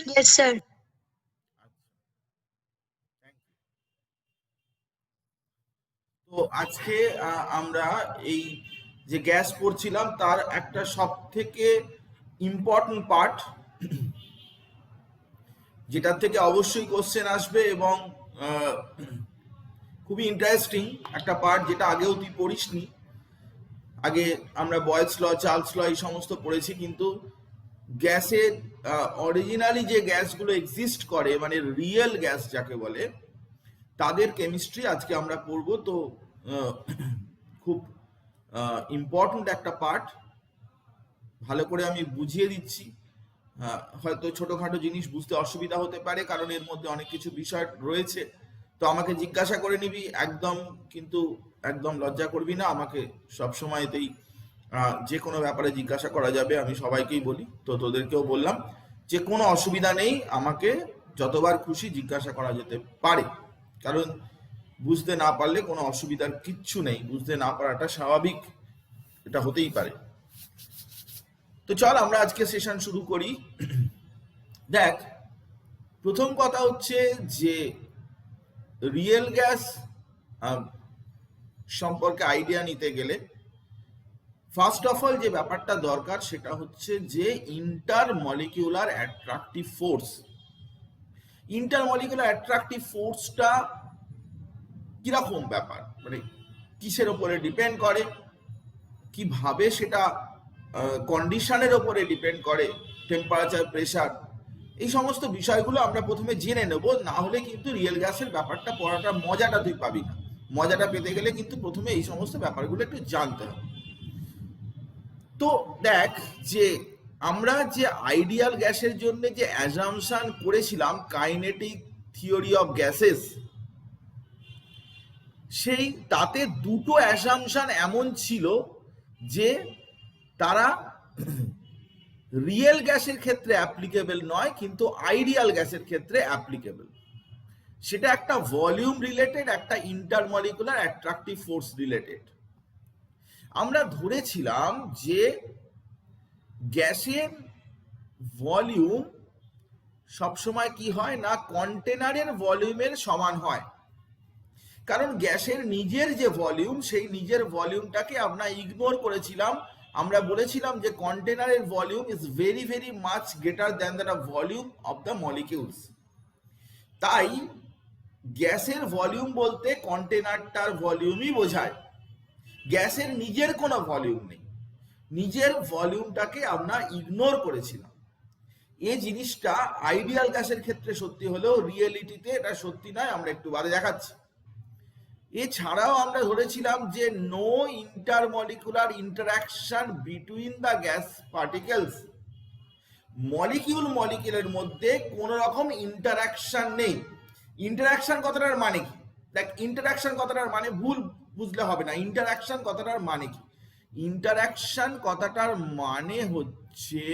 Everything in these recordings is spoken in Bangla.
Yes, sir. তো আজকে আমরা এই যে গ্যাস পড়ছিলাম তার একটা সব থেকে ইম্পর্টেন্ট পার্ট, যেটার থেকে অবশ্যই কোশ্চেন আসবে এবং খুবই ইন্টারেস্টিং একটা পার্ট, যেটা আগেও তুই পড়িসনি। আগে আমরা বয়েলস ল, চার্লস ল এই সমস্ত পড়েছি, কিন্তু গ্যাসের অরিজিনালি যে গ্যাসগুলো এক্সিস্ট করে, মানে রিয়েল গ্যাস যাকে বলে, তাদের কেমিস্ট্রি আজকে আমরা পড়বো। তো খুব ইম্পর্ট্যান্ট একটা পার্ট, ভালো করে আমি বুঝিয়ে দিচ্ছি। হয়তো ছোটোখাটো জিনিস বুঝতে অসুবিধা হতে পারে, কারণ এর মধ্যে অনেক কিছু বিষয় রয়েছে। তো আমাকে জিজ্ঞাসা করে নিবি একদম, কিন্তু একদম লজ্জা করবি না। আমাকে সবসময়তেই যে কোনো ব্যাপারে জিজ্ঞাসা করা যাবে, আমি সবাইকেই বলি, তো তোদেরকেও বললাম যে কোনো অসুবিধা নেই, আমাকে যতবার খুশি জিজ্ঞাসা করা যেতে পারে। কারণ বুঝতে না পারলে কোনো অসুবিধার কিচ্ছু নেই, বুঝতে না পারাটা স্বাভাবিক, এটা হতেই পারে। তো চল আমরা আজকে সেশন শুরু করি। দেখ, প্রথম কথা হচ্ছে যে রিয়েল গ্যাস সম্পর্কে আইডিয়া নিতে গেলে ফার্স্ট অফ অল যে ব্যাপারটা দরকার সেটা হচ্ছে যে intermolecular attractive force. Intermolecular attractive ফোর্সটা কিরকম ব্যাপার, মানে কিসের ওপরে ডিপেন্ড করে, কিভাবে সেটা কন্ডিশনের ওপরে ডিপেন্ড করে, টেম্পারেচার, প্রেশার, এই সমস্ত বিষয়গুলো আমরা প্রথমে জেনে নেব। না হলে কিন্তু রিয়েল গ্যাসের ব্যাপারটা পড়াটার মজাটা তুই পাবি না। মজাটা পেতে গেলে কিন্তু প্রথমে এই সমস্ত ব্যাপারগুলো একটু জানতে হবে। তো দেখ, যে আমরা যে আইডিয়াল গ্যাসের জন্য যে অ্যাজাম্পশন করেছিলাম কাইনেটিক থিওরি অফ গ্যাসেস, সেই তাতে দুটো অ্যাসাম্পশন এমন ছিল যে তারা রিয়েল গ্যাসের ক্ষেত্রে অ্যাপ্লিকেবল নয়, কিন্তু আইডিয়াল গ্যাসের ক্ষেত্রে অ্যাপ্লিকেবল। সেটা একটা ভলিউম রিলেটেড, একটা ইন্টারমলিকুলার অ্যাট্রাকটিভ ফোর্স রিলেটেড। আমরা ধরেছিলাম যে গ্যাসের ভলিউম সবসময় কি হয় না, কন্টেনারের ভলিউমের সমান হয়। কারণ গ্যাসের নিজের যে ভলিউম, সেই নিজের ভলিউমটাকে আমরা ইগনোর করেছিলাম। আমরা বলেছিলাম যে কন্টেনারের volume is very very much greater than the volume of the molecules. তাই গ্যাসের ভলিউম বলতে কন্টেনারটার ভলিউমই বোঝায়, গ্যাসের নিজের কোনো ভলিউম নেই। নিজের ভলিউমটাকে আমরা ইগনোর করেছিলাম। এই জিনিসটা আইডিয়াল গ্যাসের ক্ষেত্রে সত্যি হলেও রিয়েলিটিতে এটা সত্যি নয়, আমরা একটু বাদে দেখাচ্ছি। এছাড়াও আমরা ধরেছিলাম যে no intermolecular interaction between the gas particles. মলিকিউলের মধ্যে কোন রকম ইন্টারাকশন নেই। ইন্টারাকশন কথাটার মানে কি? দেখ, ইন্টারাকশন কথাটার মানে ভুল বুঝলে হবে না। ইন্টারাকশন কথাটার মানে কি? ইন্টারাকশন কথাটার মানে হচ্ছে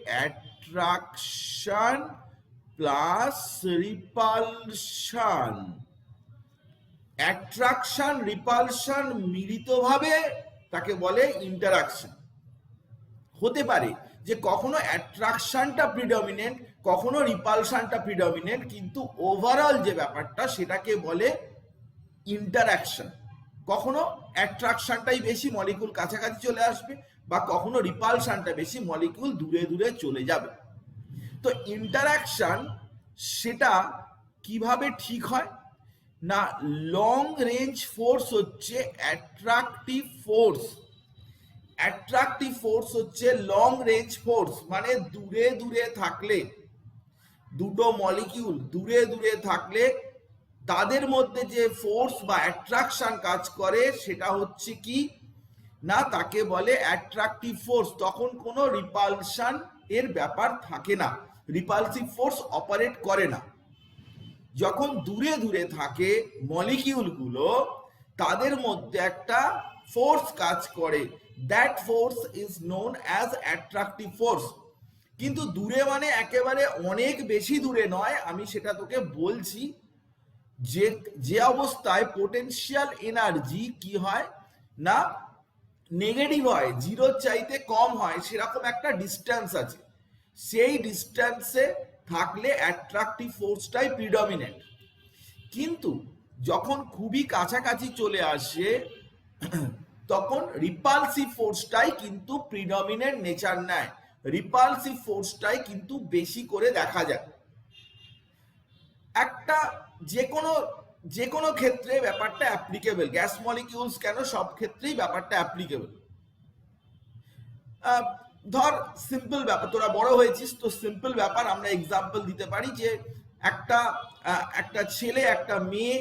attraction plus repulsion. Attraction repulsion মিলিতভাবে তাকে বলে ইন্টারাকশন। হতে পারে যে কখনো অ্যাট্রাকশনটা প্রিডমিনেন্ট, কখনো রিপালশনটা প্রিডমিনেন্ট, কিন্তু ওভারঅল যে ব্যাপারটা সেটাকে বলে ইন্টারাকশন। কখনো অ্যাট্রাকশনটাই বেশি, মলিকিউল কাছাকাছি চলে আসবে, বা কখনো রিপালশনটা বেশি, মলিকিউল দূরে দূরে চলে যাবে। তো ইন্টারাকশন সেটা কিভাবে ঠিক হয় না, লং রেঞ্জ ফোর্স হচ্ছে অ্যাট্রাকটিভ ফোর্স। অ্যাট্রাকটিভ ফোর্স হচ্ছে লং রেঞ্জ ফোর্স, মানে দূরে দূরে থাকলে, দুটো মলিকিউল দূরে দূরে থাকলে তাদের মধ্যে যে ফোর্স বা অ্যাট্রাকশন কাজ করে সেটা হচ্ছে কি না, তাকে বলে অ্যাট্রাকটিভ ফোর্স। তখন কোনো রিপালশন এর ব্যাপার থাকে না, রিপালসিভ ফোর্স অপারেট করে না। যখন দূরে দূরে থাকে মলিকিউলগুলো, তাদের মধ্যে একটা ফোর্স কাজ করে, that force is known as attractive force. কিন্তু দূরে মানে একেবারে অনেক বেশি দূরে নয়, আমি সেটা তোকে বলছি। যে অবস্থায় পোটেনশিয়াল এনার্জি কি হয় না, নেগেটিভ হয়, জিরোর চাইতে কম হয়, সেরকম একটা ডিস্টেন্স আছে। সেই ডিস্টেন্সে থাকলে অ্যাট্রাকটিভ ফোর্সটাই প্রিডমিনেন্ট। কিন্তু যখন খুবই কাছাকাছি চলে আসে তখন রিপালসিভ ফোর্সটাই কিন্তু প্রিডমিনেন্ট নেচার নেয়, রিপালসিভ ফোর্সটাই কিন্তু বেশি করে দেখা যায়। একটা যে কোনো ক্ষেত্রে ব্যাপারটা অ্যাপ্লিকেবল, গ্যাস মলিকিউলস কেন, সব ক্ষেত্রেই ব্যাপারটা অ্যাপ্লিকেবল। ধর সিম্পল ব্যাপার, তোরা বড় হয়েছিস তো সিম্পল ব্যাপার আমরা এক্সাম্পল দিতে পারি যে একটা ছেলে একটা মেয়ে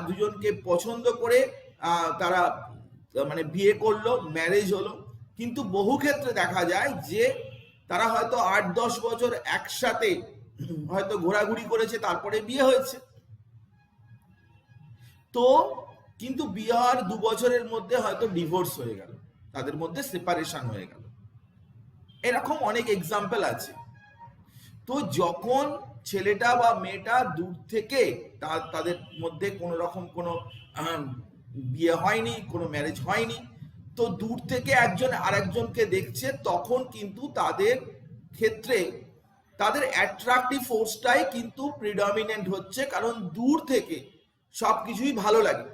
দুজনকে পছন্দ করে তারা মানে বিয়ে করলো, ম্যারেজ হলো, কিন্তু বহু ক্ষেত্রে দেখা যায় যে তারা হয়তো 8-10 বছর একসাথে হয়তো ঘোরাঘুরি করেছে, তারপরে বিয়ে হয়েছে। তো কিন্তু বিয়ে হওয়ার 2 বছরের মধ্যে হয়তো ডিভোর্স হয়ে গেল, তাদের মধ্যে সেপারেশন হয়ে গেল। এরকম অনেক এক্সাম্পল আছে। তো যখন ছেলেটা বা মেয়েটা দূর থেকে তাদের মধ্যে কোনো রকম কোনো বিয়ে হয়নি, কোনো ম্যারেজ হয়নি, তো দূর থেকে একজন আরেকজনকে দেখছে, তখন কিন্তু তাদের ক্ষেত্রে তাদের অ্যাট্রাকটিভ ফোর্সটাই কিন্তু প্রিডমিনেন্ট হচ্ছে, কারণ দূর থেকে সবকিছুই ভালো লাগে।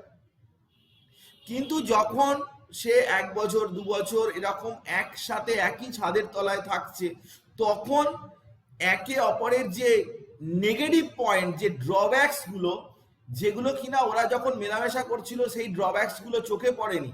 কিন্তু যখন সে 1 বছর 2 বছর এরকম একসাথে একই ছাদের তলায় থাকছে, তখন একে অপরের যে নেগেটিভ পয়েন্ট, যে ড্রব্যাকস গুলো, যেগুলো কিনা ওরা যখন মেলামেশা করছিল সেই ড্রব্যাকস গুলো চোখে পড়েনি,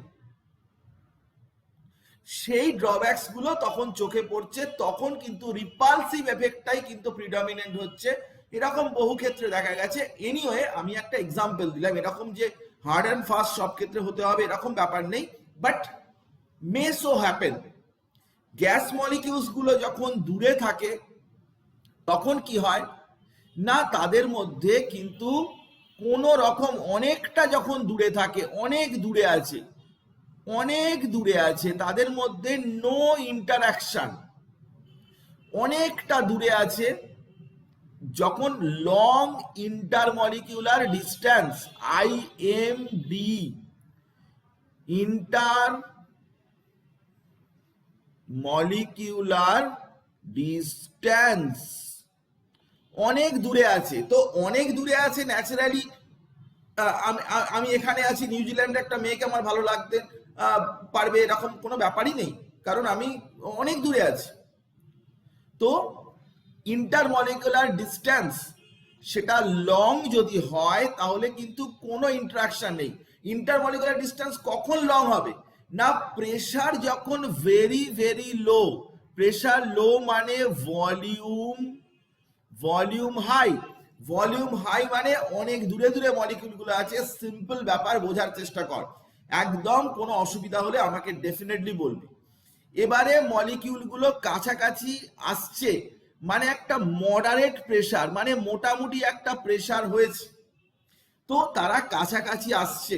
সেই ড্রব্যাকস গুলো তখন চোখে পড়ছে, তখন কিন্তু রিপালসিভ এফেক্টটাই কিন্তু প্রিডমিনেন্ট হচ্ছে। এরকম বহু ক্ষেত্রে দেখা গেছে। এনিওয়ে, আমি একটা এক্সাম্পল দিলাম, এরকম যে হার্ড অ্যান্ড ফাস্ট সব ক্ষেত্রে হতে হবে এরকম ব্যাপার নেই, but May so happen gas molecules গুলো যখন দূরে থাকে তখন কি হয় না, তাদের মধ্যে কিন্তু কোনো রকম অনেকটা যখন দূরে থাকে, অনেক দূরে আছে, তাদের মধ্যে নো ইন্টারাকশন, অনেকটা দূরে আছে, যখন long intermolecular distance IMD, intermolecular distance, অনেক দূরে আছে। তো অনেক দূরে আছে ন্যাচারালি, আমি এখানে আছি, নিউজিল্যান্ডে একটা মেয়েকে আমার ভালো লাগতে পারবে এরকম কোনো ব্যাপারই নেই, কারণ আমি অনেক দূরে আছি। তো ইন্টারমলিকুলার ডিস্টেন্স সেটা লং যদি হয় তাহলে কিন্তু কোনো ইন্টারাকশন নেই। ইন্টারমলিকুলার ডিস্টেন্স কখন লং হবে না, প্রেসার যখন ভেরি ভেরি লো, প্রেসার লো মানে ভলিউম হাই, ভলিউম হাই মানে অনেক দূরে দূরে মলিকিউলগুলো আছে। সিম্পল ব্যাপার, বোঝার চেষ্টা কর, একদম কোনো অসুবিধা হলে আমাকে ডেফিনেটলি বলবি। এবারে মলিকিউলগুলো কাছাকাছি আসছে, মানে একটা মডারেট প্রেসার, মানে মোটামুটি একটা প্রেসার হয়েছে, তো তারা কাছাকাছি আসছে।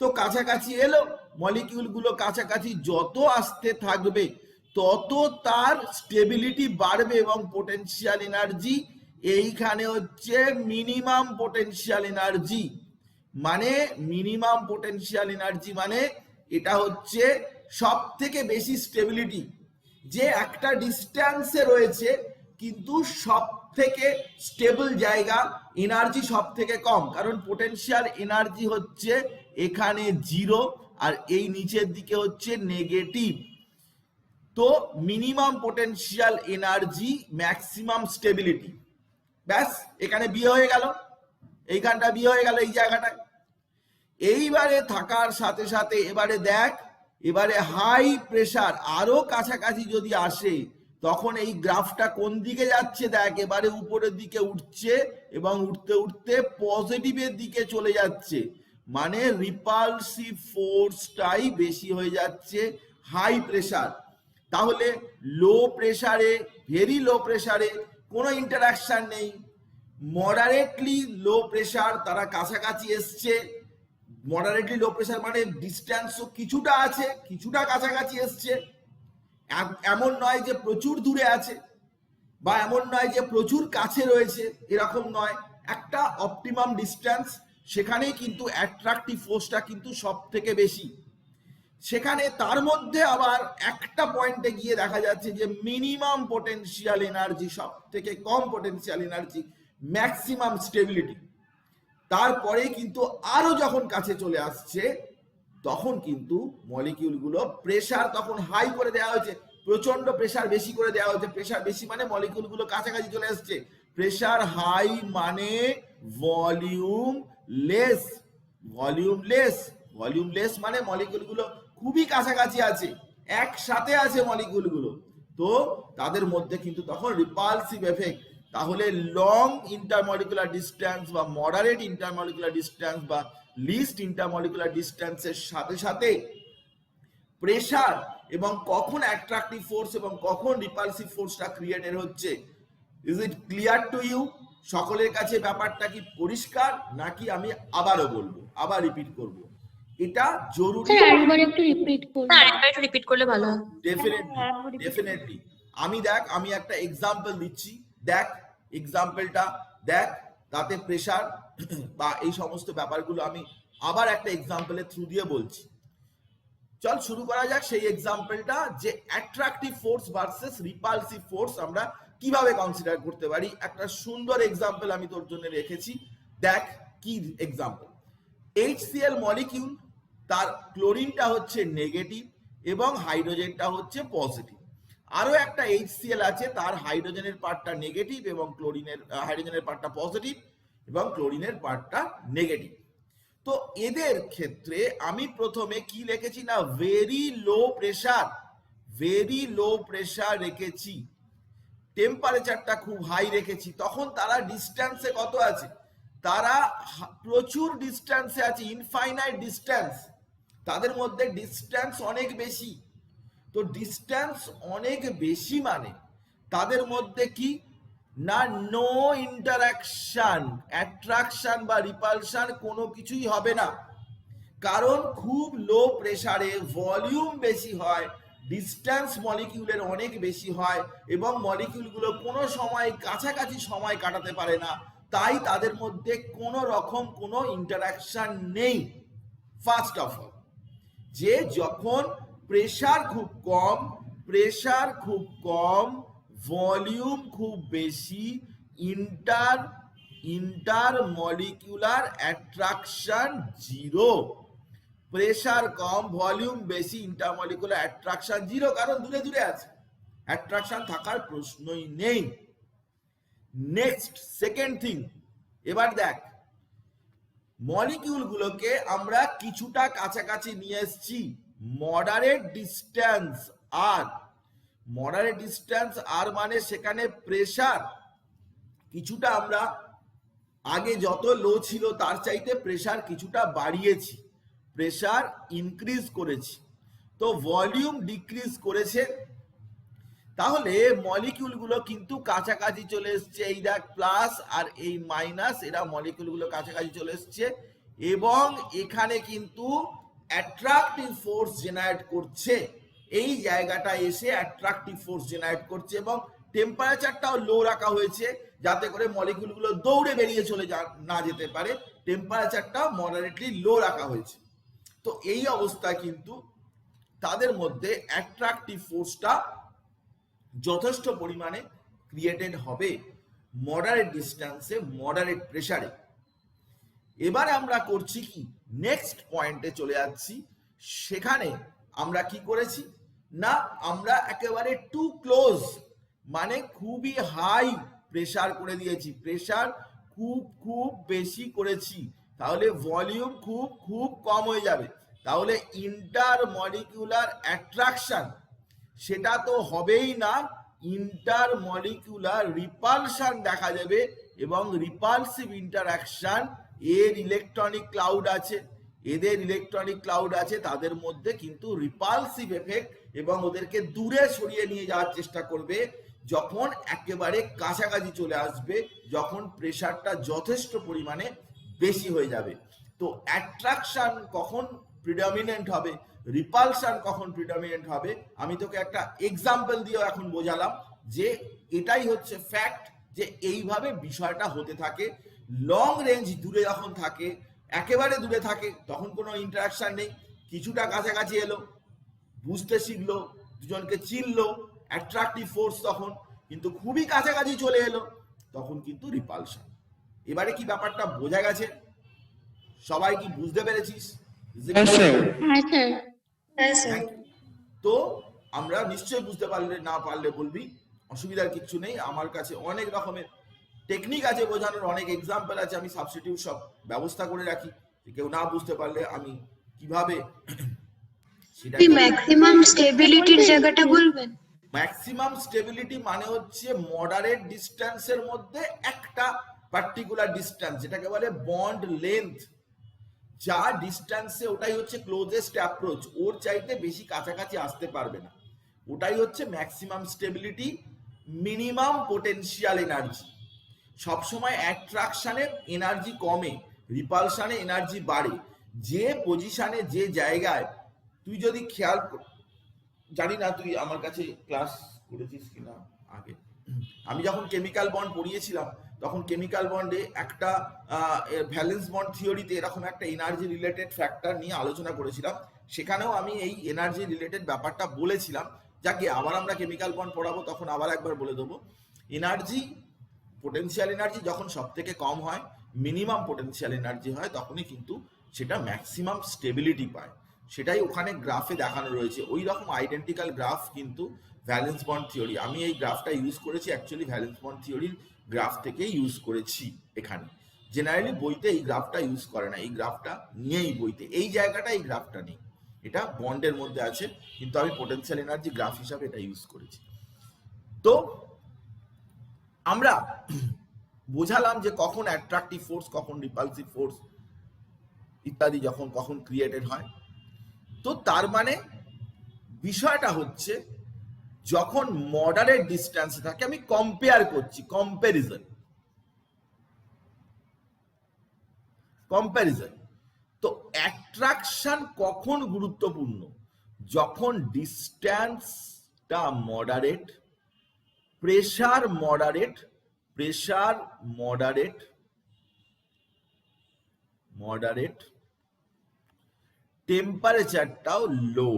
তো কাছাকাছি এলো, মলিকিউলগুলো কাছাকাছি যত আসতে থাকবে তত তার স্টেবিলিটি বাড়বে এবং পোটেনশিয়াল এনার্জি, এইখানে হচ্ছে মিনিমাম পোটেনশিয়াল এনার্জি। মানে মিনিমাম পোটেনশিয়াল এনার্জি মানে এটা হচ্ছে সব থেকে বেশি স্টেবিলিটি, যে একটা ডিস্টেন্সে রয়েছে কিন্তু সব থেকে স্টেবল জায়গা, এনার্জি সব থেকে কম, কারণ পোটেনশিয়াল এনার্জি হচ্ছে এখানে 0 আর এই নিচের দিকে হচ্ছে নেগেটিভ। তো minimum potential energy, maximum stability, ব্যাস এখানে বিয়ে হয়ে গেল, এইখানটা বিয়ে হয়ে গেল এই জায়গাটায়। এইবারে থাকার সাথে সাথে এবারে দেখ, এবারে হাই প্রেসার আরো কাছাকাছি যদি আসে, তখন এই গ্রাফটা কোন দিকে যাচ্ছে দেখ, এবারে উপরের দিকে উঠছে এবং উঠতে উঠতে পজিটিভের দিকে চলে যাচ্ছে, মানে রিপালসিভ ফোর্সটাই বেশি হয়ে যাচ্ছে হাই প্রেসার। তাহলে লো প্রেসারে, ভেরি লো প্রেসারে কোনো ইন্টারাকশন নেই, মডারেটলি লো প্রেসার তারা কাছাকাছি এসছে, মডারেটলি লো প্রেসার মানে ডিস্টেন্সও কিছুটা আছে, কিছুটা কাছাকাছি এসছে, এমন নয় যে প্রচুর দূরে আছে বা এমন নয় যে প্রচুর কাছে রয়েছে, এরকম নয়, একটা অপটিমাম ডিস্টেন্স, সেখানেই কিন্তু অ্যাট্রাকটিভ ফোর্সটা কিন্তু সব থেকে বেশি। সেখানে তার মধ্যে আবার একটা পয়েন্টে গিয়ে দেখা যাচ্ছে যে মিনিমাম পোটেনশিয়াল এনার্জি, সব থেকে কম পোটেনশিয়াল এনার্জি, ম্যাক্সিমাম স্টেবিলিটি, তারপরে কিন্তু আরো যখন কাছে চলে আসছে তখন কিন্তু মলিকিউলগুলো প্রেসার তখন হাই করে দেওয়া হয়েছে, প্রচন্ড প্রেসার বেশি করে দেওয়া হয়েছে। প্রেসার বেশি মানে মলিকিউলগুলো কাছাকাছি চলে আসছে। প্রেসার হাই মানে volume less, volume less, volume less মানে মলিকিউলগুলো খুবই কাছাকাছি আছে, একসাথে আছে মলিকিউলগুলো, তো তাদের মধ্যে কিন্তু তখন রিপালসিভ এফেক্ট। তাহলে লং ইন্টারমলিকুলার ডিস্টেন্স বা মডারেট ইন্টারমলিকুলার ডিস্টেন্স বা লিস্ট ইন্টারমলিকুলার ডিস্টেন্সের সাথে সাথে প্রেসার এবং কখন অ্যাট্রাকটিভ ফোর্স এবং কখন রিপালসিভ ফোর্সটা ক্রিয়েটেড হচ্ছে। Is it clear to you? সকলের কাছে ব্যাপারটা কি পরিষ্কার, নাকি আমি আবারও বলবো, আবার রিপিট করব? এটা জরুরি। আরেকবার একটু রিপিট করুন। আরেকবার একটু রিপিট করলে ভালো হয়। ডেফিনেটলি। আমি একটা এক্সাম্পল দিচ্ছি, দেখ এক্সাম্পলটা দেখ, তাতে প্রেসার বা এই সমস্ত ব্যাপারগুলো আমি আবার একটা এক্সাম্পলের থ্রু দিয়ে বলছি। চল শুরু করা যাক সেই এক্সাম্পলটা, যে attractive force versus repulsive force আমরা কিভাবে কনসিডার করতে পারি। একটা সুন্দর এক্সাম্পল আমি তোর জন্য রেখেছি, দেখ কি এক্সাম্পল। HCl মলিকিউল, তার ক্লোরিনটা হচ্ছে নেগেটিভ এবং হাইড্রোজেনটা হচ্ছে পজিটিভ। আরো একটা HCl আছে, তার হাইড্রোজেনের পার্টটা নেগেটিভ এবং হাইড্রোজেনের পার্টটা পজিটিভ এবং ক্লোরিনের পার্টটা নেগেটিভ। তো এদের ক্ষেত্রে আমি প্রথমে কি লিখেছি না, ভেরি লো প্রেসার রেখেছি, টেম্পারেচারটা খুব হাই রেখেছি। তখন তারা ডিস্টেন্সে কত আছে? তারা প্রচুর ডিস্টেন্সে আছে, ইনফাইনাইট ডিস্টেন্স, তাদের মধ্যে ডিস্টেন্স অনেক বেশি। তো ডিস্টেন্স অনেক বেশি মানে তাদের মধ্যে কি না, নো ইন্টারাকশন, অ্যাট্রাকশন বা রিপালশন কোনো কিছুই হবে না। কারণ খুব লো প্রেসারে ভলিউম বেশি হয়, ডিস্টেন্স মলিকিউলের অনেক বেশি হয় এবং মলিকিউলগুলো কোনো সময় কাছাকাছি সময় কাটাতে পারে না, তাই তাদের মধ্যে কোনো রকম কোনো ইন্টারাকশন নেই। ফার্স্ট অফ অল, যে যখন প্রেসার খুব কম, ভলিউম খুব বেশি, intermolecular attraction zero. Pressure কম, ভলিউম বেশি, ইন্টারমলিকুলার অ্যাট্রাকশন জিরো, কারণ দূরে দূরে আছে, অ্যাট্রাকশন থাকার প্রশ্নই নেই। নেক্সট, সেকেন্ড থিং, এবার দেখ মলিকিউলগুলোকে আমরা কিছুটা কাছাকাছি নিয়ে এসেছি, মডারেট ডিস্টেন্স আর মানে সেখানে প্রেসার কিছুটা আমরা আগে যত লো ছিল তার চাইতে প্রেসার কিছুটা বাড়িয়েছি, প্রেসার ইনক্রিজ করেছি, তো ভলিউম ডিক্রিজ করেছে। তাহলে মলিকিউলগুলো কিন্তু কাছাকাছি চলে এসছে, এই দেখ প্লাস আর এই মাইনাস, এরা মলিকিউলগুলো কাছাকাছি চলে এসছে এবং এখানে কিন্তু অ্যাট্রাকটিভ ফোর্স জেনারেট করছে, এই জায়গাটা এসে অ্যাট্রাকটিভ ফোর্স জেনারেট করছে এবং টেম্পারেচারটাও লো রাখা হয়েছে যাতে করে মলিকিউলগুলো দৌড়ে বেরিয়ে চলে না যেতে পারে, টেম্পারেচারটাও মডারেটলি লো রাখা হয়েছে। তো এই অবস্থায় কিন্তু তাদের মধ্যে অ্যাট্রাকটিভ ফোর্সটা যথেষ্ট পরিমাণে ক্রিয়েটেড হবে মডারেট ডিস্টেন্সে, মডারেট প্রেসারে। এবার আমরা করছি কি, নেক্সট পয়েন্টে চলে যাচ্ছি। সেখানে আমরা কি করেছি না, আমরা একেবারে টু ক্লোজ মানে খুবই হাই প্রেসার করে দিয়েছি, প্রেসার খুব বেশি করেছি, তাহলে ভলিউম খুব কম হয়ে যাবে। তাহলে ইন্টার মলিকিউলার অ্যাট্রাকশন সেটা তো হবেই না, ইন্টার মলিকিউলার রিপালশন দেখা যাবে এবং রিপালসিভ ইন্টারাকশন, এর ইলেকট্রনিক ক্লাউড আছে, এদের ইলেকট্রনিক ক্লাউড আছে, তাদের মধ্যে কিন্তু রিপালসিভ এফেক্ট এবং ওদেরকে দূরে সরিয়ে নিয়ে যাওয়ার চেষ্টা করবে যখন একেবারে কাছাকাছি চলে আসবে, যখন প্রেসারটা যথেষ্ট পরিমাণে বেশি হয়ে যাবে। তো অ্যাট্রাকশন কখন প্রিডমিনেন্ট হবে, রিপালশন কখন প্রিডমিনেন্ট হবে, আমি তোকে একটা এক্সাম্পল দিয়েও এখন বোঝালাম যে এটাই হচ্ছে ফ্যাক্ট, যে এইভাবে বিষয়টা হতে থাকে। লং রেঞ্জ দূরে যখন থাকে, একেবারে দূরে থাকে, তখন কোনো ইন্টারাকশন নেই, কিছুটা কাছাকাছি এলো, বুঝতে শিখলো, দুজনকে চিনলো, অ্যাট্রাকটিভ ফোর্স তখন। কিন্তু খুবই কাছাকাছি চলে এলো, তখন কিন্তু রিপালশন। এবারে কি ব্যাপারটা বোঝা গেছে? সবাই কি বুঝতে পেরেছিস? তো আমরা নিশ্চয়ই বুঝতে পারলে, না পারলে বলবি, অসুবিধার কিছু নেই। আমার কাছে অনেক রকমের টেকনিক আছে বোঝানোর, অনেক এক্সাম্পল আছে, আমি সাবস্টিটিউট সব ব্যবস্থা করে রাখি, যে কেউ না বুঝতে পারলে আমি কিভাবে সেটা। ম্যাক্সিমাম স্টেবিলিটির জায়গাটা বলবেন? ম্যাক্সিমাম স্টেবিলিটি মানে হচ্ছে মডারেট ডিস্টেন্সের মধ্যে একটা পার্টিকুলার ডিস্টেন্স, যেটাকে বলে বন্ড লেন্থ। যা ডিস্টেন্সে, ওটাই হচ্ছে ক্লোজেস্ট অ্যাপ্রোচ, ওর চাইতে বেশি কাছাকাছি আসতে পারবে না, ওটাই হচ্ছে maximum stability. Minimum potential energy. সবসময় অ্যাট্রাকশনে এনার্জি কমে, রিপালশনে এনার্জি বাড়ে। যে পজিশনে, যে জায়গায়, তুই যদি খেয়াল, জানি না তুই আমার কাছে ক্লাস করেছিস কিনা আগে, আমি যখন কেমিক্যাল বন্ড পড়িয়েছিলাম তখন কেমিক্যাল বন্ডে একটা ভ্যালেন্স বন্ড থিওরিতে এরকম একটা এনার্জি রিলেটেড ফ্যাক্টর নিয়ে আলোচনা করেছিলাম। সেখানেও আমি এই এনার্জি রিলেটেড ব্যাপারটা বলেছিলাম। যাকে আবার আমরা কেমিক্যাল বন্ড পড়াবো তখন আবার একবার বলে দেবো। এনার্জি, পোটেনশিয়াল এনার্জি যখন সব থেকে কম হয়, মিনিমাম পোটেনশিয়াল এনার্জি হয়, তখনই কিন্তু সেটা ম্যাক্সিমাম স্টেবিলিটি পায়। সেটাই ওখানে গ্রাফে দেখানো রয়েছে। ওই রকম আইডেন্টিক্যাল গ্রাফ কিন্তু ভ্যালেন্স বন্ড থিওরি, আমি এই গ্রাফটা ইউজ করেছি, অ্যাকচুয়ালি ভ্যালেন্স বন্ড থিওরির গ্রাফ থেকে ইউজ করেছি এখানে। জেনারেলি বইতে এই গ্রাফটা ইউজ করে না, এই গ্রাফটা নিয়েই বইতে এই জায়গাটা, এই গ্রাফটা নেই, এটা বন্ডের মধ্যে আছে, কিন্তু আমি পোটেনশিয়াল এনার্জি গ্রাফ হিসাবে এটা ইউজ করেছি। তো আমরা বোঝালাম যে কখন অ্যাট্রাকটিভ ফোর্স, কখন রিপালসিভ ফোর্স ইত্যাদি কখন ক্রিয়েটেড হয়। তো তার মানে বিষয়টা হচ্ছে, যখন মডারেট ডিস্টেন্সে থাকে, আমি কম্পেয়ার করছি, কম্প্যারিজন। তো অ্যাট্রাকশন কখন গুরুত্বপূর্ণ? যখন ডিস্টেন্সটা মডারেট, প্রেসার মডারেট, টেম্পারেচারটাও লো।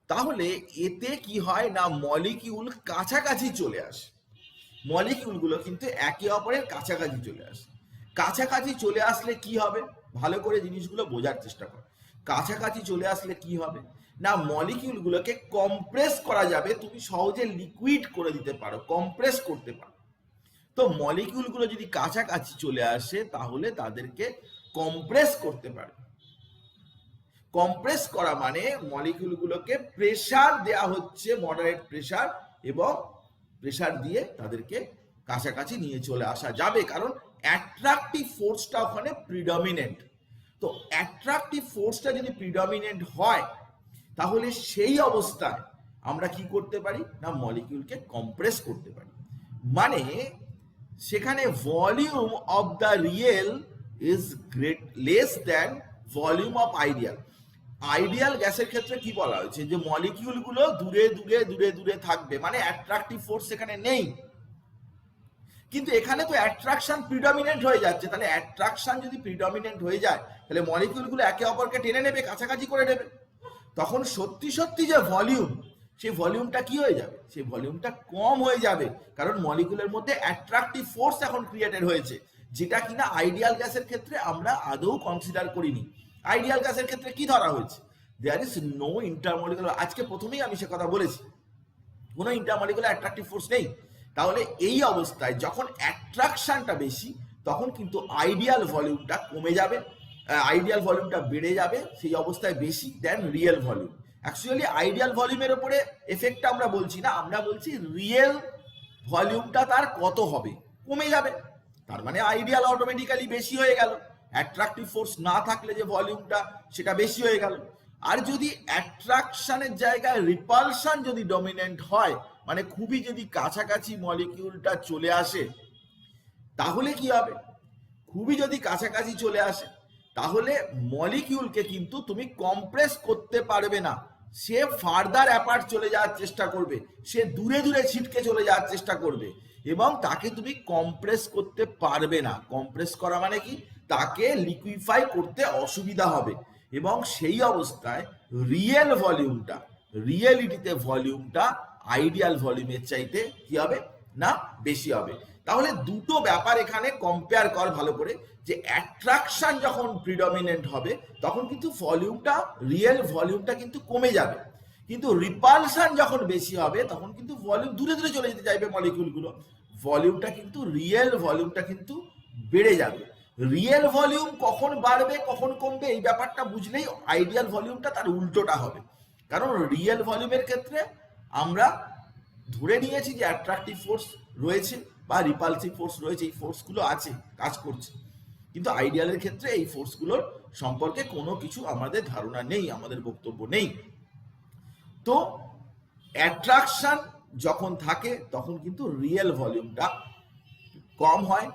তাহলে এতে কি হয় না, মলিকিউল কাছাকাছি চলে আসে। মলিকিউলগুলো কিন্তু একে অপরের কাছাকাছি চলে আসে। কাছাকাছি চলে আসলে কি হবে, ভালো করে জিনিসগুলো বোঝার চেষ্টা কর। কাছাকাছি চলে আসলে কি হবে না, মলিকিউলগুলোকে কম্প্রেস করা যাবে। তুমি সহজে লিকুইড করে দিতে পারো, কম্প্রেস করতে পারো। তো মলিকিউলগুলো যদি কাছাকাছি চলে আসে, তাহলে তাদেরকে কম্প্রেস করতে পারে। কম্প্রেস করা মানে মলিকিউলগুলোকে প্রেসার দেয়া হচ্ছে, মডারেট প্রেসার, এবং প্রেসার দিয়ে তাদেরকে কাছাকাছি নিয়ে চলে আসা যাবে, কারণ অ্যাট্রাকটিভ ফোর্সটা ওখানে প্রিডমিনেন্ট। তো অ্যাট্রাকটিভ ফোর্সটা যদি প্রিডমিনেন্ট হয়, তাহলে সেই অবস্থায় আমরা কি করতে পারি না, মলিকিউলকে কম্প্রেস করতে পারি। মানে সেখানে volume of the real is less than volume of ideal. Ideal গ্যাসের ক্ষেত্রে কি বলা হয়েছে, যে মলিকিউলগুলো দূরে দূরে দূরে দূরে থাকবে, মানে অ্যাট্রাকটিভ ফোর্স সেখানে নেই। কিন্তু এখানে তো অ্যাট্রাকশন প্রিডমিনেন্ট হয়ে যাচ্ছে। তাহলে অ্যাট্রাকশন যদি প্রিডমিনেন্ট হয়ে যায়, তাহলে মলিকিউলগুলো একে অপরকে টেনে নেবে, কাছাকাছি করে নেবে। তখন সত্যি সত্যি যে ভলিউম, সেই ভলিউমটা কি হয়ে যাবে, সেই ভলিউমটা কম হয়ে যাবে, কারণ মলিকিউলের মধ্যে অ্যাট্রাকটিভ ফোর্স এখন ক্রিয়েটেড হয়েছে, যেটা কিনা আইডিয়াল গ্যাসের ক্ষেত্রে আমরা আদৌ কনসিডার করিনি। আইডিয়াল গ্যাসের ক্ষেত্রে কি ধরা হয়েছে, দেয়ার ইজ নো ইন্টারমলিকুলার। আজকে প্রথমেই আমি সে কথা বলেছি, কোনো ইন্টারমলিকুলার অ্যাট্রাকটিভ ফোর্স নেই। তাহলে এই অবস্থায় যখন অ্যাট্রাকশনটা বেশি, তখন কিন্তু আইডিয়াল ভলিউমটা কমে যাবে, আইডিয়াল ভলিউমটা বেড়ে যাবে, সেই অবস্থায় বেশি দেন রিয়েল ভলিউম। অ্যাকচুয়ালি আইডিয়াল ভলিউমের উপরে এফেক্টটা আমরা বলছি না, আমরা বলছি রিয়েল ভলিউমটা তার কত হবে, কমে যাবে। তার মানে আইডিয়াল অটোমেটিক্যালি বেশি হয়ে গেল, অ্যাট্রাকটিভ ফোর্স না থাকলে যে ভলিউমটা, সেটা বেশি হয়ে গেল। আর যদি অ্যাট্রাকশনের জায়গায় রিপালশন যদি ডমিনেন্ট হয়, মানে খুবই যদি কাছাকাছি মলিকিউলটা চলে আসে, তাহলে কি হবে, খুবই যদি কাছাকাছি চলে আসে, তাহলে মলিকিউলকে কিন্তু তুমি কম্প্রেস করতে পারবে না। সে ফার্দার অ্যাপার্ট চলে যাওয়ার চেষ্টা করবে, সে দূরে দূরে ছিটকে চলে যাওয়ার চেষ্টা করবে, এবং তাকে তুমি কম্প্রেস করতে পারবে না। কম্প্রেস করা মানে কি, তাকে লিকুইফাই করতে অসুবিধা হবে। এবং সেই অবস্থায় রিয়েল ভলিউমটা, রিয়েলিটিতে ভলিউমটা আইডিয়াল ভলিউমের চাইতে কি হবে না বেশি হবে। তাহলে দুটো ব্যাপার এখানে কম্পেয়ার কর ভালো করে, যে অ্যাট্রাকশন যখন প্রিডমিনেন্ট হবে তখন কিন্তু ভলিউমটা, রিয়েল ভলিউমটা কিন্তু কমে যাবে, কিন্তু রিপালশন যখন বেশি হবে তখন কিন্তু ভলিউম দূরে দূরে চলে যেতে চাইবে মলিকিউলগুলো, ভলিউমটা কিন্তু, রিয়েল ভলিউমটা কিন্তু বেড়ে যাবে। রিয়েল ভলিউম কখন বাড়বে কখন কমবে এই ব্যাপারটা বুঝলেই আইডিয়াল ভলিউমটা তার উল্টোটা হবে। কারণ রিয়েল ভলিউমের ক্ষেত্রে আমরা ধরে নিয়েছি যে অ্যাট্রাকটিভ ফোর্স রয়েছে বা রিপালসিভ ফোর্স রয়েছে, এই ফোর্সগুলো আছে, কাজ করছে, কিন্তু আইডিয়ালের ক্ষেত্রে এই ফোর্সগুলোর সম্পর্কে কোনো কিছু আমাদের ধারণা নেই, আমাদের বক্তব্য নেই। তো অ্যাট্রাকশন যখন থাকে তখন কিন্তু রিয়েল ভলিউমটা কম হয়,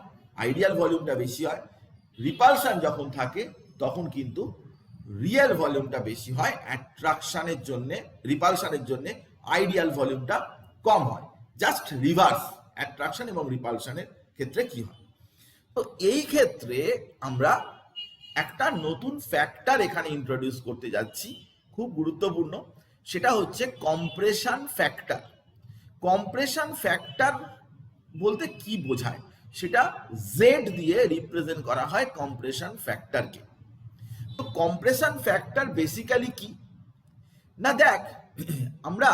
আইডিয়াল ভলিউমটা বেশি হয়। রিপালশন যখন থাকে তখন কিন্তু রিয়েল ভলিউমটা বেশি হয়, অ্যাট্রাকশনের জন্য, রিপালশনের জন্য আইডিয়াল ভলিউমটা কম হয়। জাস্ট রিভার্স অ্যাট্রাকশন এবং রিপালশনের ক্ষেত্রে কি হয়। তো এই ক্ষেত্রে আমরা একটা নতুন ফ্যাক্টর এখানে ইন্ট্রোডিউস করতে যাচ্ছি, খুব গুরুত্বপূর্ণ, সেটা হচ্ছে কম্প্রেশন ফ্যাক্টর। কম্প্রেশন ফ্যাক্টর বলতে কি বোঝায় সেটা জেড দিয়ে রিপ্রেজেন্ট করা হয় কম্প্রেশন ফ্যাক্টরকে। তো কম্প্রেশন ফ্যাক্টর বেসিক্যালি কি না, দেখ আমরা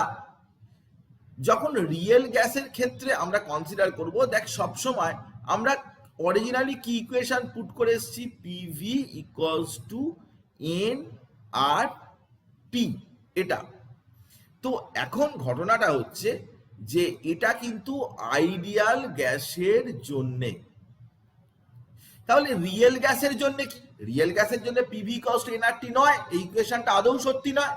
যখন রিয়েল গ্যাসের ক্ষেত্রে আমরা কনসিডার করব, দেখ সবসময় আমরা অরিজিনালি কি ইকুয়েশন পুট করে এসেছি, PV equals to N R T, এটা। তো এখন ঘটনাটা হচ্ছে যে এটা কিন্তু আইডিয়াল গ্যাসের জন্যে, তাহলে রিয়েল গ্যাসের জন্য কি, রিয়েল গ্যাসের জন্য PV equals to N R টি নয়, এই ইকুয়েশনটা আদৌ সত্যি নয়।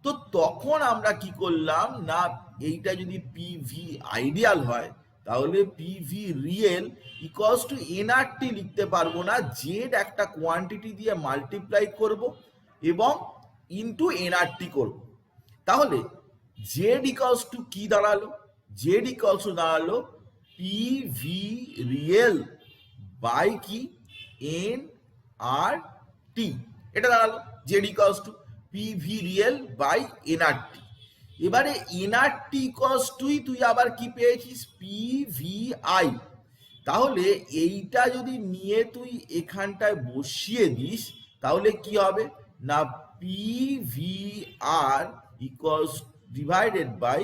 তো তখন আমরা কি করলাম না, এইটা যদি পিভি আইডিয়াল হয় তাহলে PV real equals to nRT লিখতে পারবো না, জেড একটা কোয়ান্টিটি দিয়ে মাল্টিপ্লাই করব এবং ইনটু এনআরটি করব। তাহলে জেড ইকুয়ালস টু কি দাঁড়ালো, জেড ইকুয়ালস টু দাঁড়ালো পিভি রিয়েল বাই কি এন আর টি, এটা দাঁড়ালো Z equals to PV real by NRT. এবারে এনআরটি ইকুয়ালস টুই তুই আবার কি পেয়েছিস, পিভিআই। তাহলে এইটা যদি নিয়ে তুই এখানটায় বসিয়ে দিস তাহলে কি হবে না, PVR equals divided by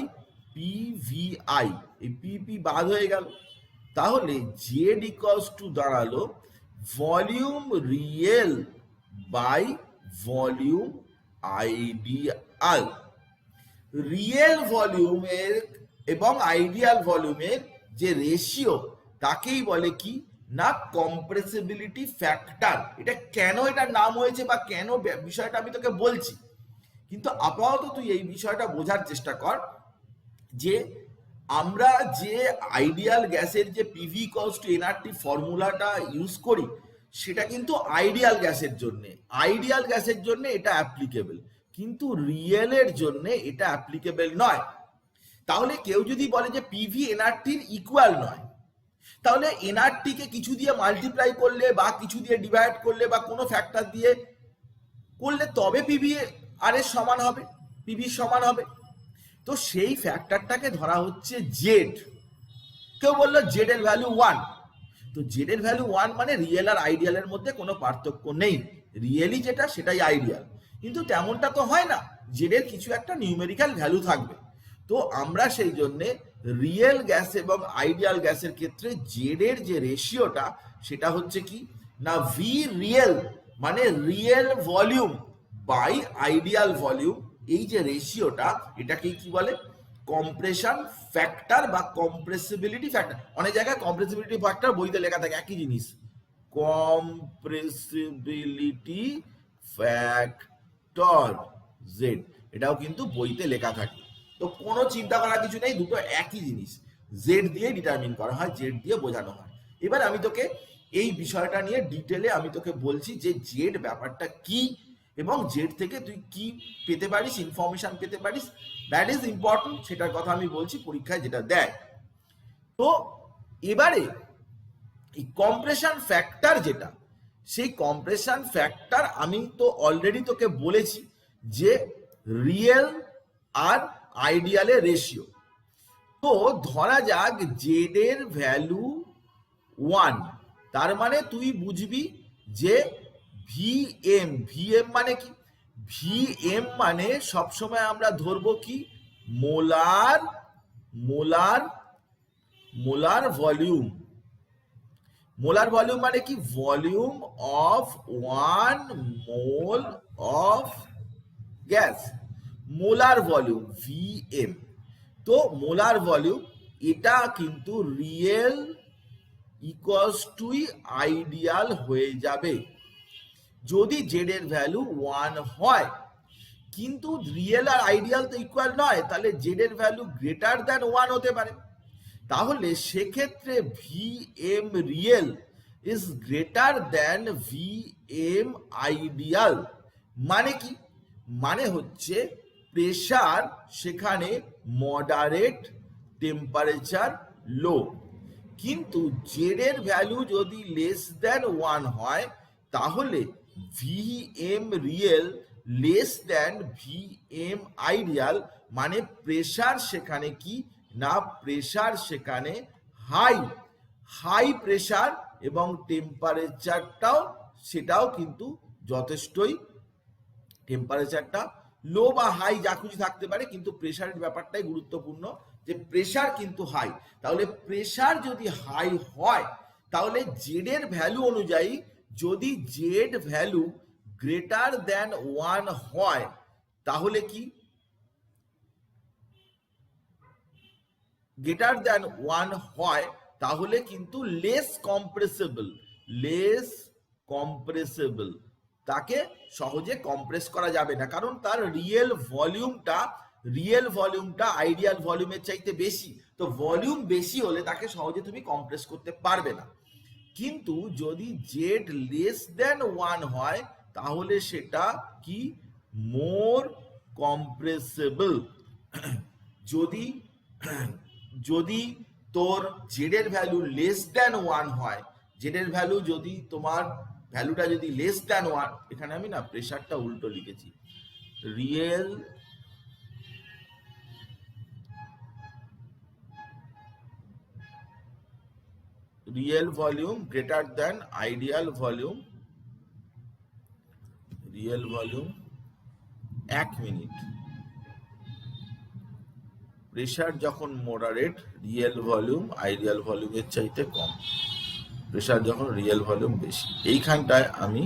PVI, এই পিপি বাদ হয়ে গেল। তাহলে জেড ইকুয়ালস টু দাঁড়ালো volume real by volume ideal. Real ভলিউমের এবং আইডিয়াল ভলিউমের যে রেশিও তাকেই বলে কি না কম্প্রেসিবিলিটি ফ্যাক্টর। এটা কেন এটার নাম হয়েছে বা কেন বিষয়টা আমি তোকে বলছি, কিন্তু আপাতত তুই এই বিষয়টা বোঝার চেষ্টা কর যে আমরা যে আইডিয়াল গ্যাসের যে পিভি ইকুয়ালস টু এনআরটি ফর্মুলাটা ইউজ করি সেটা কিন্তু আইডিয়াল গ্যাসের জন্য, আইডিয়াল গ্যাসের জন্য এটা অ্যাপ্লিকেবল, কিন্তু রিয়েলের জন্য এটা অ্যাপ্লিকেবল নয়। তাহলে কেউ যদি বলে যে পিভি এনআরটির ইকুয়াল নয়, তাহলে এনআরটিকে কিছু দিয়ে মাল্টিপ্লাই করলে বা কিছু দিয়ে ডিভাইড করলে বা কোনো ফ্যাক্টর দিয়ে করলে তবে পিভি আর এর সমান হবে, পিভি সমান হবে। তো সেই ফ্যাক্টরটাকে ধরা হচ্ছে জেড। কেউ বললো জেড এর ভ্যালু 1, তো জেড এর ভ্যালু 1 মানে রিয়েল আর আইডিয়ালের মধ্যে কোনো পার্থক্য নেই, রিয়েলি যেটা সেটাই আইডিয়াল। কিন্তু তেমনটা তো হয় না, জেড এর কিছু একটা নিউমেরিক্যাল ভ্যালু থাকবে। তো আমরা সেই জন্যে রিয়েল গ্যাস এবং আইডিয়াল গ্যাসের ক্ষেত্রে জেড এর যে রেশিওটা সেটা হচ্ছে কি না ভি রিয়েল মানে real volume by ideal volume, এই যে রেশিওটা এটাকে কি বলে কম্প্রেশন ফ্যাক্টর বা কম্প্রেসিবিলিটি ফ্যাক্টর। অনেক জায়গায় কম্প্রেসিবিলিটি ফ্যাক্টর বইতে লেখা থাকে একই জিনিস, কম্প্রেসিবিলিটি ফ্যাক্টর জেড, এটাও কিন্তু বইতে লেখা থাকে। তো কোনো চিন্তা করার কিছু নেই, দুটো একই জিনিস, জেড দিয়ে ডিটারমিন করা হয়, জেড দিয়ে বোঝানো হয়। এবার আমি তোকে এই বিষয়টা নিয়ে ডিটেলে আমি তোকে বলছি যে জেড ব্যাপারটা কি এবং জেড থেকে তুই কি পেতে পারিস, ইনফরমেশন পেতে পারিস, দ্যাট ইজ ইম্পর্টেন্ট, সেটার কথা আমি বলছি পরীক্ষায় যেটা দেয়। তো এবারে এই কম্প্রেশন ফ্যাক্টর যেটা সেই কম্প্রেশন ফ্যাক্টর আমি তো অলরেডি তোকে বলেছি যে রিয়েল আর আইডিয়ালের রেশিও। তো ধরা যাক জেড এর ভ্যালু 1, তার মানে তুই বুঝবি যে ভিএম মানে কি? ভিএম মানে সবসময় আমরা ধরবো কি molar molar molar volume. Molar volume মানে কি? Volume of 1 mole of gas, molar volume VM. তো মোলার ভলিউম এটা কিন্তু রিয়েল ইকুয়ালস টু আইডিয়াল হয়ে যাবে যদি জেড এর ভ্যালু 1 হয়। কিন্তু রিয়েল আর আইডিয়াল তো ইকুয়াল নয়, তাহলে জেড এর ভ্যালু গ্রেটার দ্যান 1 হতে পারে। তাহলে সেক্ষেত্রে VM real is greater than VM ideal. মানে কি? মানে হচ্ছে প্রেসার সেখানে মডারেট, টেম্পারেচার লো। কিন্তু জেড এর ভ্যালু যদি লেস দ্যান 1 হয় তাহলে VM real less than VM ideal. মানে প্রেসার সেখানে কি না, প্রেসার সেখানে হাই, হাই প্রেসার, এবং টেম্পারেচারটাও সেটাও কিন্তু যথেষ্টই, টেম্পারেচারটা লো বা হাই যা খুশি থাকতে পারে, কিন্তু প্রেসারের ব্যাপারটাই গুরুত্বপূর্ণ যে প্রেসার কিন্তু হাই। তাহলে প্রেসার যদি হাই হয় তাহলে জেড এর ভ্যালু অনুযায়ী যদি জেড ভ্যালু গ্রেটার দ্যান 1 হয় তাহলে কি, গ্রেটার দ্যান 1 হয় তাহলে কিন্তু লেস কম্প্রেসেবল, তাকে সহজে কম্প্রেস করা যাবে না, কারণ তার রিয়েল ভলিউমটা আইডিয়াল ভলিউমের চাইতে বেশি। তো ভলিউম বেশি হলে তাকে সহজে তুমি কম্প্রেস করতে পারবে না। কিন্তু যদি জেড লেস দেন 1 হয় তাহলে সেটা কি মোর কম্প্রেসেবল। যদি তোর জেড এর ভ্যালু লেস দেন 1 হয়, জেড এর ভ্যালু যদি তোমার ভ্যালুটা যদি লেস দেন 1, এখানে আমি না প্রেসারটা উল্টো লিখেছি, real volume greater than ideal volume, real volume 1 minute, pressure যখন মডারেট, রিয়েল ভলিউম আইডিয়াল ভলিউমের চাইতে কম, প্রেসার যখন রিয়েল ভলিউম বেশি। এইখানটায় আমি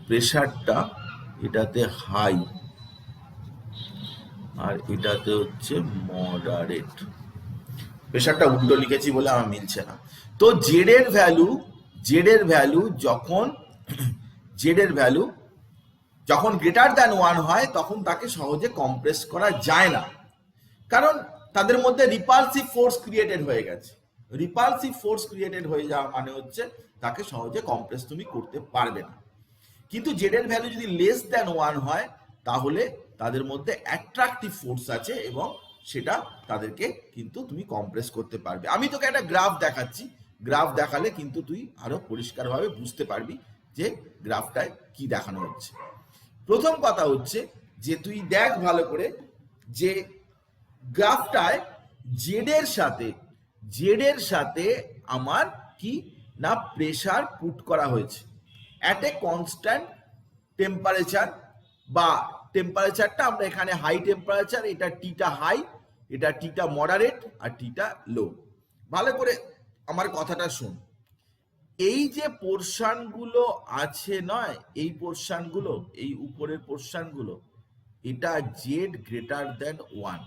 প্রেসারটা এটাতে হাই আর এটাতে হচ্ছে মডারেট, প্রেসারটা উল্টো লিখেছি বলে আমার মিলছে না। তো জেড এর ভ্যালু যখন গ্রেটার দ্যান 1 হয় তখন তাকে সহজে কম্প্রেস করা যায় না, কারণ তাদের মধ্যে রিপালসিভ ফোর্স ক্রিয়েটেড হয়ে গেছে। রিপালসিভ ফোর্স ক্রিয়েটেড হয়ে যাওয়া মানে হচ্ছে তাকে সহজে কম্প্রেস তুমি করতে পারবে না। কিন্তু জেড এর ভ্যালু যদি লেস দ্যান 1 হয় তাহলে তাদের মধ্যে অ্যাট্রাকটিভ ফোর্স আছে এবং সেটা তাদেরকে কিন্তু তুমি কম্প্রেস করতে পারবে। আমি তোকে একটা গ্রাফ দেখাচ্ছি, গ্রাফ দেখালে কিন্তু তুই আরো পরিষ্কারভাবে বুঝতে পারবি যে গ্রাফটায় কি দেখানো হচ্ছে। প্রথম কথা হচ্ছে যে তুই দেখ ভালো করে যে গ্রাফটায় জেড এর সাথে আমার কি না প্রেসার পুট করা হয়েছে অ্যাট এ কনস্ট্যান্ট টেম্পারেচার, বা টেম্পারেচারটা আমরা এখানে হাই টেম্পারেচার, এটা টিটা হাই, এটা টিটা মডারেট আর টিটা লো। ভালো করে আমার কথাটা শোন, এই যে পোর্শনগুলো আছে নয়, এই পোর্শনগুলো, এই উপরের পোর্শনগুলো, এটা জেড গ্রেটার দেন 1।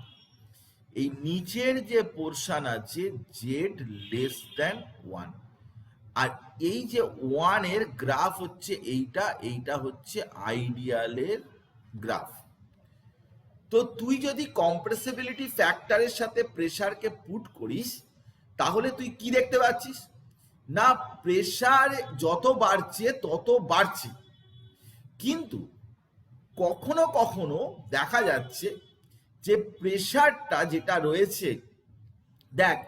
এই নিচের যে পোর্শন আছে জেড লেস দেন 1। আর এই যে 1 এর গ্রাফ হচ্ছে এইটা হচ্ছে আইডিয়ালের গ্রাফ। তো তুই যদি কম্প্রেসিবিলিটি ফ্যাক্টরের সাথে প্রেসারকে পুট করিস তাহলে তুই কি দেখতে পাচ্ছিস না, প্রেসার যত বাড়ছে তত বাড়ছে, কিন্তু কখনো কখনো দেখা যাচ্ছে যে প্রেসারটা যেটা রয়েছে, দেখ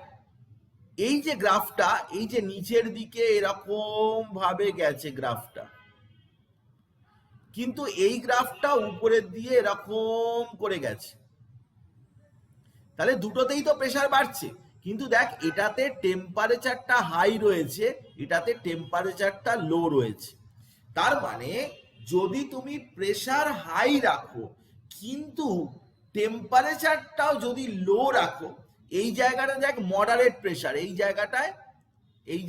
এই যে গ্রাফটা, এই যে নিচের দিকে এরকম ভাবে গেছে গ্রাফটা, কিন্তু এই গ্রাফটা উপরের দিয়ে এরকম করে গেছে, তাহলে দুটোতেই তো প্রেসার বাড়ছে, কিন্তু দেখ এটাতে টেম্পারেচারটা হাই রয়েছে, এটাতে টেম্পারেচারটা লো রয়েছে। তার মানে যদি তুমি প্রেসার হাই রাখো কিন্তু টেম্পারেচারটাও যদি লো রাখো, এই জায়গাটা দেখ মডারেট প্রেসার, এই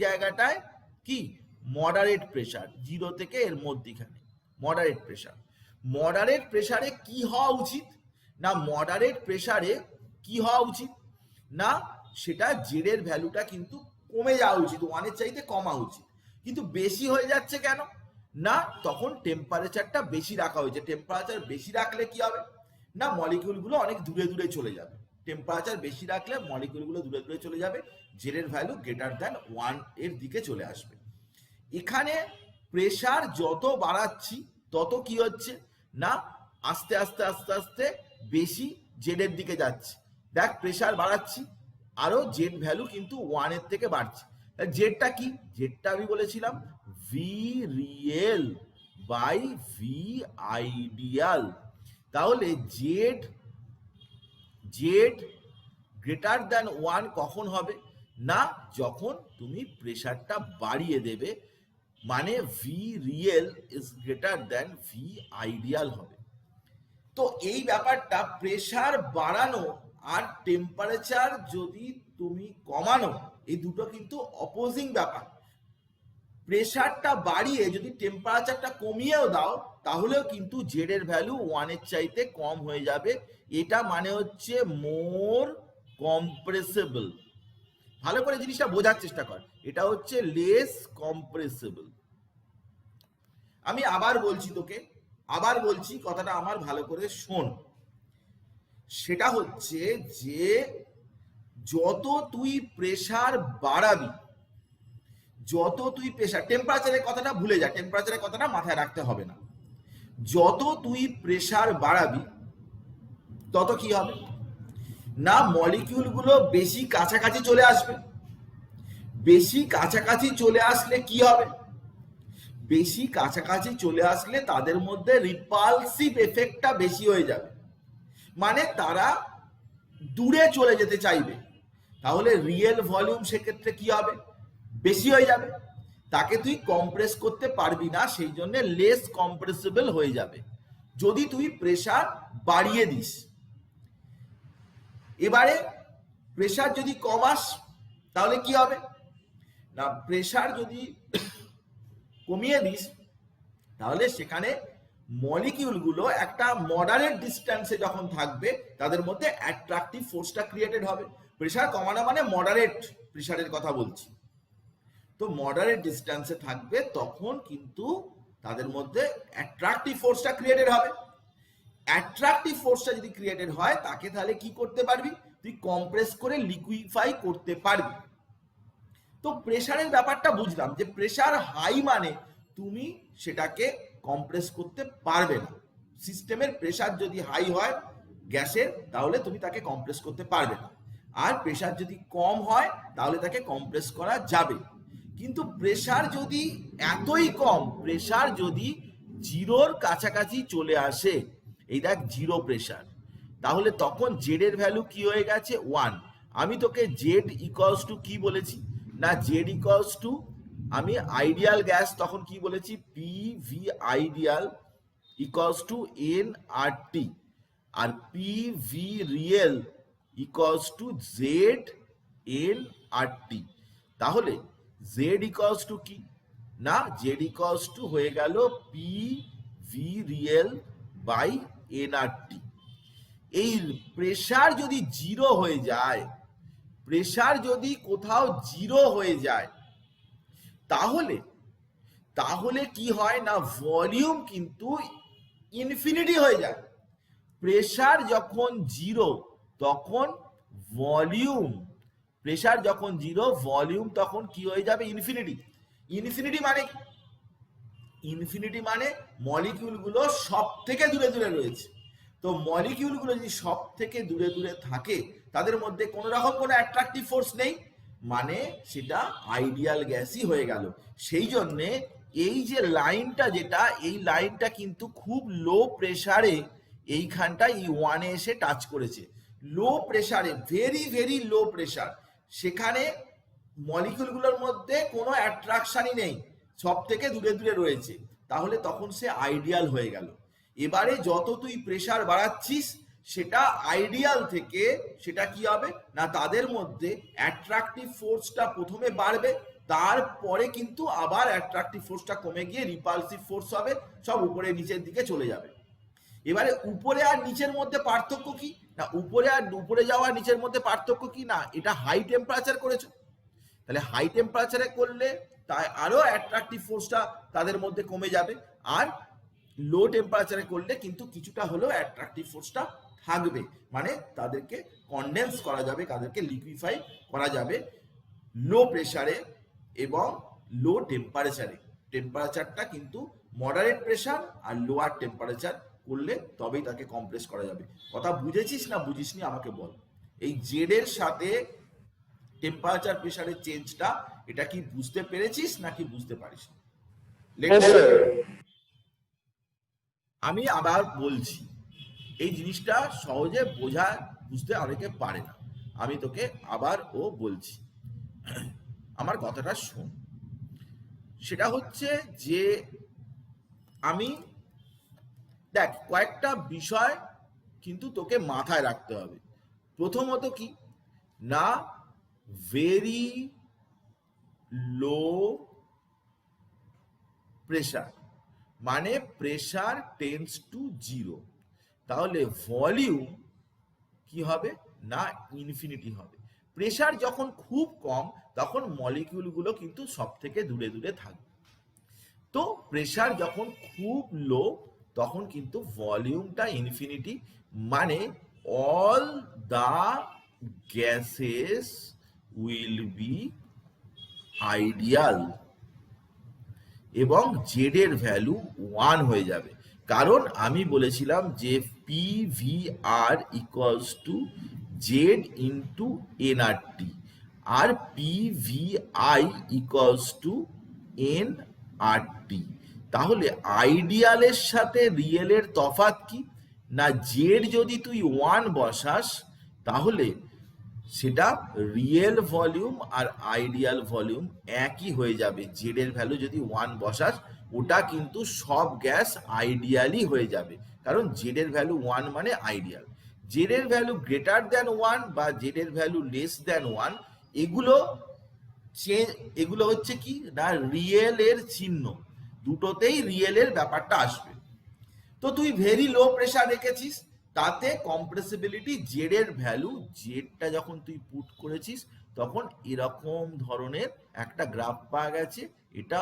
জায়গাটায় কি মডারেট প্রেসার, 0 থেকে এর মধ্যখানে মডারেট প্রেসার। মডারেট প্রেসারে কি হওয়া উচিত না, মডারেট প্রেসারে কি হওয়া উচিত না, সেটা জেড এর ভ্যালুটা কিন্তু কমে যাওয়া উচিত, 1 এর চাইতে কমা উচিত, কিন্তু বেশি হয়ে যাচ্ছে কেন না, তখন টেম্পারেচারটা বেশি রাখা হয়েছে। টেম্পারেচার বেশি রাখলে কি হবে না, মলিকিউলগুলো অনেক দূরে দূরে চলে যাবে, টেম্পারেচার বেশি রাখলে মলিকিউলগুলো দূরে দূরে চলে যাবে, জেড এর ভ্যালু গ্রেটার দ্যান 1 এর দিকে চলে আসবে। এখানে প্রেসার যত বাড়াচ্ছি তত কি হচ্ছে না, আস্তে আস্তে আস্তে আস্তে বেশি জেড এর দিকে যাচ্ছে। দেখ প্রেসার বাড়াচ্ছি, আরো জেড ভ্যালু কিন্তু 1 এর থেকে বাড়ছে। জেডটা কি, জেডটা আমি বলেছিলাম V real by V ideal. তাহলে জেড গ্রেটার দ্যান 1 কখন হবে না, যখন তুমি প্রেসারটা বাড়িয়ে দেবে, মানে V real is greater than V ideal হবে। তো এই ব্যাপারটা প্রেসার বাড়ানো আর টেম্পারেচার যদি তুমি কমানো, এই দুটো কিন্তু অপোজিং ব্যাপার। প্রেসারটা বাড়িয়ে যদি টেম্পারেচারটা কমিয়েও দাও, তাহলেও কিন্তু জেড এর ভ্যালু 1 এর চাইতে কম হয়ে যাবে। এটা মানে হচ্ছে মোর কম্প্রেসেবল। ভালো করে জিনিসটা বোঝার চেষ্টা কর, এটা হচ্ছে লেস কম্প্রেসেবল। আমি আবার বলছি তোকে, আবার বলছি কথাটা আমার ভালো করে শোন। সেটা হচ্ছে যে যত তুই প্রেসার বাড়াবি, যত তুই প্রেসার, টেম্পারেচারের কথাটা ভুলে যা, টেম্পারেচারের কথাটা মাথায় রাখতে হবে না। যত তুই প্রেসার বাড়াবি তত কি হবে না, মলিকিউলগুলো বেশি কাছাকাছি চলে আসবে। বেশি কাছাকাছি চলে আসলে কি হবে, বেশি কাছাকাছি চলে আসলে তাদের মধ্যে রিপালসিভ এফেক্টটা বেশি হয়ে যাবে, মানে তারা দূরে চলে যেতে চাইবে। তাহলে রিয়েল ভলিউম সেক্ষেত্রে কি হবে, বেশি হয়ে যাবে, তাকে তুই কম্প্রেস করতে পারবি না, সেই জন্য লেস কম্প্রেসিবল হয়ে যাবে যদি তুই প্রেসার বাড়িয়ে দিস। এবারে প্রেসার যদি কমাস তাহলে কি হবে না, প্রেসার যদি কমিয়ে দিস তাহলে সেখানে মলিকিউলগুলো একটা মডারেট ডিস্টেন্সে যখন থাকবে, তাদের মধ্যে অ্যাট্রাকটিভ ফোর্সটা ক্রিয়েটেড হবে। প্রেসার কমানো মানে মডারেট প্রেসারের কথা বলছি, তো মডারেট ডিস্টেন্সে থাকবে, তখন কিন্তু তাদের মধ্যে অ্যাট্রাকটিভ ফোর্সটা ক্রিয়েটেড হবে। অ্যাট্রাকটিভ ফোর্সটা যদি ক্রিয়েটেড হয়, তাকে তাহলে কি করতে পারবি, তুই কম্প্রেস করে লিকুইফাই করতে পারবি। তো প্রেসারের ব্যাপারটা বুঝলাম যে প্রেসার হাই মানে তুমি সেটাকে কম্প্রেস করতে পারবে না। সিস্টেমের প্রেসার যদি হাই হয় গ্যাসের, তাহলে তুমি তাকে কম্প্রেস করতে পারবে না। আর প্রেসার যদি কম হয় তাহলে তাকে কম্প্রেস করা যাবে। কিন্তু প্রেসার যদি এতই কম, প্রেসার যদি 0-র কাছাকাছি চলে আসে, এই দেখ 0 প্রেসার, তাহলে তখন জেড এর ভ্যালু কি হয়ে গেছে 1। আমি তোকে জেড ইকুয়ালস টু কি বলেছি না, জেড ইকুয়ালস টু, আমি আইডিয়াল গ্যাস তখন কি বলেছি, P V ideal equals to N R T, আর P V real equals to Z N R T. তাহলে জেড ইকুয়ালস টু কি না, জেড ইকুয়ালস টু হয়ে গেল P V real by N R T. এই প্রেসার যদি 0 হয়ে যায়, প্রেসার যদি কোথাও 0 হয়ে যায়, তাহলে কি হয় না, ভলিউম কিন্তু ইনফিনিটি হয়ে যায়। প্রেসার যখন 0 তখন ভলিউম, প্রেসার যখন 0 ভলিউম তখন কি হয়ে যাবে, ইনফিনিটি। ইনফিনিটি মানে কি, ইনফিনিটি মানে মলিকিউলগুলো সব থেকে দূরে দূরে রয়েছে। তো মলিকিউলগুলো যদি সব থেকে দূরে দূরে থাকে, তাদের মধ্যে কোনো রকম কোনো অ্যাট্রাকটিভ ফোর্স নেই, মানে সেটা আইডিয়াল গ্যাসই হয়ে গেল। সেই জন্যে এই যে লাইনটা, যেটা এই লাইনটা কিন্তু খুব লো প্রেসারে এইখানটায় E1 এ এসে টাচ করেছে। লো প্রেসারে, ভেরি ভেরি লো প্রেসার, সেখানে মলিকিউলগুলোর মধ্যে কোনো অ্যাট্রাকশনই নেই, সব থেকে দূরে দূরে রয়েছে, তাহলে তখন সে আইডিয়াল হয়ে গেল। এবারে যত তুই প্রেসার বাড়াচ্ছিস সেটা আইডিয়াল থেকে সেটা কি হবে না, তাদের মধ্যে অ্যাট্রাকটিভ ফোর্সটা প্রথমে বাড়বে, তারপরে কিন্তু আবার অ্যাট্রাকটিভ ফোর্সটা কমে গিয়ে রিপালসিভ ফোর্স হবে, সব উপরে নিচের দিকে চলে যাবে। এবারে উপরে আর নিচের মধ্যে পার্থক্য কি না, উপরে যাওয়া নিচের মধ্যে পার্থক্য কি না, এটা হাই টেম্পারেচার করেছো, তাহলে হাই টেম্পারেচারে করলে তাই আরো অ্যাট্রাকটিভ ফোর্সটা তাদের মধ্যে কমে যাবে, আর লো টেম্পারেচারে করলে কিন্তু কিছুটা হলেও অ্যাট্রাকটিভ ফোর্সটা থাকবে, মানে তাদেরকে কনডেন্স করা যাবে, তাদেরকে লিকুইফাই করা যাবে লো প্রেসারে এবং লো টেম্পারেচারে। টেম্পারেচারটা কিন্তু মডারেট প্রেসার আর লোয়ার টেম্পারেচার করলে তবেই তাকে কম্প্রেস করা যাবে। কথা বুঝেছিস না বুঝিসনি আমাকে বল। এই জেড এর সাথে টেম্পারেচার প্রেসারের চেঞ্জটা, এটা কি বুঝতে পেরেছিস নাকি বুঝতে পারিস? আমি আবার বলছি, এই জিনিসটা সহজে বুঝতে অনেকে পারে না, আমি তোকে আবার বলছি, আমার কথাটা শোন। সেটা হচ্ছে যে আমি দেখ, কয়েকটা বিষয় কিন্তু তোকে মাথায় রাখতে হবে। প্রথমত কি না, ভেরি লো প্রেসার মানে প্রেসার টেন্ডস টু 0, তাহলে ভলিউম কি হবে না ইনফিনিটি হবে। প্রেসার যখন খুব কম তখন মলিকিউলগুলো কিন্তু সব থেকে দূরে দূরে থাকবে, তো প্রেসার যখন খুব লো তখন কিন্তু ভলিউমটা ইনফিনিটি, মানে all the gases will be ideal এবং জেড এর ভ্যালু 1 হয়ে যাবে, কারণ আমি বলেছিলাম যে PVR equals to Z into NRT আর PVI ইকুয়ালস টু এনআরটি। তাহলে আইডিয়ালের সাথে রিয়েলের তফাৎ কি না, জেড যদি তুই 1 বসাস তাহলে সেটা রিয়েল ভলিউম আর আইডিয়াল ভলিউম একই হয়ে যাবে। জেড এর ভ্যালু যদি 1 বসাস ওটা কিন্তু সব গ্যাস আইডিয়ালই হয়ে যাবে, কারণ জেড এর ভ্যালু 1 মানে আইডিয়াল। জেড এর ভ্যালু গ্রেটার দ্যান 1 বা জেড এর ভ্যালু লেস দ্যান 1, এগুলো হচ্ছে কি না রিয়েল এর চিহ্ন, দুটোতেই রিয়েল এর ব্যাপারটা আসবে। তো তুই ভেরি লো প্রেসার রেখেছিস, তাতে কম্প্রেসিবিলিটি জেড এর ভ্যালু, জেডটা যখন তুই পুট করেছিস তখন এরকম ধরনের একটা গ্রাফ পাওয়া গেছে, এটা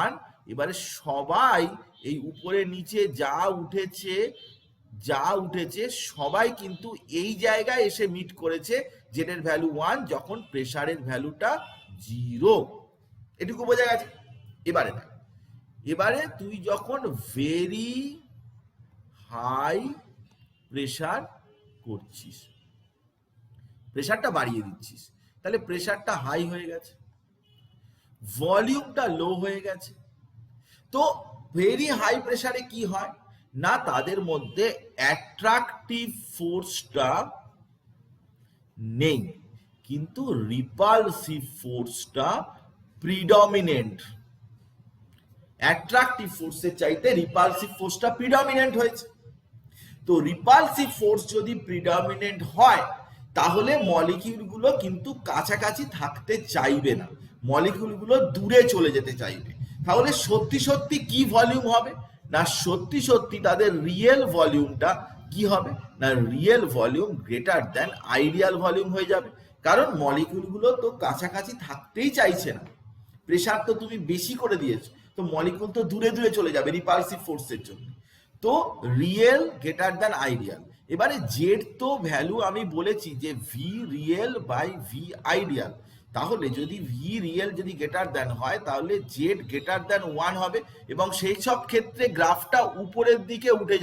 1। এবারে সবাই এই উপরে নিচে যা উঠেছে সবাই কিন্তু এই জায়গায় এসে মিট করেছে জেড এর ভ্যালু 1 যখন প্রেসারের ভ্যালুটা 0, এটুকু বোঝা গেছে। এবারে তুই যখন ভেরি হাই প্রেসার করছিস, প্রেসারটা বাড়িয়ে দিচ্ছিস, তাহলে প্রেসারটা হাই হয়ে গেছে, ভলিউমটা লো হয়ে গেছে। তো ভেরি হাই প্রেসারে কি হয় না, তাদের মধ্যে অ্যাট্রাকটিভ ফোর্সটা নেই, কিন্তু রিপালসিভ ফোর্সটা প্রিডমিনেন্ট। অ্যাট্রাকটিভ ফোর্সের চাইতে রিপালসিভ ফোর্সটা প্রিডমিনেন্ট হয়েছে। তো রিপালসিভ ফোর্স যদি প্রিডমিনেন্ট হয় তাহলে মলিকিউলগুলো কিন্তু কাছাকাছি থাকতে চাইবে না, মলিকিউলগুলো দূরে চলে যেতে চাইবে। তাহলে সত্যি সত্যি কি ভলিউম হবে না, সত্যি সত্যি তাদের রিয়েল ভলিউমটা কি হবে না, real volume greater than ideal volume হয়ে যাবে, কারণ মলিকিউলগুলো তো কাছাকাছি থাকতেই চাইছে না, প্রেসার তো তুমি বেশি করে দিয়েছো, তো মলিকিউল তো দূরে দূরে চলে যাবে রিপালসিভ ফোর্সের জন্য। তো রিয়েল গ্রেটার দ্যান আইডিয়াল। এবারে জেড তো ভ্যালু আমি বলেছি যে V real by V ideal, তাহলে যদি ভি রিয়েল যদি গ্রেটার দ্যান হয় তাহলে জেড গ্রেটার দ্যান 1 হবে, এবং সেই সব ক্ষেত্রে গ্রাফটা উপরের দিকে উঠে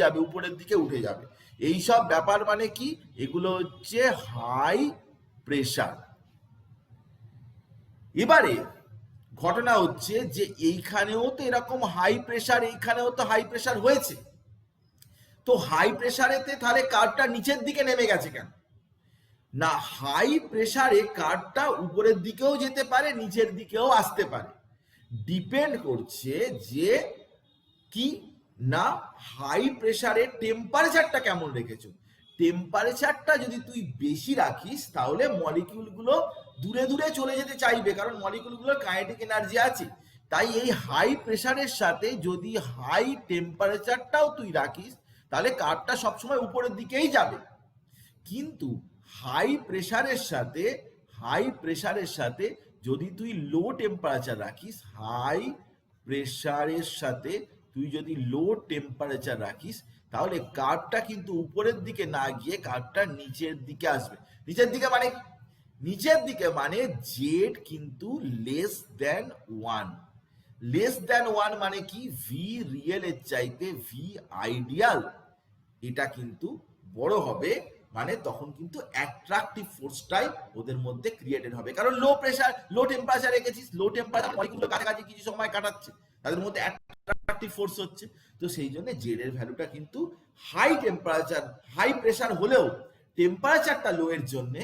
যাবে। এই সব ব্যাপার মানে কি, এগুলো হচ্ছে হাই প্রেসার। এবারে ঘটনা হচ্ছে যে এইখানেও তো এরকম হাই প্রেসার, এইখানেও তো হাই প্রেসার হয়েছে, তো হাই প্রেসারেতে তাহলে কার্ভটা নিচের দিকে নেমে গেছে কেন? না, হাই প্রেসারে কার্ভটা উপরের দিকেও যেতে পারে, নিচের দিকেও আসতে পারে, ডিপেন্ড করছে যে কি না হাই প্রেসারে টেম্পারেচারটা কেমন রেখেছো। টেম্পারেচারটা যদি তুই বেশি রাখিস তাহলে মলিকিউলগুলো দূরে দূরে চলে যেতে চাইবে, কারণ মলিকিউলগুলোর কাইনেটিক এনার্জি আছে। তাই এই হাই প্রেসারের সাথে যদি হাই টেম্পারেচারটাও তুই রাখিস তাহলে কার্ভটা সবসময় উপরের দিকেই যাবে। কিন্তু হাই প্রেসারের সাথে যদি তুই লো টেম্পারেচার রাখিস, হাই প্রেসারের সাথে তুই যদি লো টেম্পারেচার রাখিস তাহলে কার্ভটা কিন্তু উপরের দিকে না গিয়ে কার্ভটা নিচের দিকে আসবে। নিচের দিকে মানে জেড কিন্তু লেস দেন 1। লেস দেন 1 মানে কি? ভি রিয়েল এর চাইতে ভি আইডিয়াল এটা কিন্তু বড় হবে, মানে তখন কিন্তু অ্যাট্রাকটিভ ফোর্সটাই ওদের মধ্যে ক্রিয়েটেড হবে। কারণ লো টেম্পারেচার রেখেছিস, লো টেম্পারেচার মলিকিউলগুলো কাছাকাছি কিছু সময় কাটাচ্ছে, তাদের মধ্যে অ্যাট্রাকটিভ ফোর্স হচ্ছে। তো সেই জন্য জেড এর ভ্যালুটা কিন্তু হাই টেম্পারেচার, হাই প্রেসার হলেও টেম্পারেচারটা লো এর জন্য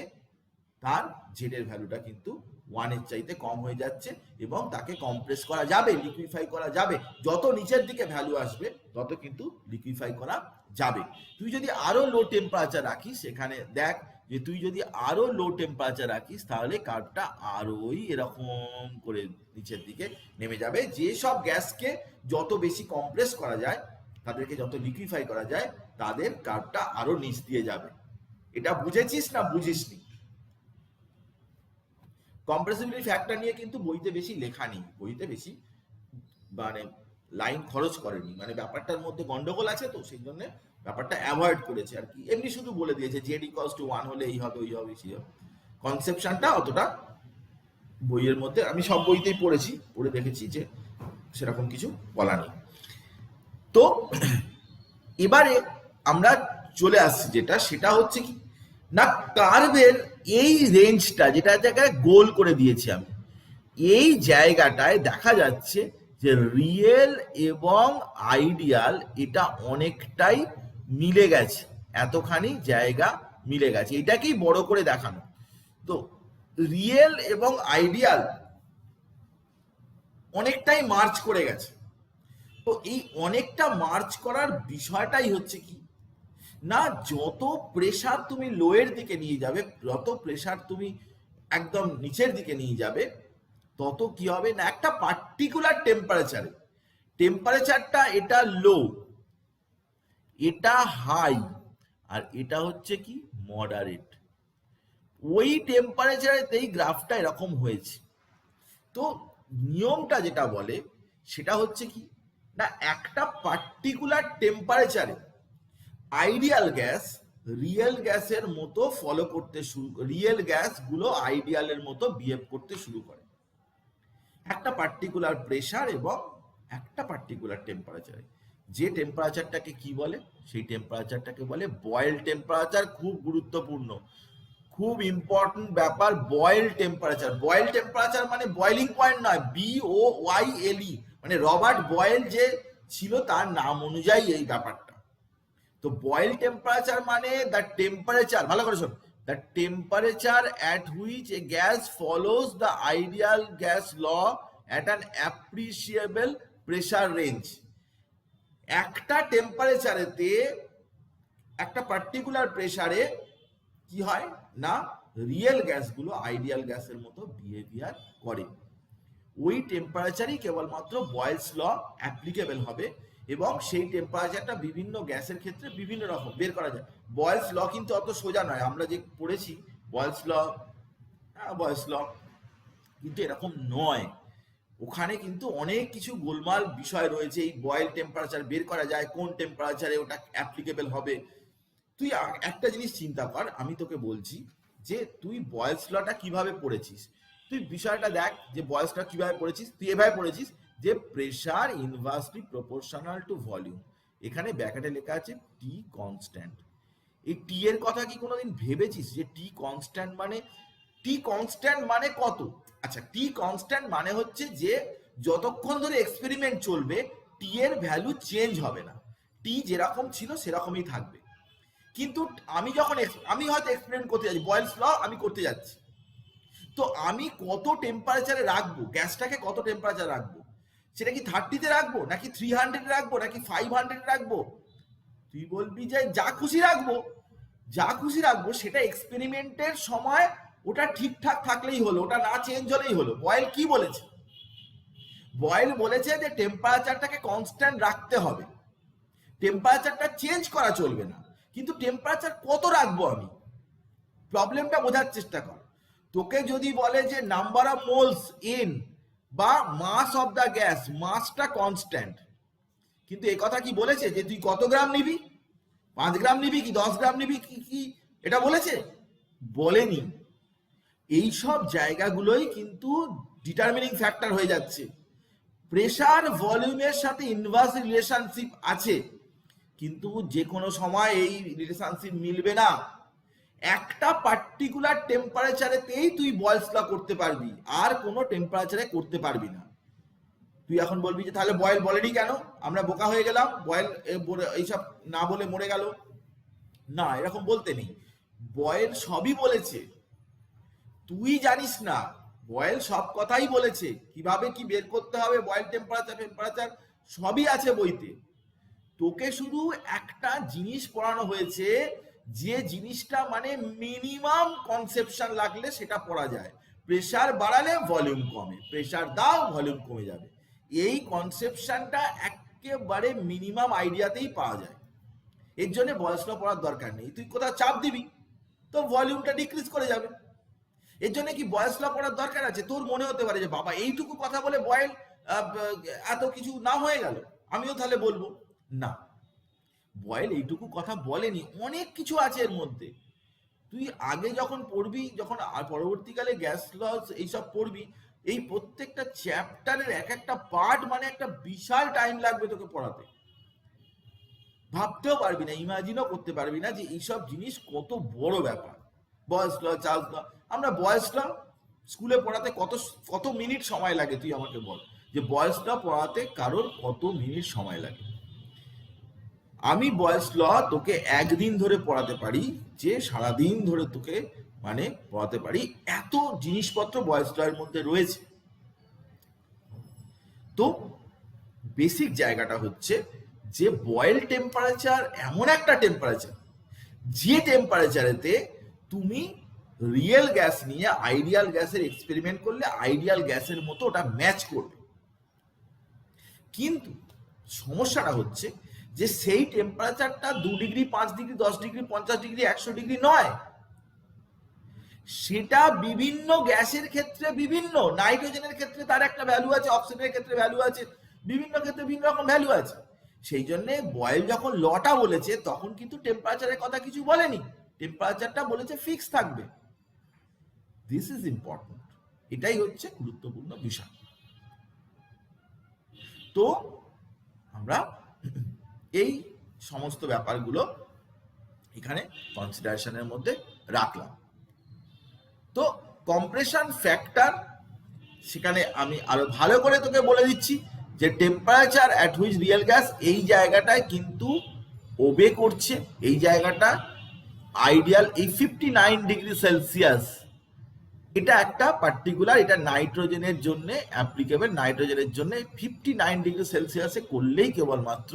তার জেড এর ভ্যালুটা কিন্তু 1 এর চাইতে কম হয়ে যাচ্ছে, এবং তাকে কম্প্রেস করা যাবে, লিকুইফাই করা যাবে। যত নিচের দিকে ভ্যালু আসবে তত কিন্তু লিকুইফাই করা যাবে। তুই যদি আরো লো টেম্পারেচার রাখিস, এখানে দেখ যে তুই যদি আরো লো টেম্পারেচার রাখিস তাহলে কার্ভটা আরোই এরকম করে নিচের দিকে নেমে যাবে। যে সব গ্যাসকে যত বেশি কম্প্রেস করা যায়, তাদেরকে যত লিকুইফাই করা যায়, তাদের কার্ভটা আরো নিচ দিয়ে যাবে। এটা বুঝেছিস না বুঝিসনি? কম্প্রেসিবিলিটি ফ্যাক্টর নিয়ে কিন্তু বইতে বেশি লেখা নেই, বইতে বেশি মানে লাইন খরচ করেনি, মানে ব্যাপারটার মধ্যে গন্ডগোল আছে, তো সেই জন্য ব্যাপারটা অ্যাভয়েড করেছে আর কি। এমনি শুধু বলে দিয়েছে জেড ইকুয়ালস টু 1 হলে এই হবে, ওই হবে, সেই হবে। কনসেপশনটা অতটা বইয়ের মধ্যে, আমি সব বইতেই পড়েছি, পড়ে দেখেছি যে সেরকম কিছু বলা নেই। তো এবারে আমরা চলে আসছি যেটা, সেটা হচ্ছে কি না কার্ভের এই রেঞ্জটা, যেটা জায়গায় গোল করে দিয়েছি আমি, এই জায়গাটায় দেখা যাচ্ছে যে রিয়েল এবং আইডিয়াল এটা অনেকটাই মিলে গেছে, এতখানি জায়গা মিলে গেছে, এটাকেই বড় করে দেখানো। তো রিয়েল এবং আইডিয়াল অনেকটাই মার্চ করে গেছে। তো এই অনেকটা মার্চ করার বিষয়টাই হচ্ছে কি না, যত প্রেসার তুমি লোয়ের দিকে নিয়ে যাবে, যত প্রেসার তুমি একদম নিচের দিকে নিয়ে যাবে, তত কি হবে না একটা পার্টিকুলার টেম্পারেচারে, টেম্পারেচারটা এটা লো, এটা হাই, আর এটা হচ্ছে কি মডারেট, ওই টেম্পারেচারেতেই গ্রাফটা এরকম হয়েছে। তো নিয়মটা যেটা বলে সেটা হচ্ছে কি না একটা পার্টিকুলার টেম্পারেচারে আইডিয়াল গ্যাস রিয়েল গ্যাসের মতো ফলো করতে শুরু, রিয়েল গ্যাসগুলো আইডিয়ালের মতো বিহেভ করতে শুরু করে একটা পার্টিকুলার প্রেসার এবং একটা পার্টিকুলার টেম্পারেচারে। যে টেম্পারেচারটাকে কি বলে, সেই টেম্পারেচারটাকে বলে বয়েল টেম্পারেচার। খুব গুরুত্বপূর্ণ, খুব ইম্পর্টেন্ট ব্যাপার, বয়েল টেম্পারেচার। বয়েল টেম্পারেচার মানে বয়েলিং পয়েন্ট নয়, BOYLE, মানে রবার্ট বয়েল যে ছিল তার নাম অনুযায়ী এই ব্যাপারটা। তো বয়েল টেম্পারেচার মানে দ্য টেম্পারেচার, ভালো করে শোন, the temperature at which a gas follows the ideal gas law at an appreciable pressure range. একটা টেম্পারেচারেতে একটা পার্টিকুলার প্রেসারে কি হয় না রিয়েল গ্যাসগুলো আইডিয়াল গ্যাসের মতো বিহেভিয়ার করে। ওই টেম্পারেচারই কেবলমাত্র বয়েলস ল অ্যাপ্লিকেবল হবে, এবং সেই টেম্পারেচারটা বিভিন্ন গ্যাসের ক্ষেত্রে বিভিন্ন রকম বের করা যায়। বয়েলস ল কিন্তু অত সোজা নয়, আমরা যে পড়েছি বয়েলস ল কিন্তু এরকম নয়, ওখানে কিন্তু অনেক কিছু গোলমাল বিষয় রয়েছে। এই বয়েল টেম্পারেচার বের করা যায়, কোন টেম্পারেচারে ওটা অ্যাপ্লিকেবল হবে। তুই একটা জিনিস চিন্তা কর, আমি তোকে বলছি যে তুই বয়েলস লটা কিভাবে পড়েছিস, তুই বিষয়টা দেখ যে বয়েলস ল কিভাবে পড়েছিস। তুই এভাবে পড়েছিস যে pressure inversely proportional to volume, এখানে ব্র্যাকেটে লেখা আছে টি কনস্ট্যান্ট। এই টি এর কথা কি কোনোদিন ভেবেছিস যে টি কনস্ট্যান্ট মানে টি কনস্ট্যান্ট মানে কত? আচ্ছা, টি কনস্ট্যান্ট মানে হচ্ছে যে যতক্ষণ ধরে এক্সপেরিমেন্ট চলবে টি এর ভ্যালু চেঞ্জ হবে না, টি যেরকম ছিল সেরকমই থাকবে। কিন্তু আমি যখন আমি হয়তো এক্সপেরিমেন্ট করতে যাচ্ছি, বয়েলস ল আমি করতে যাচ্ছি, তো আমি কত টেম্পারেচারে রাখবো গ্যাসটাকে, কত টেম্পারেচার রাখবো, সেটা কি 30-তে রাখবো নাকি 300 রাখবো নাকি 500 রাখবো? তুই বলবি যে যা খুশি রাখবো, যা খুশি রাখবো, সেটা এক্সপেরিমেন্টের সময় ওটা ঠিকঠাক থাকলেই হলো, ওটা না চেঞ্জ হলেই হলো। বয়েল কি বলেছে? বয়েল বলেছে যে টেম্পারেচারটাকে কনস্ট্যান্ট রাখতে হবে, টেম্পারেচারটা চেঞ্জ করা চলবে না। কিন্তু টেম্পারেচার কত রাখবো আমি? প্রবলেমটা বোঝার চেষ্টা কর। তোকে যদি বলে যে নাম্বার অফ মোলস ইন বা মাস অফ দ্য গ্যাস, মাসটা কনস্ট্যান্ট, কিন্তু এই কথা কি বলেছে যে তুই কত গ্রাম নিবি, 5 গ্রাম নিবি কি 10 গ্রাম নিবি কি এটা বলেছে? বলেনি। এই সব জায়গাগুলোই কিন্তু ডিটারমিনিং ফ্যাক্টর হয়ে যাচ্ছে। প্রেসার ভলিউমের সাথে ইনভার্স রিলেশনশিপ আছে, কিন্তু যে কোনো সময় এই রিলেশনশিপ মিলবে না। একটা পার্টিকুলার টেম্পারেচারেতেই তুই বয়েলস ল করতে পারবি, আর কোনো টেম্পারেচারে করতে পারবি না। তুই এখন বলবি যে তাহলে বয়েল বলেনি কেন, আমরা বোকা হয়ে গেলাম, বয়েল এইসব না বলে মরে গেল। না, এরকম বলতে নেই। বয়েল সবই বলেছে, তুই জানিস না। বয়েল সব কথাই বলেছে, কিভাবে কি বের করতে হবে, বয়েল টেম্পারেচার সবই আছে বইতে। তোকে শুধু একটা জিনিস পড়ানো হয়েছে, যে জিনিসটা মানে মিনিমাম কনসেপশন লাগলে সেটা পড়া যায়। প্রেসার বাড়ালে ভলিউম কমে, প্রেসার দাও ভলিউম কমে যাবে। এই কনসেপশনটা একেবারে মিনিমাম আইডিয়াতেই পাওয়া যায়। এর জন্য বয়েলস ল পড়ার দরকার নেই। তুই কোথাও চাপ দিবি তো ভলিউমটা ডিক্রিজ করে যাবে। এর জন্য কি বয়েলস ল পড়ার দরকার আছে? তোর মনে হতে পারে যে বাবা এইটুকু কথা বলে বয়েল এত কিছু না হয়ে গেল, আমিও তাহলে বলবো না। বয়েল এইটুকু কথা বলেনি, অনেক কিছু আছে এর মধ্যে। তুই আগে যখন পড়বি, যখন আর পরবর্তীকালে গ্যাস লস এইসব পড়বি, এই প্রত্যেকটা চ্যাপ্টারের এক একটা পার্ট মানে একটা বিশাল টাইম লাগবে তোকে পড়াতে। ভাবতেও পারবি না, ইমাজিনও করতে পারবি না যে এইসব জিনিস কত বড় ব্যাপার। বয়েলস ল, চার্লস ল, আমরা বয়েলস ল স্কুলে পড়াতে কত মিনিট সময় লাগে? তুই আমাকে বল যে বয়েলস ল পড়াতে কারোর কত মিনিট সময় লাগে। আমি বয়েলস ল তোকে একদিন ধরে পড়াতে পারি, যে সারাদিন ধরে তোকে মানে পড়াতে পারি, এত জিনিসপত্র বয়েলস ল এর মধ্যে রয়েছে। তো বেসিক জায়গাটা হচ্ছে যে বয়েল টেম্পারেচার এমন একটা টেম্পারেচার, যে টেম্পারেচারেতে তুমি রিয়েল গ্যাস নিয়ে আইডিয়াল গ্যাসের এক্সপেরিমেন্ট করলে আইডিয়াল গ্যাসের মতো ওটা ম্যাচ করবে। কিন্তু সমস্যাটা হচ্ছে যে সেই টেম্পারেচারটা 2 degree, 5 degree, 10 degree, 50 degree, 100 degree নয়। সেটা বিভিন্ন গ্যাসের ক্ষেত্রে বিভিন্ন, নাইট্রোজেনের ক্ষেত্রে তার একটা ভ্যালু আছে, অক্সিজেনের ক্ষেত্রে ভ্যালু আছে, বিভিন্ন ক্ষেত্রে বিভিন্ন রকম ভ্যালু আছে। সেই জন্য বয়েল যখন লটা বলেছে তখন কিন্তু টেম্পারেচারের কথা কিছু বলেনি, টেম্পারেচারটা বলেছে ফিক্স থাকবে। দিস ইজ ইম্পর্টেন্ট, এটাই হচ্ছে গুরুত্বপূর্ণ বিষয়। তো আমরা এই সমস্ত ব্যাপারগুলো এখানে কনসিডারেশনের মধ্যে রাখলাম। তো কম্প্রেশন ফ্যাক্টর, সেখানে আমি আরো ভালো করে তোকে বলে দিচ্ছি যে temperature at which real gas, এই জায়গাটায় কিন্তু ওবে করছে, এই জায়গাটা আইডিয়াল, এই 59 ডিগ্রি সেলসিয়াস, এটা একটা পার্টিকুলার, এটা নাইট্রোজেনের জন্য অ্যাপ্লিকেবল। নাইট্রোজেনের জন্য 59 ডিগ্রি সেলসিয়াসে করলেই কেবলমাত্র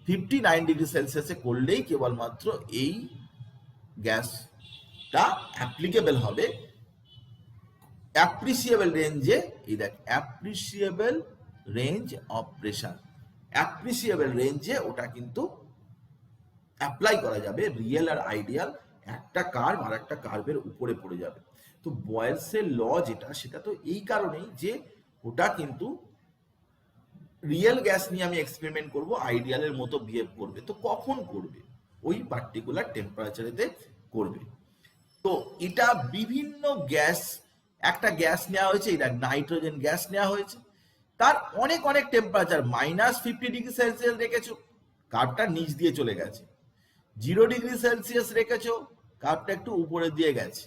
59 ডিগ্রি সেলসিয়াসে করলেই কেবলমাত্র এই গ্যাসটা অ্যাপ্লিকেবল হবে। অ্যাপ্রিসিয়েবল রেঞ্জে, এই দেখ appreciable range of pressure, appreciable রেঞ্জে ওটা কিন্তু অ্যাপ্লাই করা যাবে। রিয়েল আর আইডিয়াল একটা কার্ভ আর একটা কার্ভের উপরে পড়ে যাবে। তো বয়েলসের ল যেটা, সেটা তো এই কারণেই যে ওটা কিন্তু রিয়েল গ্যাস নিয়ে আমি এক্সপেরিমেন্ট করব, আইডিয়ালের মতো বিহেভ করবে। তো কখন করবে? ওই পার্টিকুলার টেম্পারেচারেতে করবে। তো এটা বিভিন্ন গ্যাস, একটা গ্যাস নেওয়া হয়েছে, এটা নাইট্রোজেন গ্যাস নেওয়া হয়েছে, তার অনেক অনেক টেম্পারেচার, -50 ডিগ্রি সেলসিয়াস রেখেছো, কার্ভটা নিচ দিয়ে চলে গেছে। 0 ডিগ্রি সেলসিয়াস রেখেছো, কার্ভটা একটু উপরে দিয়ে গেছে।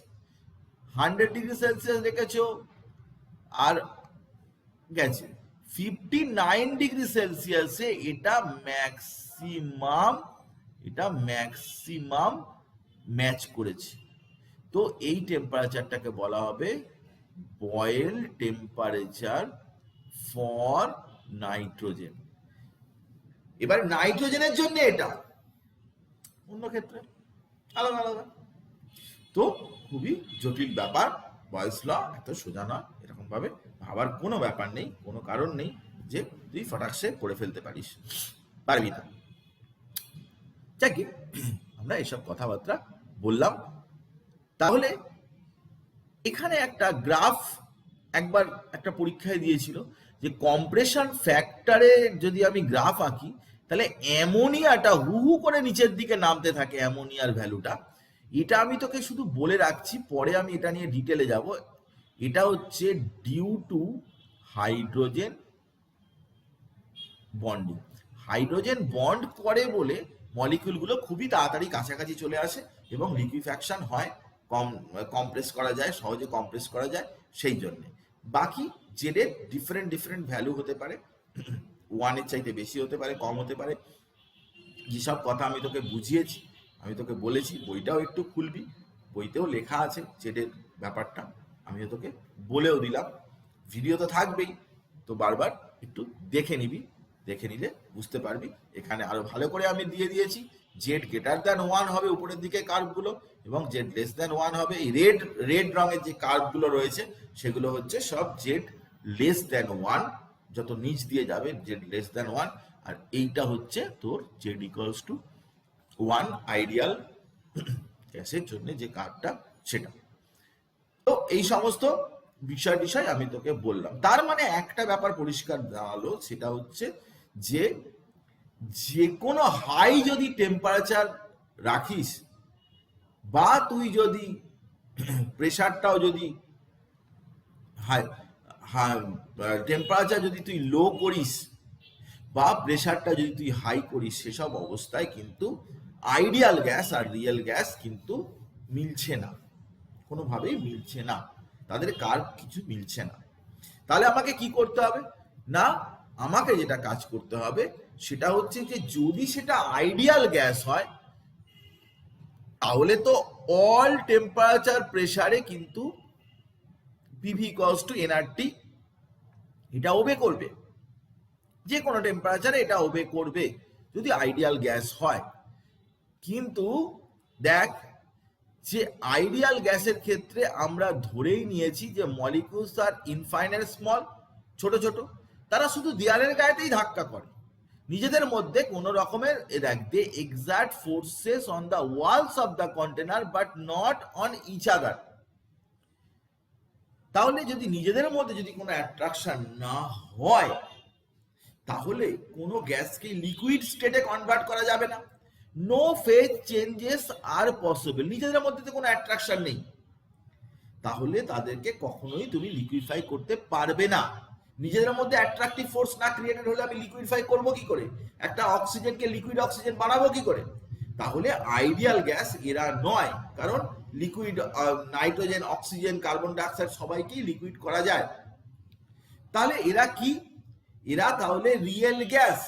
100 ডিগ্রি সেলসিয়াস রেখেছো আর গেছে 59 ডিগ্রি সেলসিয়াসে, এটা ম্যাক্সিমাম ম্যাচ করেছে। তো এই টেম্পারেচারটাকে বলা হবে বয়েল টেম্পারেচার ফর নাইট্রোজেন। এবার নাইট্রোজেনের জন্য এটা অন্য ক্ষেত্রে আলাদা আলাদা। তো খুবই জটিল ব্যাপার, বয়েলস ল এত সোজা না, এরকম ভাবে ভাবার কোনো ব্যাপার নেই, কোনো কারণ নেই যে তুই ফটাকসে করে ফেলতে পারবি না। যাকে আমরা এসব কথাবার্তা বললাম। তাহলে এখানে একটা গ্রাফ একবার একটা পরীক্ষায় দিয়েছিল যে কম্প্রেশন ফ্যাক্টরে যদি আমি গ্রাফ আঁকি তাহলে অ্যামোনিয়াটা হু হু করে নিচের দিকে নামতে থাকে, অ্যামোনিয়ার ভ্যালুটা। এটা আমি তোকে শুধু বলে রাখছি, পরে আমি এটা নিয়ে ডিটেলে যাব। এটা হচ্ছে due to hydrogen bonding. Hydrogen bond করে বলে মলিকিউলগুলো খুবই তাড়াতাড়ি কাছাকাছি চলে আসে এবং লিকুইফ্যাকশন হয়, কম্প্রেস করা যায়, সহজে কম্প্রেস করা যায় সেই জন্যে। বাকি জেডের ডিফারেন্ট ভ্যালু হতে পারে, 1-এর চাইতে বেশি হতে পারে, কম হতে পারে। যেসব কথা আমি তোকে বুঝিয়েছি, আমি তোকে বলেছি, বইটাও একটু খুলবি, বইতেও লেখা আছে জেডের ব্যাপারটা, আমিও তোকে বলেও দিলাম। ভিডিও তো থাকবেই, তো বারবার একটু দেখে নিবি, দেখে নিলে বুঝতে পারবি। এখানে আরো ভালো করে আমি দিয়ে দিয়েছি, জেড গ্রেটার দ্যান 1 হবে উপরের দিকে কার্ভগুলো, এবং জেড লেস দ্যান 1 হবে। এই রেড রঙের যে কার্ভগুলো রয়েছে সেগুলো হচ্ছে সব জেড লেস দ্যান 1, যত নিচ দিয়ে যাবে জেড লেস দ্যান 1। আর এইটা হচ্ছে তোর জেড ইকুয়ালস টু 1 আইডিয়াল গ্যাসের জন্য যে কার্ভটা, সেটা। তো এই সমস্ত বিষয় আমি তোকে বললাম। তার মানে একটা ব্যাপার পরিষ্কার দাঁড়ালো, সেটা হচ্ছে যে কোনো হাই যদি টেম্পারেচার রাখিস, বা তুই যদি প্রেশারটাও যদি হাই টেম্পারেচার যদি তুই লো করিস বা প্রেশারটা যদি তুই হাই করিস, সেসব অবস্থায় কিন্তু আইডিয়াল গ্যাস আর রিয়েল গ্যাস কিন্তু মিলছে না, কোনোভাবেই মিলছে না, তাদের কার্ভ কিছু মিলছে না। তাহলে আমাকে কি করতে হবে না, আমাকে যেটা কাজ করতে হবে সেটা হচ্ছে যে যদি সেটা আইডিয়াল গ্যাস হয় তাহলে তো অল টেম্পারেচার প্রেসারে কিন্তু পিভি ইকুয়ালস টু এনআরটি এটা ওবে করবে, যে কোনো টেম্পারেচারে এটা ওবে করবে যদি আইডিয়াল গ্যাস হয়। কিন্তু দেখ, যে আইডিয়াল গ্যাসের ক্ষেত্রে আমরা ধরেই নিয়েছি যে মলিকিউলস আর ইনফাইনাইট স্মল, ছোট ছোট, তারা শুধু দেয়ালের গায়েতেই ধাক্কা করে, নিজেদের মধ্যে কোন রকমের they exert forces on the walls of the container but not on each other. তাহলে যদি নিজেদের মধ্যে যদি কোনো অ্যাট্রাকশন না হয় তাহলে কোনো গ্যাসকে লিকুইড স্টেটে কনভার্ট করা যাবে না। নো ফেজ চেঞ্জেস আর পসিবল। নিজেদের মধ্যে তো কোনো অ্যাট্রাকশন নেই, তাহলে তাদেরকে কখনোই তুমি লিকুইফাই করতে পারবে না। নিজেদের মধ্যে অ্যাট্রাকটিভ ফোর্স না ক্রিয়েটেড হলে আমি লিকুইফাই করব কি করে, একটা অক্সিজেনকে লিকুইড অক্সিজেন বানাবো কি করে? তাহলে আইডিয়াল গ্যাস এরা নয়, কারণ liquid nitrogen, oxygen, carbon dioxide সবাইকেই লিকুইড করা যায়। তাহলে এরা কি? এরা তাহলে রিয়েল গ্যাস।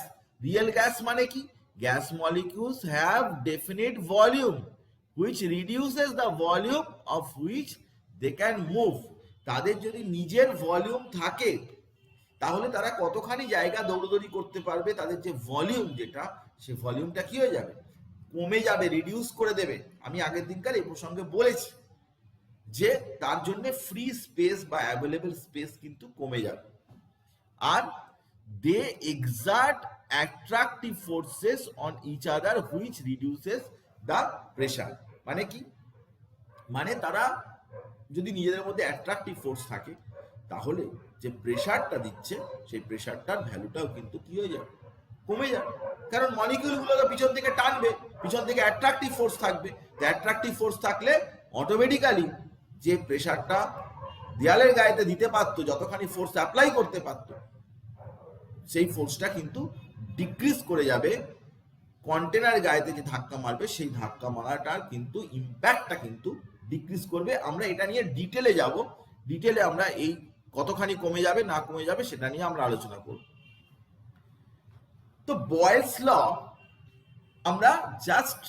রিয়েল গ্যাস মানে কি? Gas molecules have definite volume which reduces the volume of which they can move. তাদের যদি নিজের ভলিউম থাকে তাহলে তারা কতখানি জায়গা দৌড়দৌড়ি করতে পারবে, তাদের যে ভলিউম যেটা, সে ভলিউমটা কি হয়ে যাবে, কমে যাবে, রিডিউস করে দেবে। আমি আগের দিনকার এই প্রসঙ্গে বলেছি যে তার জন্য ফ্রি স্পেস বা অ্যাভেলেবল স্পেস কিন্তু কমে যাবে। আর they exert attractive forces on each other which reduces the pressure। মানে কি? মানে তারা যদি নিজেদের মধ্যে অ্যাট্রাকটিভ ফোর্স থাকে তাহলে যে প্রেসারটা দিচ্ছে সেই প্রেসারটার ভ্যালুটাও কিন্তু কি হয়ে যাবে, কমে যাবে। কারণ মলিকিউলগুলো তো পিছন থেকে টানবে, পিছন থেকে অ্যাট্রাকটিভ ফোর্স থাকবে। অ্যাট্রাকটিভ ফোর্স থাকলে অটোমেটিক্যালি যে প্রেসারটা দেয়ালের গায়েতে দিতে পারতো, যতখানি ফোর্স অ্যাপ্লাই করতে পারতো, সেই ফোর্সটা কিন্তু ডিক্রিজ করে যাবে। কন্টেনার গায়েতে যে ধাক্কা মারবে সেই ধাক্কা মারাটার কিন্তু ইম্প্যাক্টটা কিন্তু ডিক্রিজ করবে। আমরা এটা নিয়ে ডিটেলে যাব, ডিটেলে আমরা এই কতখানি কমে যাবে না কমে যাবে সেটা নিয়ে আমরা আলোচনা করব। তো বয়েলস ল আমরা জাস্ট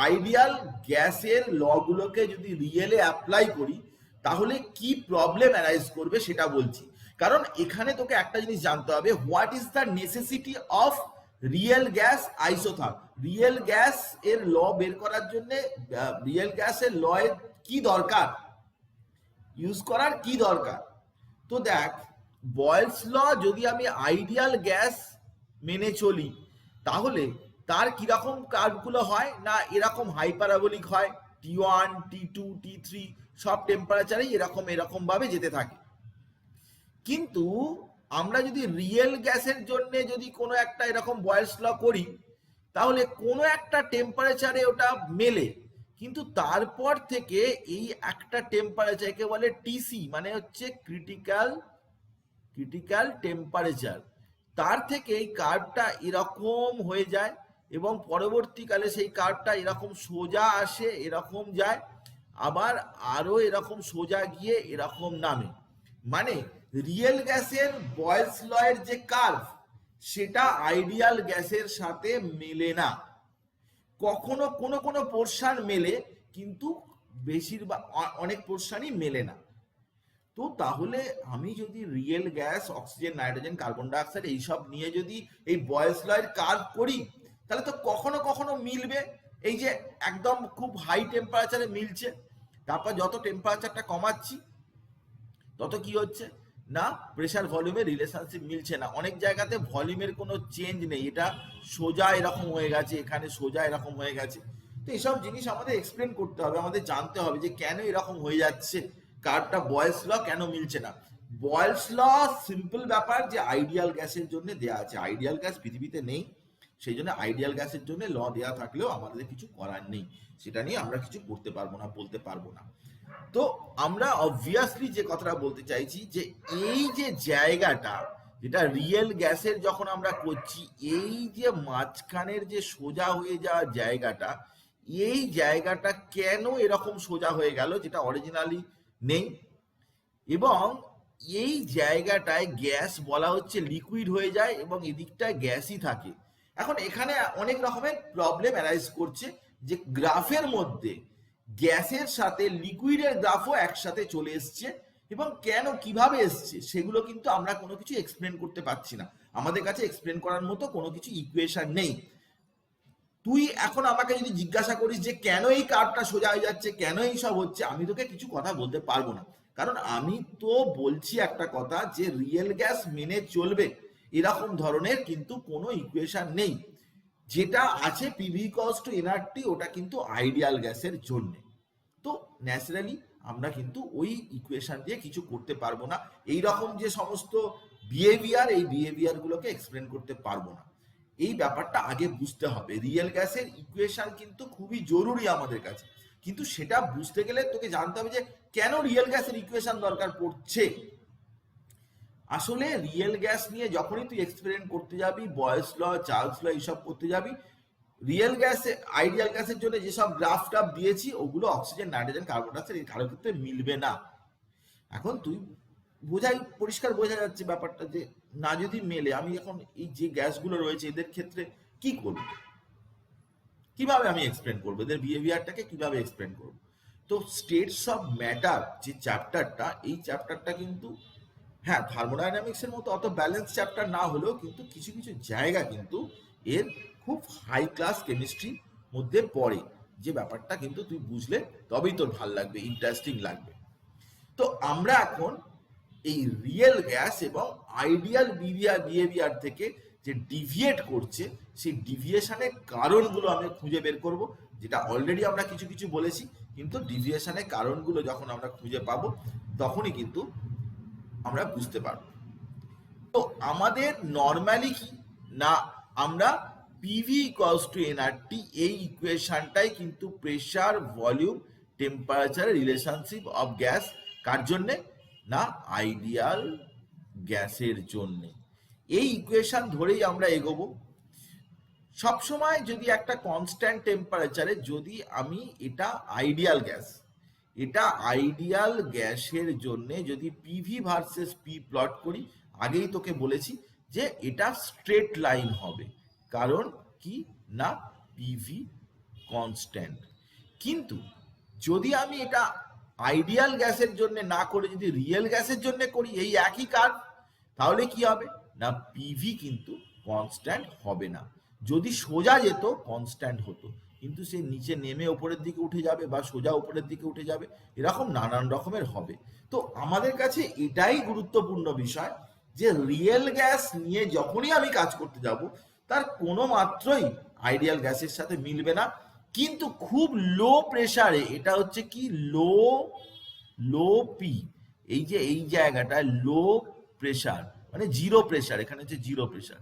আইডিয়াল গ্যাসের ল গুলোকে যদি রিয়েলে অ্যাপ্লাই করি তাহলে কি প্রবলেম অ্যারাইজ করবে সেটা বলছি। কারণ এখানে তোকে একটা জিনিস জানতে হবে, what is the necessity of real gas isotherm. Real gas এর ল বের করার জন্য রিয়েল গ্যাসের ল এর কি দরকার, ইউজ করার কি দরকার। তো দেখ, বয়েলস ল যদি আমি আইডিয়াল গ্যাস মেনে চলি তাহলে তার কিরকম কার্ভগুলো হয় না এরকম হাইপারাবোলিক হয়, T1 T2 T3 সব টেম্পারেচারেই এরকম ভাবে যেতে থাকে। কিন্তু আমরা যদি রিয়েল গ্যাসের জন্য যদি কোনো একটা এরকম বয়েলস ল করি তাহলে কোনো একটা টেম্পারেচারে ওটা মেলে, কিন্তু তারপর থেকে এই একটা টেম্পারেচারকে বলে টিসি, মানে হচ্ছে ক্রিটিক্যাল টেম্পারেচার, তার থেকে এই কার্ভটা এরকম হয়ে যায় এবং পরবর্তীকালে সেই কার্ভটা এরকম সোজা আসে, এরকম যায়, আবার আরো এরকম সোজা গিয়ে এরকম নামে। মানে রিয়েল গ্যাসের বয়েলস ল এর যে কার্ভ সেটা আইডিয়াল গ্যাসের সাথে মেলে না। কখনো কোনো পোর্শন মেলে, কিন্তু বেশিরভাগ অনেক পোর্শনই মেলে না। তো তাহলে আমি যদি real gas oxygen nitrogen carbon dioxide এইসব নিয়ে যদি এই বয়েলস ল এর কার্ভ করি তাহলে তো কখনো মিলবে। এই যে একদম খুব হাই টেম্পারেচারে মিলছে, তারপর যত টেম্পারেচারটা কমাচ্ছি তত কি হচ্ছে না প্রেসার ভলিউমের রিলেশনশিপ মিলছে না। অনেক জায়গাতে ভলিউমের কোনো চেঞ্জ নেই, এটা সোজা এরকম হয়ে গেছে, এখানে সোজা এরকম হয়ে গেছে। তো এইসব জিনিস আমাদের এক্সপ্লেন করতে হবে, আমাদের জানতে হবে যে কেন এরকম হয়ে যাচ্ছে, কারটা বয়েলস ল কেন মিলছে না। বয়েলস ল সিম্পল ব্যাপার যে আইডিয়াল গ্যাসের জন্য দেয়া আছে, আইডিয়াল গ্যাস পৃথিবীতে নেই, সেই জন্য আইডিয়াল গ্যাসের জন্য ল দেওয়া থাকলেও আমাদের কিছু করার নেই, সেটা নিয়ে আমরা কিছু করতে পারবো না, বলতে পারবো না। তো আমরা অবভিয়াসলি যে কথাটা বলতে চাইছি যে এই যে জায়গাটা যেটা রিয়েল গ্যাসের যখন আমরা করছি, এই যে মাঝখানের যে সোজা হয়ে যাওয়ার জায়গাটা, এই জায়গাটা কেন এরকম সোজা হয়ে গেল যেটা অরিজিনালি নেই, এবং এই জায়গাটায় গ্যাস বলা হচ্ছে লিকুইড হয়ে যায় এবং এদিকটায় গ্যাসই থাকে। এখন এখানে অনেক রকমের প্রবলেম অ্যারাইজ করছে যে গ্রাফের মধ্যে গ্যাসের সাথে লিকুইডের গ্রাফও একসাথে চলে এসছে, এবং কেন কিভাবে এসছে সেগুলো কিন্তু আমরা কোনো কিছু এক্সপ্লেন করতে পারছি না, আমাদের কাছে এক্সপ্লেন করার মতো কোনো কিছু ইকুয়েশন নেই। তুই এখন আমাকে যদি জিজ্ঞাসা করিস যে কেন এই কার্ভটা সোজা হয়ে যাচ্ছে, কেন এই সব হচ্ছে, আমি তোকে কিছু কথা বলতে পারবো না, কারণ আমি তো বলছি একটা কথা যে রিয়েল গ্যাস মেনে চলবে এরকম ধরনের কিন্তু কোনো ইকুয়েশন নেই। যেটা আছে পিভি ইকুয়ালস টু এনআরটি, ওটা কিন্তু আইডিয়াল গ্যাসের জন্য। তো ন্যাচারালি আমরা কিন্তু ওই ইকুয়েশন দিয়ে কিছু করতে পারবো না, এই রকম যে সমস্ত বিহেভিয়ার, এই বিহেভিয়ার গুলোকে এক্সপ্লেন করতে পারবো না। এই ব্যাপারটা আগে বুঝতে হবে। রিয়েল গ্যাসের ইকুয়েশন কিন্তু খুবই জরুরি আমাদের কাছে, কিন্তু সেটা বুঝতে গেলে তোকে জানতে হবে যে কেন রিয়েল গ্যাসের ইকুয়েশন দরকার পড়ছে। আসলে রিয়েল গ্যাস নিয়ে যখনই তুই এক্সপেরিমেন্ট করতে যাবি, বয়েলস ল, চার্লস ল এইসব করতে যাবি, রিয়েল গ্যাসে আইডিয়াল গ্যাসের জন্য যেসব গ্রাফ টাফ দিয়েছি ওগুলো অক্সিজেন নাইট্রোজেন কার্বন ডাইঅক্সাইড এই কারোর ক্ষেত্রে মিলবে না। এখন তুই পরিষ্কার বোঝা যাচ্ছে ব্যাপারটা যে না যদি মেলে, আমি এখন এই যে গ্যাসগুলো রয়েছে এদের ক্ষেত্রে কি করব, কিভাবে আমি এক্সপ্লেন করবো, এদের বিহেভিয়ারটাকে কিভাবে এক্সপ্লেন করব। তো স্টেটস অফ ম্যাটার যে চ্যাপ্টারটা, এই চ্যাপ্টারটা কিন্তু হ্যাঁ থার্মোডাইনামিক্স এর মতো অত ব্যালেন্স চ্যাপ্টার না হলেও কিন্তু কিছু কিছু জায়গা কিন্তু এর খুব হাই ক্লাস কেমিস্ট্রির মধ্যে পড়ে, যে ব্যাপারটা কিন্তু তুই বুঝলে তবেই তোর ভাল লাগবে, ইন্টারেস্টিং লাগবে। তো আমরা এখন এই রিয়েল গ্যাস এবং আইডিয়াল বিহেভিয়ার থেকে যে ডিভিয়েট করছে সেই ডিভিয়েশনের কারণগুলো আমরা খুঁজে বের করব, যেটা অলরেডি আমরা কিছু কিছু বলেছি, কিন্তু ডিভিয়েশনের কারণগুলো যখন আমরা খুঁজে পাবো তখনই কিন্তু আমরা বুঝতে পারবো। তো আমাদের নর্মালি কি না, আমরা পিভি ইকুয়ালস টু এনআরটি এই ইকুয়েশনটাই কিন্তু pressure volume temperature relationship of gas কার জন্যে না আইডিয়াল গ্যাসের জন্য। এই ইকুয়েশন ধরেই আমরা এগোবো। সবসময় যদি একটা কনস্ট্যান্ট টেম্পারেচারে যদি আমি এটা আইডিয়াল গ্যাস এটা আইডিয়াল গ্যাসের জন্য যদি পিভি ভার্সেস পি প্লট করি, আগেই তোকে বলেছি যে এটা স্ট্রেট লাইন হবে, কারণ কি না পিভি কনস্ট্যান্ট। কিন্তু যদি আমি এটা আইডিয়াল গ্যাসের জন্য না করে যদি রিয়েল গ্যাসের জন্য করি এই একই কার্ভ, তাহলে কি হবে না পিভি কিন্তু কনস্ট্যান্ট হবে না। যদি সোজা যেত কনস্ট্যান্ট হতো, কিন্তু সে নিচে নেমে উপরের দিকে উঠে যাবে বা সোজা উপরের দিকে উঠে যাবে, এরকম নানান রকমের হবে। তো আমাদের কাছে এটাই গুরুত্বপূর্ণ বিষয় যে রিয়েল গ্যাস নিয়ে যখনই আমি কাজ করতে যাব তার কোনো মাত্রই আইডিয়াল গ্যাসের সাথে মিলবে না। কিন্তু খুব লো প্রেসারে, এটা হচ্ছে কি লো পি, এই যে এই জায়গাটা লো প্রেসার মানে জিরো প্রেসার, এখানে হচ্ছে জিরো প্রেসার,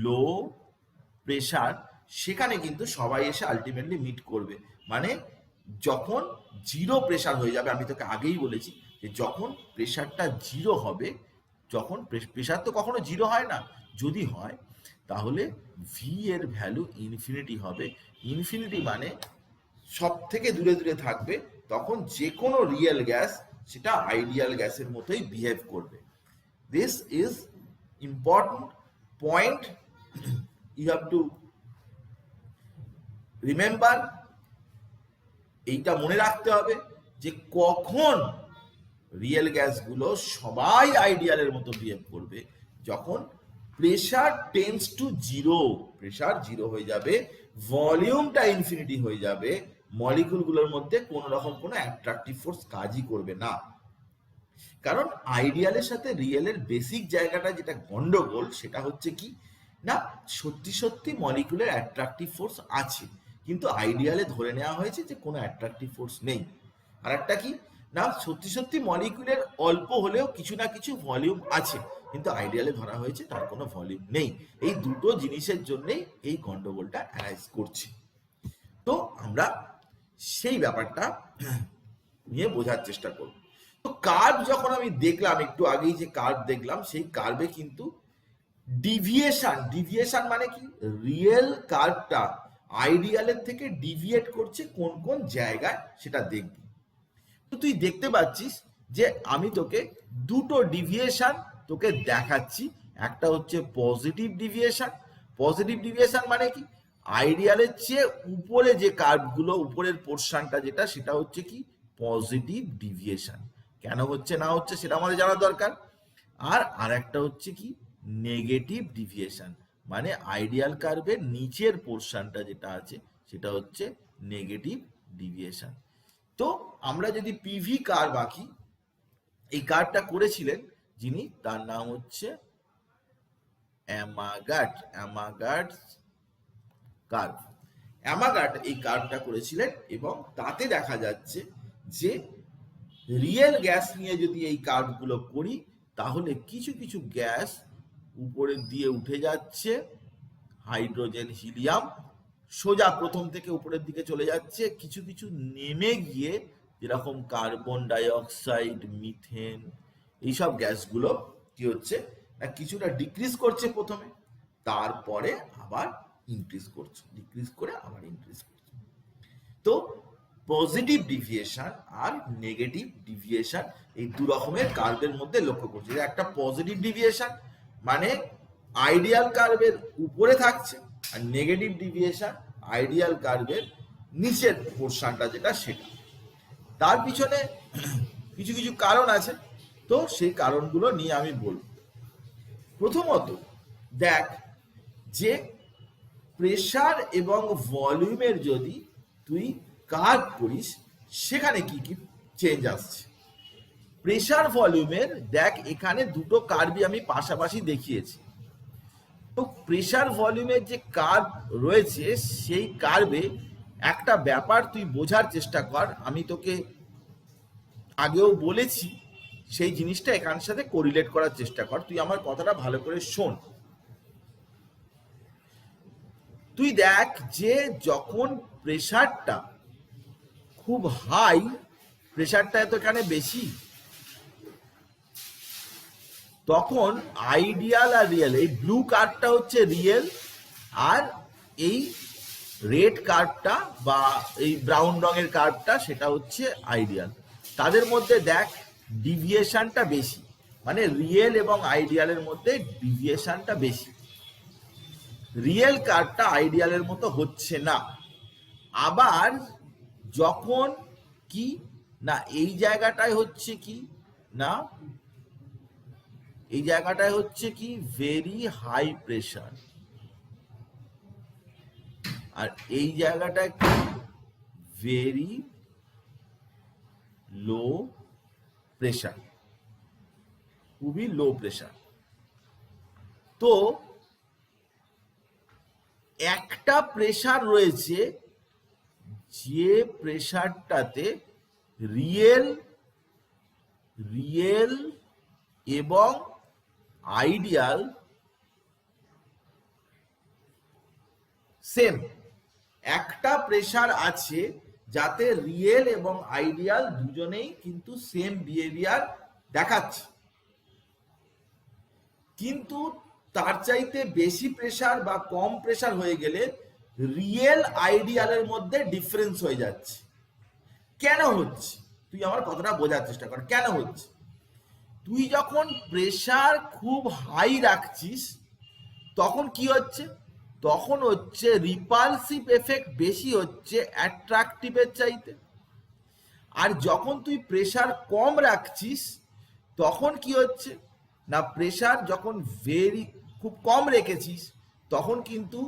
লো প্রেসার, সেখানে কিন্তু সবাই এসে আলটিমেটলি মিট করবে। মানে যখন জিরো প্রেসার হয়ে যাবে, আমি তোকে আগেই বলেছি যে যখন প্রেসারটা জিরো হবে, যখন প্রেসার তো কখনো জিরো হয় না, যদি হয় তাহলে ভি এর ভ্যালু ইনফিনিটি হবে। ইনফিনিটি মানে সব থেকে দূরে দূরে থাকবে, তখন যে কোনো রিয়েল গ্যাস সেটা আইডিয়াল গ্যাসের মতোই বিহেভ করবে। This is important point, you have to remember. এইটা মনে রাখতে হবে যে কখন রিয়েল গ্যাসগুলো সবাই আইডিয়ালের মতো বিহেভ করবে, যখন pressure tends to zero, pressure zero হয়ে যাবে, ভলিউমটা ইনফিনিটি হয়ে যাবে, মলিকুলগুলোর মধ্যে কোনো রকম কোনো অ্যাট্রাকটিভ ফোর্স কাজই করবে না। কারণ আইডিয়ালের সাথে রিয়েলের বেসিক জায়গাটা যেটা গন্ডগোল, সেটা হচ্ছে কি না সত্যি সত্যি মলিকুলের অ্যাট্রাকটিভ ফোর্স আছে, কিন্তু আইডিয়ালে ধরে নেওয়া হয়েছে যে কোনো অ্যাট্রাকটিভ ফোর্স নেই। আর একটা কি না সত্যি সত্যি মলিকুলের অল্প হলেও কিছু না কিছু ভলিউম আছে, কিন্তু আইডিয়ালে ধরা হয়েছে তার কোনো ভলিউম নেই। এই দুটো জিনিসের জন্যই এই গন্ডগোলটা অ্যারাইজ করছে। তো আমরা সেই ব্যাপারটা নিয়ে বোঝার চেষ্টা করব। তো কার্ভ যখন আমি দেখলাম, একটু আগেই যে কার্ভ দেখলাম, সেই কার্ভে কিন্তু ডিভিয়েশন মানে কি রিয়েল কার্ভটা আইডিয়ালের থেকে ডিভিয়েট করছে কোন কোন জায়গায় সেটা দেখবি। তো তুই দেখতে পাচ্ছিস যে আমি তোকে দুটো ডিভিয়েশন তোকে দেখাচ্ছি। একটা হচ্ছে পজিটিভ ডিভিয়েশন। পজিটিভ ডিভিয়েশন মানে কি আইডিয়ালের চেয়ে উপরে যে কার্ভগুলো, উপরের পোর্শনটা যেটা, সেটা হচ্ছে কি পজিটিভ ডিভিয়েশন। কেন হচ্ছে না হচ্ছে সেটা আমাদের জানা দরকার। আর আরেকটা হচ্ছে কি নেগেটিভ ডিভিয়েশন, মানে আইডিয়াল কার্ভের নিচের পোর্শনটা যেটা আছে সেটা হচ্ছে নেগেটিভ ডিভিয়েশন। তো আমরা যদি পিভি কার্ভ আঁকি, এই কার্ভটা করেছিলেন যিনি, তার নাম হচ্ছে অ্যামাগাট কার্ভ। অ্যামাগাট এই কার্ভটা করেছিলেন এবং তাতে দেখা যাচ্ছে যে রিয়েল গ্যাস নিয়ে যদি এই কার্ভগুলো করি, তাহলে কিছু কিছু গ্যাস উপরের দিয়ে উঠে যাচ্ছে, হাইড্রোজেন হিলিয়াম সোজা প্রথম থেকে উপরের দিকে চলে যাচ্ছে, কিছু কিছু নেমে গিয়ে যেরকম কার্বন ডাই অক্সাইড, মিথেন, এইসব গ্যাসগুলো কি হচ্ছে না কিছুটা ডিক্রিজ করছে প্রথমে, তারপরে আবার ইনক্রিজ করছে, ডিক্রিজ করে আবার ইনক্রিজ করছে। তো পজিটিভ ডিভিয়েশন আর নেগেটিভ ডিভিয়েশন এই দু রকমের কার্ভের মধ্যে লক্ষ্য করছি। একটা পজিটিভ ডিভিয়েশন মানে আইডিয়াল কার্ভের উপরে থাকছে, আর নেগেটিভ ডিভিয়েশন আইডিয়াল কার্ভের নিচের পোর্শনটা যেটা সেটা। তার পিছনে কিছু কিছু কারণ আছে, তো সেই কারণগুলো নিয়ে আমি বলবো। প্রথমত দেখ যে প্রেসার এবং ভলিউমের যদি তুই কার্ভ করিস, সেখানে কি কি চেঞ্জ আসছে। প্রেসার ভলিউমের দেখ এখানে দুটো কার্ভই আমি পাশাপাশি দেখিয়েছি। তো প্রেসার ভলিউমের যে কার্ভ রয়েছে, সেই কার্ভে একটা ব্যাপার তুই বোঝার চেষ্টা কর, আমি তোকে আগেও বলেছি, সেই জিনিসটা এখানের সাথে কোরিলেট করার চেষ্টা কর। তুই আমার কথাটা ভালো করে শোন। তুই দেখ যে যখন প্রেসারটা খুব হাই, প্রেসারটা এত এখানে বেশি, তখন আইডিয়াল আর রিয়েল, এই ব্লু কার্ভটা হচ্ছে রিয়েল, আর এই রেড কার্ভটা বা এই ব্রাউন রঙের কার্ভটা সেটা হচ্ছে আইডিয়াল। তাদের মধ্যে দেখ ডিভিয়েশনটা বেশি, মানে রিয়েল এবং আইডিয়ালের মধ্যে ডিভিয়েশনটা বেশি। রিয়েল কার্ভটা আইডিয়ালের মতো হচ্ছে না। আবার যখন কি না এই জায়গাটায় হচ্ছে কি না, এই জায়গাটায় হচ্ছে কি ভেরি হাই প্রেশার, আর এই জায়গাটায় কি ভেরি লো প্রেশার, খুবই লো প্রেশার। তো একটা প্রেশার রয়েছে যে প্রেশারটাতে রিয়েল এবং আইডিয়াল সেম। একটা প্রেশার আছে যাতে রিয়েল এবং আইডিয়াল দুজনেই কিন্তু সেম বিহেভিয়ার দেখাচ্ছে, কিন্তু তার চাইতে বেশি প্রেশার বা কম প্রেশার হয়ে গেলে রিয়েল আইডিয়ালের মধ্যে ডিফারেন্স হয়ে যাচ্ছে। কেন হচ্ছে? তুই আমার কথাটা বোঝার চেষ্টা কর, কেন হচ্ছে? তুই যখন প্রেশার খুব হাই রাখছিস তখন কি হচ্ছে? তখন হচ্ছে রিপালসিভ এফেক্ট বেশি হচ্ছে অ্যাট্রাকটিভের চাইতে। আর যখন তুই প্রেশার কম রাখছিস তখন কি হচ্ছে না, প্রেশার যখন খুব কম রেখেছিস তখন কিন্তু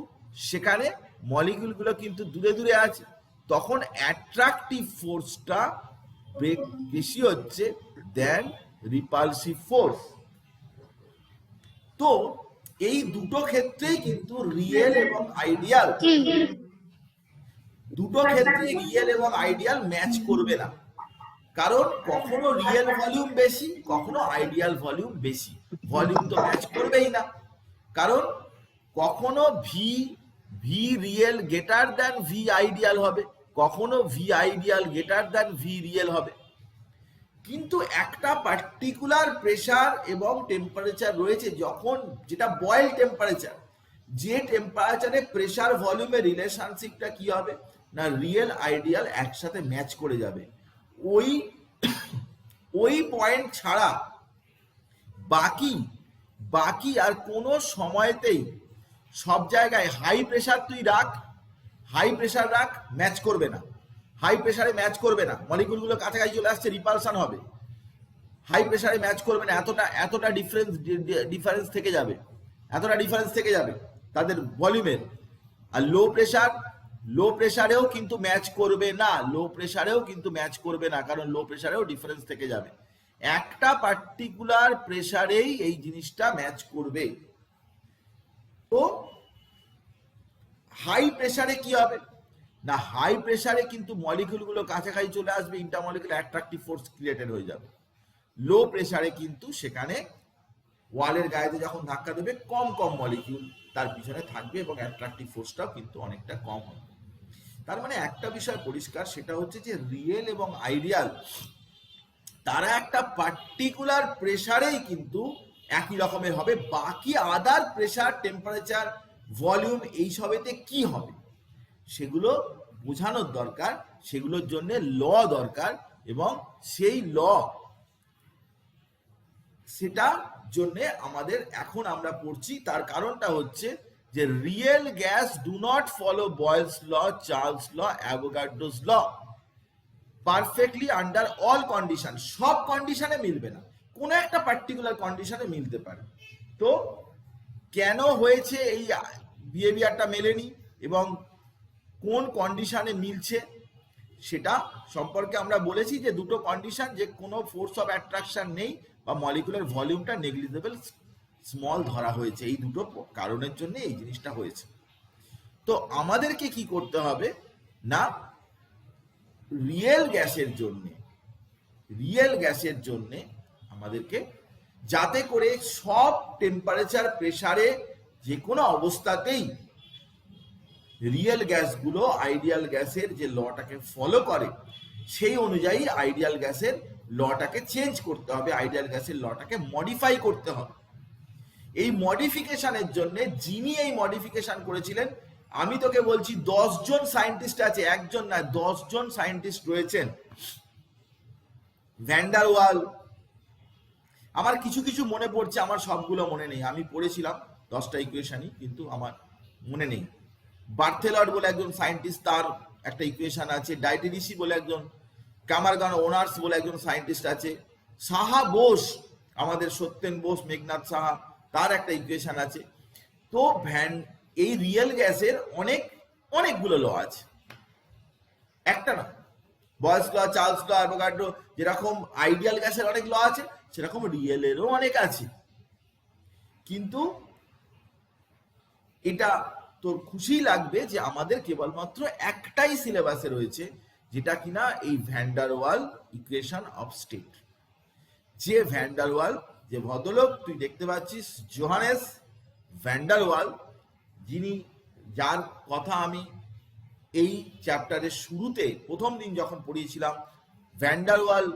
সেখানে মলিকিউলগুলো কিন্তু দূরে দূরে আছে, তখন অ্যাট্রাকটিভ ফোর্সটা বেশি হচ্ছে দেন রিপালসিভ ফোর্স। তো এই দুটো ক্ষেত্রেই কিন্তু রিয়েল এবং আইডিয়াল, দুটো ক্ষেত্রে রিয়েল এবং আইডিয়াল ম্যাচ করবে না, কারণ কখনো রিয়েল ভলিউম বেশি, কখনো আইডিয়াল ভলিউম বেশি, ভলিউম তো ম্যাচ করবেই না। কারণ কখনো V real greater than V ideal হবে, কখনো V ideal greater than V real হবে। কিন্তু একটা পার্টিকুলার প্রেশার এবং টেম্পারেচার রয়েছে যখন, যেটা বয়েল টেম্পারেচার, যে টেম্পারেচারে প্রেশার ভলিউমের রিলেশনশিপটা কি হবে না রিয়েল আইডিয়াল একসাথে ম্যাচ করে যাবে। ওই পয়েন্ট ছাড়া বাকি আর কোনো সময়তেই সব জায়গায় হাই প্রেশার তুই রাখ, হাই প্রেশার রাখ, ম্যাচ করবে না। হাই প্রেশারে ম্যাচ করবে না, মলিকুলগুলো কাছাকাছি চলে আসছে, রিপালশন হবে। হাই প্রেশারে ম্যাচ করবে না, এতটা ডিফারেন্স থেকে যাবে, এতটা ডিফারেন্স থেকে যাবে তাদের ভলিউমের। আর লো প্রেশারেও কিন্তু ম্যাচ করবে না, লো প্রেশারেও কিন্তু ম্যাচ করবে না, কারণ লো প্রেশারেও ডিফারেন্স থেকে যাবে। একটা পার্টিকুলার প্রেশারেই এই জিনিসটা ম্যাচ করবে। তো হাই প্রেশারে কি হবে না, হাই প্রেশারে কিন্তু মলিকিউলগুলো কাছাকাছি চলে আসবে, ইন্টারমলিকুলার অ্যাট্রাকটিভ ফোর্স ক্রিয়েটেড হয়ে যাবে। লো প্রেশারে কিন্তু সেখানে ওয়ালের গায়েতে যখন ধাক্কা দেবে কম মলিকিউল তার পিছনে থাকবে এবং অ্যাট্রাকটিভ ফোর্সটাও কিন্তু অনেকটা কম হবে। তার মানে একটা বিষয় পরিষ্কার, সেটা হচ্ছে যে রিয়েল এবং আইডিয়াল তারা একটা পার্টিকুলার প্রেশারেই কিন্তু একই রকমের হবে, বাকি আদার প্রেশার, টেম্পারেচার, ভলিউম এইসবেতে কি হবে সেগুলো বোঝানোর দরকার, সেগুলোর জন্য ল দরকার, এবং সেই ল সেটা জন্য আমাদের এখন আমরা পড়ছি। তার কারণটা হচ্ছে যে real gas do not follow Boyle's law, Charles law, Avogadro's law perfectly under all condition. সব কন্ডিশনে মিলবে না, কোনো একটা পার্টিকুলার কন্ডিশনে মিলতে পারে। তো কেন হয়েছে এই বিহেভিয়ারটা মেলেনি এবং কোন কন্ডিশনে মিলছে সেটা সম্পর্কে আমরা বলেছি যে দুটো কন্ডিশন, যে কোনো ফোর্স অফ অ্যাট্রাকশন নেই বা মলিকুলার ভলিউমটা নেগলিজেবল স্মল ধরা হয়েছে, এই দুটো কারণের জন্য এই জিনিসটা হয়েছে। তো আমাদেরকে কি করতে হবে না, রিয়েল গ্যাসের জন্যে আমাদেরকে যাতে করে সব টেম্পারেচার প্রেসারে যে কোনো অবস্থাতেই রিয়েল গ্যাসগুলো আইডিয়াল গ্যাসের যে লটাকে ফলো করে সেই অনুযায়ী আইডিয়াল গ্যাসের লটাকে চেঞ্জ করতে হবে, আইডিয়াল গ্যাসের লটাকে মডিফাই করতে হবে। এই মডিফিকেশনের জন্য যিনি এই মডিফিকেশন করেছিলেন, আমি তোকে বলছি 10 জন সায়েন্টিস্ট আছে, একজন না 10 জন সায়েন্টিস্ট রয়েছেন ভ্যান্ডার ওয়াল, আমার কিছু কিছু মনে পড়ছে, আমার সবগুলো মনে নেই। আমি পড়েছিলাম 10টা ইকুয়েশনই, কিন্তু আমার মনে নেই। বার্থেলট বলে একজন সায়েন্টিস্ট, তার একটা ইকুয়েশন আছে। ডাইটেরিসি বলে একজন, কামারগান ওনার্স বলে একজন সায়েন্টিস্ট আছে। সাহা বোস, আমাদের সত্যেন বোস, মেঘনাথ সাহা, তার একটা ইকুয়েশন আছে। তো এই রিয়েল গ্যাসের অনেকগুলো ল আছে, একটা না। বয়েলস ল, চার্লস ল, অ্যাভোগাড্রো, যেরকম আইডিয়াল গ্যাসের অনেক ল আছে, সেরকম রিয়েলেরও অনেক আছে। কিন্তু এটা তোর খুশি লাগবে যে আমাদের কেবলমাত্র একটাই সিলেবাসে রয়েছে, যেটা কিনা এই van der wall equation of state. যে ভ্যান্ডার ওয়াল, যে ভদ্রলোক তুই দেখতে পাচ্ছিস, জোহানেস ভ্যান্ডার ওয়াল, যার কথা আমি এই চ্যাপ্টারের শুরুতে প্রথম দিন যখন পড়িয়েছিলাম ভ্যান্ডার ওয়াল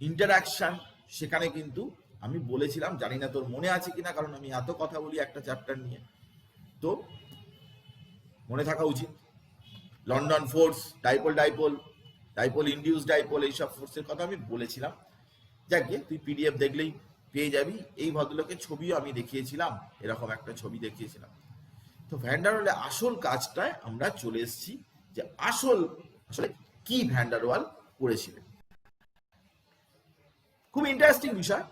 ইন্টারঅ্যাকশন, সেখানে কিন্তু আমি বলেছিলাম, জানি না তোর মনে আছে কিনা, কারণ আমি এত কথা বলি একটা চ্যাপ্টার নিয়ে, তো মনে থাকা উচিত। London force, dipole dipole, dipole induce dipole, এইসব ফোর্সের কথা আমি বলেছিলাম। যাকে তুই পিডিএফ দেখলেই পেয়ে যাবি। এই ভদ্রলোকের ছবিও আমি দেখিয়েছিলাম, এরকম একটা ছবি দেখিয়েছিলাম। তো ভ্যান্ডার ওয়ালের আসল কাজটায় আমরা চলে এসেছি, যে আসলে কি ভ্যান্ডার ওয়াল করেছিলেন। খুব ইন্টারেস্টিং বিষয়,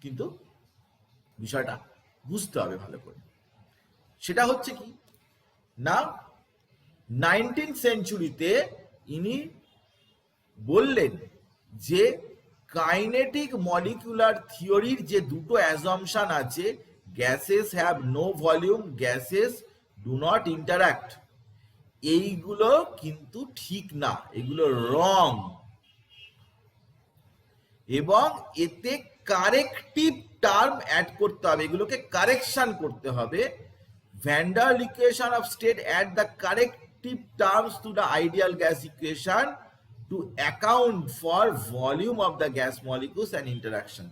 কিন্তু বিষয়টা বুঝতে হবে ভালো করে। সেটা হচ্ছে কি না, 19th সেঞ্চুরিতে ইনি বললেন যে কাইনেটিক মলিকুলার থিওরির যে দুটো অ্যাজাম্পশন আছে, gases have no volume, gases do not interact, এইগুলো কিন্তু ঠিক না, এগুলো রং। এবং এতে কারেক্টিভ টার্ম অ্যাড করতে হবে, এগুলোকে কারেকশন করতে হবে। Van der equation of state add the corrective terms to the ideal gas equation to account for volume of the gas molecules and interaction.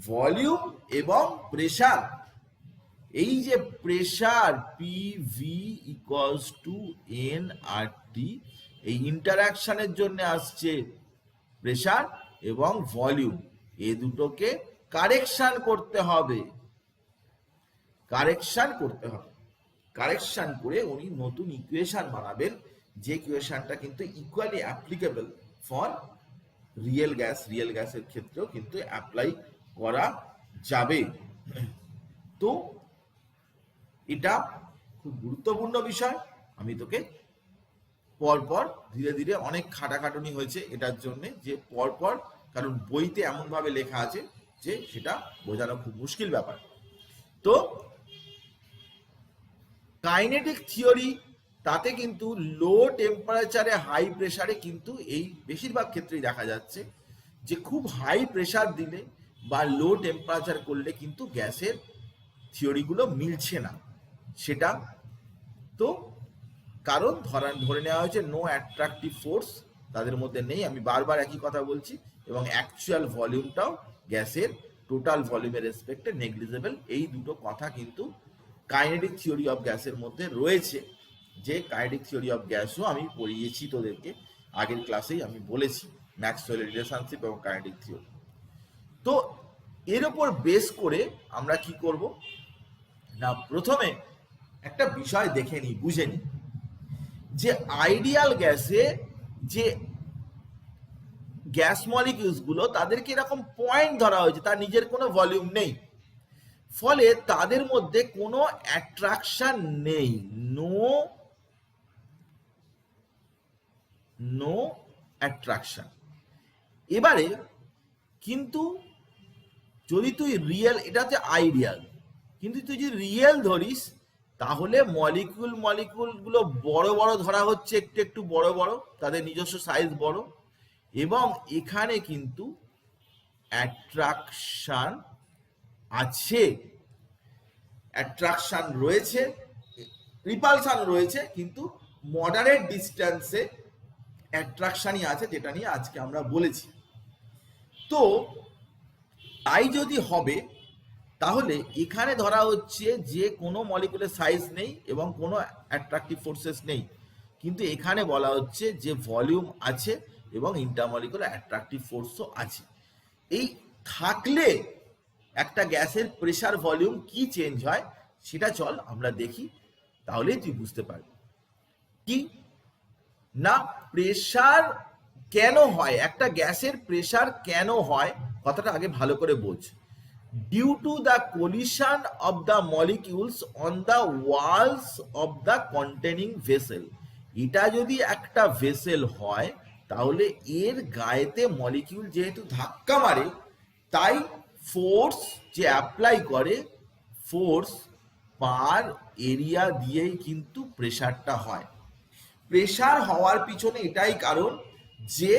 Volume এবং প্রেসার, এই যে pressure PV equals to nRT, এই ইন্টারাকশনের জন্য আসছে প্রেসার এবং ভলিউম, এই দুটোকে কারেকশন করতে হবে। কারেকশন করে উনি নতুন ইকুয়েশন বানাবেন, যে ইকুয়েশনটা কিন্তু ইকুয়ালি অ্যাপ্লিকেবল ফর রিয়েল গ্যাসের ক্ষেত্রেও কিন্তু অ্যাপ্লাই করা যাবে। তো এটা খুব গুরুত্বপূর্ণ বিষয়। আমি তোকে পরপর ধীরে ধীরে, অনেক খাটাখাটুনি হয়েছে এটার জন্য, যে পরপর, কারণ বইতে এমন ভাবে লেখা আছে যে সেটা বোঝানো খুব মুশকিল ব্যাপার। তো কাইনেটিক থিওরি, তাতে কিন্তু লো টেম্পারেচারে হাই প্রেসারে কিন্তু এই বেশিরভাগ ক্ষেত্রেই দেখা যাচ্ছে যে খুব হাই প্রেসার দিলে বা লো টেম্পারেচার করলে কিন্তু গ্যাসের থিওরিগুলো মিলছে না। সেটা তো কারণ ধরে নেওয়া হয়েছে নো অ্যাট্রাকটিভ ফোর্স তাদের মধ্যে নেই, আমি বারবার একই কথা বলছি, এবং অ্যাকচুয়াল ভলিউমটাও গ্যাসের টোটাল ভলিউমের রেসপেক্টে নেগলিজেবল। এই দুটো কথা কিন্তু কাইনেটিক থিওরি অফ গ্যাসের মধ্যে রয়েছে, যে কাইনেটিক থিওরি অফ গ্যাসও আমি পড়িয়েছি তোদেরকে আগের ক্লাসেই, আমি বলেছি ম্যাক্সওয়েলের রিলেশনশিপ এবং কাইনেটিক থিওরি। তো এর উপর বেস করে আমরা কি করব না, প্রথমে একটা বিষয় দেখে নিই, বুঝে নিই যে আইডিয়াল গ্যাসে যে গ্যাস মলিকিউলস গুলো, তাদেরকে এরকম পয়েন্ট ধরা হয়েছে, তার নিজের কোনো ভলিউম নেই, ফলে তাদের মধ্যে কোনো অ্যাট্রাকশন নেই, নো অ্যাট্রাকশন। এবারে কিন্তু যদি তুই রিয়েল, এটা হচ্ছে আইডিয়াল, কিন্তু তুই যদি রিয়েল ধরিস, তাহলে মলিকুল গুলো বড় বড় ধরা হচ্ছে, একটু বড় বড়, তাদের নিজস্ব সাইজ বড়, এবং এখানে কিন্তু অ্যাট্রাকশন আছে, অ্যাট্রাকশন রয়েছে, রিপালশন রয়েছে, কিন্তু মডারেট ডিস্টেন্সে অ্যাট্রাকশনই আছে, যেটা নিয়ে আজকে আমরা বলেছি। তো তাই যদি হবে, তাহলে এখানে ধরা হচ্ছে যে কোনো মলিকুলের সাইজ নেই এবং কোনো অ্যাট্রাকটিভ ফোর্সেস নেই, কিন্তু এখানে বলা হচ্ছে যে ভলিউম আছে এবং ইন্টারমলিকুলার অ্যাট্রাকটিভ ফোর্সও আছে। এই থাকলে একটা গ্যাসের প্রেসার ভলিউম কি চেঞ্জ হয় সেটা চল আমরা দেখি, তাহলেই তুই বুঝতে পারবি। কি না, প্রেসার কেন হয়, একটা গ্যাসের প্রেসার কেন হয় কথাটা আগে ভালো করে বোঝ। Due to the collision of the molecules on the walls of the containing vessel. এটা যদি একটা ভেসেল হয় তাহলে এর গায়েতে মলিকিউল যেহেতু ধাক্কা মারে, তাই ফোর্স যে অ্যাপ্লাই করে, ফোর্স পার এরিয়া দিয়েই কিন্তু প্রেসারটা হয়। প্রেসার হওয়ার পিছনে এটাই কারণ যে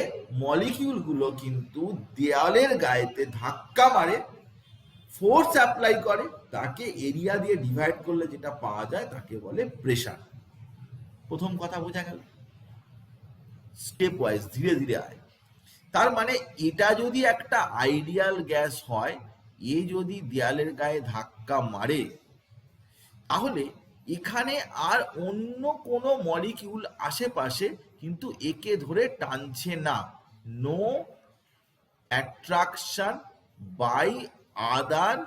মলিকিউলগুলো কিন্তু দেয়ালের গায়েতে ধাক্কা মারে, ফোর্স অ্যাপ্লাই করে, তাকে এরিয়া দিয়ে ডিভাইড করলে যেটা পাওয়া যায় তাকে বলে প্রেসার। প্রথম কথা বোঝা গেল। স্টেপ ওয়াইজ ধীরে ধীরে আয়। তার মানে এটা যদি একটা আইডিয়াল গ্যাস হয়, এ যদি দেয়ালের গায়ে ধাক্কা মারে তাহলে এখানে আর অন্য কোনো মলিকিউল আশেপাশে কিন্তু একে ধরে টানছে না। No attraction by other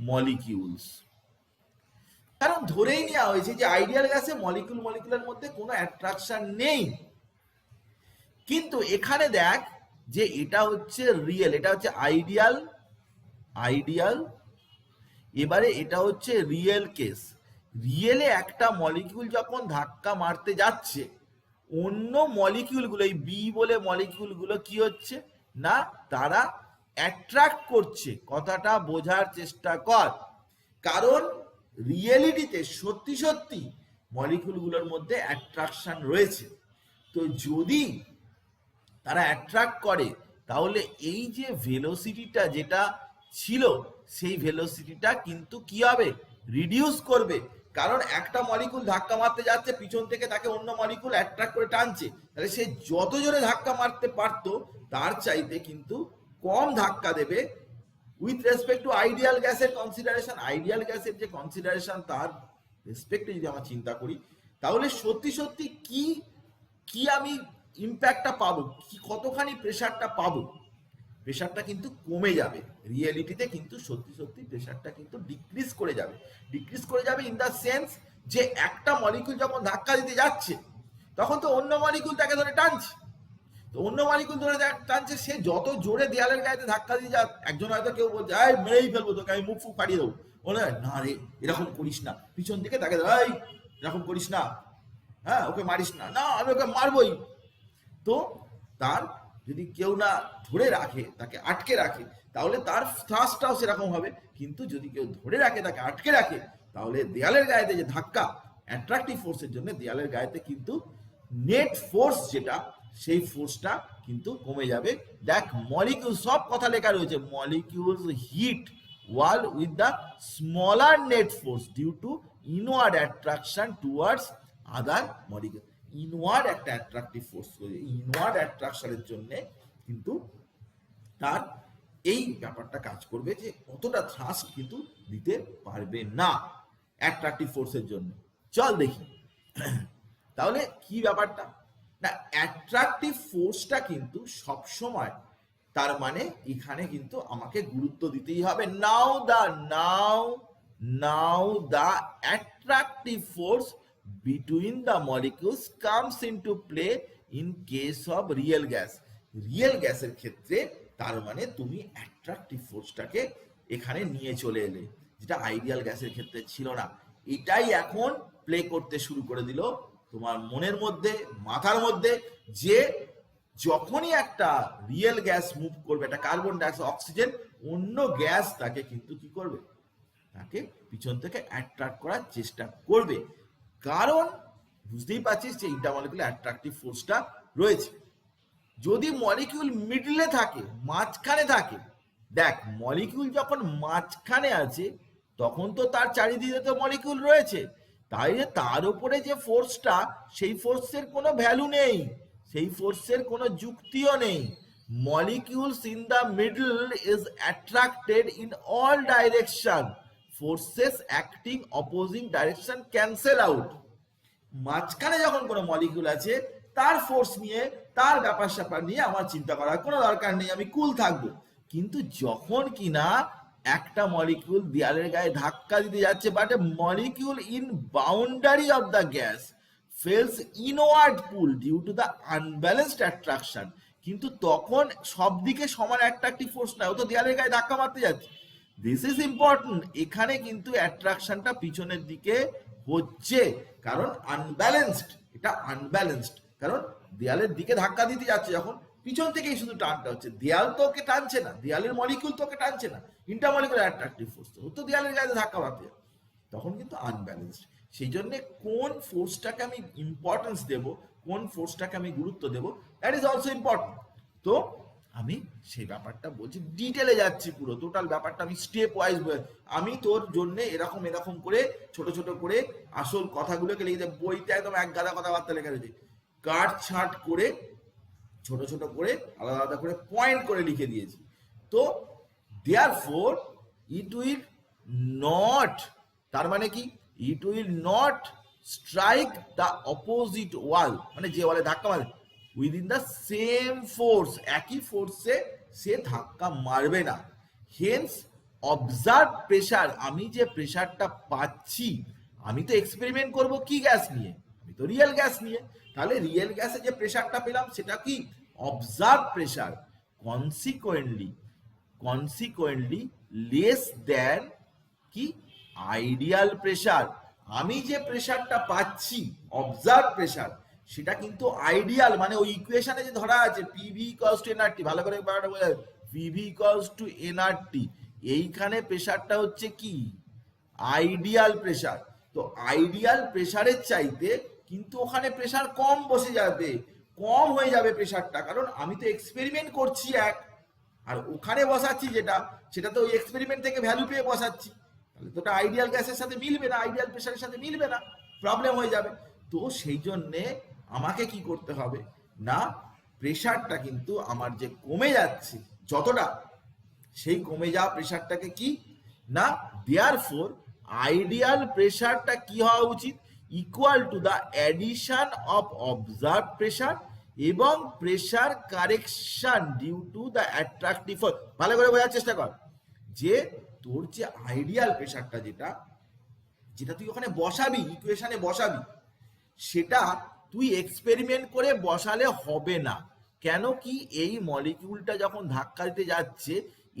molecules. কারণ ধরেই নেওয়া হয়েছে যে আইডিয়াল গ্যাসে মলিকুলের মধ্যে কোনো অ্যাট্রাকশন নেই। কিন্তু এখানে দেখ যে এটা হচ্ছে রিয়েল, এটা হচ্ছে আইডিয়াল, এবারে এটা হচ্ছে রিয়েল কেস। রিয়েলে একটা মলিকিউল যখন ধাক্কা মারতে যাচ্ছে, অন্য মলিকিউলগুলো, এই বি বলে মলিকিউলগুলো কি হচ্ছে না, তারা অ্যাট্রাক্ট করছে। কথাটা বোঝার চেষ্টা কর। কারণ রিয়েলিটিতে সত্যি সত্যি মলিকিউলগুলোর মধ্যে অ্যাট্রাকশন রয়েছে। তো যদি তারা অ্যাট্রাক্ট করে তাহলে এই যে ভেলোসিটিটা যেটা ছিল সেই ভেলোসিটিটা কিন্তু কি হবে, রিডিউস করবে। কারণ একটা মলিকুল ধাক্কা মারতে যাচ্ছে, পিছন থেকে তাকে অন্য মলিকুল অ্যাট্রাক্ট করে টানছে, তাহলে সে যত জোরে ধাক্কা মারতে পারতো তার চাইতে কিন্তু কম ধাক্কা দেবে। উইথ রেসপেক্ট টু আইডিয়াল গ্যাসের কনসিডারেশন, আইডিয়াল গ্যাসের যে কনসিডারেশন তার রেসপেক্টে যদি আমরা চিন্তা করি, তাহলে সত্যি সত্যি কি কি আমি ইম্প্যাক্টটা পাবো, কি কতখানি প্রেসারটা পাবো, প্রেসারটা কিন্তু কমে যাবে। রিয়েলিটিতে কিন্তু সত্যি সত্যি প্রেসারটা কিন্তু ডিক্রিজ করে যাবে ইন দ্য সেন্স যে একটা মলিকিউল যখন ধাক্কা দিতে যাচ্ছে তখন তো অন্য মলিকিউল তাকে ধরে টানছে, তো অন্য মলিকিউল ধরে টানছে, সে যত জোরে দেয়ালের গায়েতে ধাক্কা দিয়ে যাক, একজন হয়তো কেউ বলছে এই মেরেই ফেলবো তোকে, আমি মুখ ফুক ফাটিয়ে দেবো, বলে না রে এরকম করিস না, পিছন থেকে তাকে এই এরকম করিস না, হ্যাঁ ওকে মারিস না, না আমি ওকে মারবই। তো তার যদি কেউ না ধরে রাখে, তাকে আটকে রাখে, তাহলে তার থ্রাস্টটাও সেরকম হবে। কিন্তু যদি কেউ ধরে রাখে, তাকে আটকে রাখে, তাহলে দেয়ালের গায়েতে যে ধাক্কা, অ্যাট্রাকটিভ ফোর্সের জন্য দেয়ালের গায়েতে কিন্তু নেট ফোর্স যেটা, সেই ফোর্সটা কিন্তু কমে যাবে। দেখ মলিকিউল, সব কথা লেখা রয়েছে, molecules hit wall with the smaller net force due to inward attraction towards other molecule. Inward একটা অ্যাট্রাকটিভ ফোর্স, ইনওয়ার্ড অ্যাট্রাকশনের জন্য কিন্তু তার এই ব্যাপারটা কাজ করবে যে অতটা থ্রাস্ট কিন্তু দিতে পারবে না অ্যাট্রাকটিভ ফোর্সের জন্য। চল দেখি তাহলে কি ব্যাপারটা না, অ্যাট্রাকটিভ ফোর্সটা কিন্তু সব সময়, তার মানে এখানে কিন্তু আমাকে গুরুত্ব দিতেই হবে। Now the attractive force between the molecules comes into play in case of real gas. Real গ্যাসের ক্ষেত্রে তার মানে তুমি অ্যাট্রাকটিভ ফোর্সটাকে এখানে নিয়ে চলে এলে, যেটা আইডিয়াল গ্যাসের ক্ষেত্রে ছিল না। এটাই এখন প্লে করতে শুরু করে দিল তোমার মনের মধ্যে, মাথার মধ্যে, যে যখনই একটা রিয়েল গ্যাস মুভ করবে, একটা কার্বন ডাইঅক্সাইড, অক্সিজেন, অন্য গ্যাস তাকে কিন্তু কি করবে, তাকে পিছন থেকে অ্যাট্রাক্ট করার চেষ্টা করবে। কারণ বুঝতেই পারছিস যে ইন্টারমলিকুলার অ্যাট্রাকটিভ ফোর্সটা রয়েছে। যদি মলিকিউল মিডলে থাকে, মাঝখানে থাকে, দেখ মলিকিউল যখন মাঝখানে আছে তখন তো তার চারিদিকে তো মলিকিউল রয়েছে, তাই তার উপরে যে ফোর্সটা, সেই ফোর্সের কোনো ভ্যালু নেই, সেই ফোর্সের কোনো যুক্তিও নেই। Molecules in the middle is attracted in all direction, forces acting opposing direction cancel out. মাঝখানে যখন কোনো মলিকিউল আছে তার ফোর্স নিয়ে তার ব্যাপার স্যাপার নিয়ে আমার চিন্তা করার কোনো দরকার নেই, আমি কুল থাকবো। কিন্তু যখন কিনা একটা মলিকিউল দেয়ালের গায়ে ধাক্কা দিতে যাচ্ছে, but a molecule in boundary of the gas feels inward pull due to the unbalanced attraction, কিন্তু তখন সব দিকে সমান অ্যাট্রাকটিভ ফোর্স না, ও তো দেয়ালের গায়ে ধাক্কা মারতে যাচ্ছে। দিস ইজ ইম্পর্টেন্ট, এখানে কিন্তু অ্যাট্রাকশনটা পিছনের দিকে হচ্ছে, কারণ আনব্যালেন্সড, এটা আনব্যালেন্সড, কারণ দেয়ালের দিকে ধাক্কা দিতে যাচ্ছে যখন, পিছন থেকেই শুধু টানটা হচ্ছে, দেয়াল তো ওকে টানছে না, দেয়ালের মলিকিউল তো ওকে টানছে না, ইন্টারমলিকুলার অ্যাট্রাকটিভ ফোর্স তো দেয়ালের গায়ে ধাক্কা মারতে যাচ্ছে, তখন কিন্তু আনব্যালেন্সড। সেই জন্য কোন ফোর্সটাকে আমি ইম্পর্টেন্স দেব, কোন ফোর্সটাকে আমি গুরুত্ব দেব, দ্যাট ইজ অলসো ইম্পর্টেন্ট। তো আমি সেই ব্যাপারটা বলছি, ডিটেলে যাচ্ছি, পুরো টোটাল ব্যাপারটা আমি স্টেপ ওয়াইজ, আমি তোর জন্য এরকম এরকম করে ছোট ছোট করে আসল কথাগুলোকে লিখে দেব, বইতে একদম এক গাদা কথাবার্তা লেখা রয়েছে, কাট ছাট করে ছোট ছোট করে আলাদা আলাদা করে পয়েন্ট করে লিখে দিয়েছি। তো দেয়ারফোর ইট উইল নট, তার মানে কি, it will not strike the opposite wall, মানে যে ওয়ালে ধাক্কা মারে উইদিন দ্য সেম ফোর্স, একই ফোর্সে সে ধাক্কা মারবে না। হেন্স অবজার্ভ প্রেশার, আমি যে প্রেশারটা পাচ্ছি, আমি তো এক্সপেরিমেন্ট করব কি গ্যাস নিয়ে, আমি তো রিয়েল গ্যাস নিয়ে, তাহলে রিয়েল গ্যাসে যে প্রেশারটা পেলাম সেটা কি observe pressure, consequently less than কি আইডিয়াল প্রেশার। আমি যে প্রেশারটা পাচ্ছি অবজার্ভ প্রেশার, সেটা কিন্তু আইডিয়াল, মানে ওই ইকুয়েশনে যে ধরা আছে পিভি ইকুয়ালস টু এনআরটি, ভালো করে ব্যাপারটা বোঝা যায়, পিভি ইকুয়ালস টু এনআরটি, এইখানে প্রেশারটা হচ্ছে কি আইডিয়াল প্রেশার। তো আইডিয়াল প্রেশারের চাইতে কিন্তু ওখানে প্রেশার কম বসে যাবে, কম হয়ে যাবে প্রেশারটা, কারণ আমি তো এক্সপেরিমেন্ট করছি এক, আর ওখানে বসাচ্ছি যেটা, সেটা তো ওই এক্সপেরিমেন্ট থেকে ভ্যালু পেয়ে বসাচ্ছি, তাহলে তো ওটা আইডিয়াল গ্যাসের সাথে মিলবে না, আইডিয়াল প্রেশারের সাথে মিলবে না, প্রবলেম হয়ে যাবে। তো সেই জন্যে আমাকে কি করতে হবে না, প্রেশারটা কিন্তু আমার যে কমে যাচ্ছে যতটা, সেই কমে যাওয়া প্রেশারটাকে কি না, দেয়ারফোর আইডিয়াল প্রেশারটা কি হওয়া উচিত, equal to the addition of observe pressure এবং pressure correction due to the attractive force. ভালো করে বোঝার চেষ্টা কর যে তোর যে আইডিয়াল প্রেশারটা, যেটা যেটা তুই ওখানে বসাবি, ইকুয়েশনে বসাবি, সেটা তুই এক্সপেরিমেন্ট করে বসালে হবে না। কেন কি, এই মলিকিউলটা যখন ধাক্কা দিতে যাচ্ছে,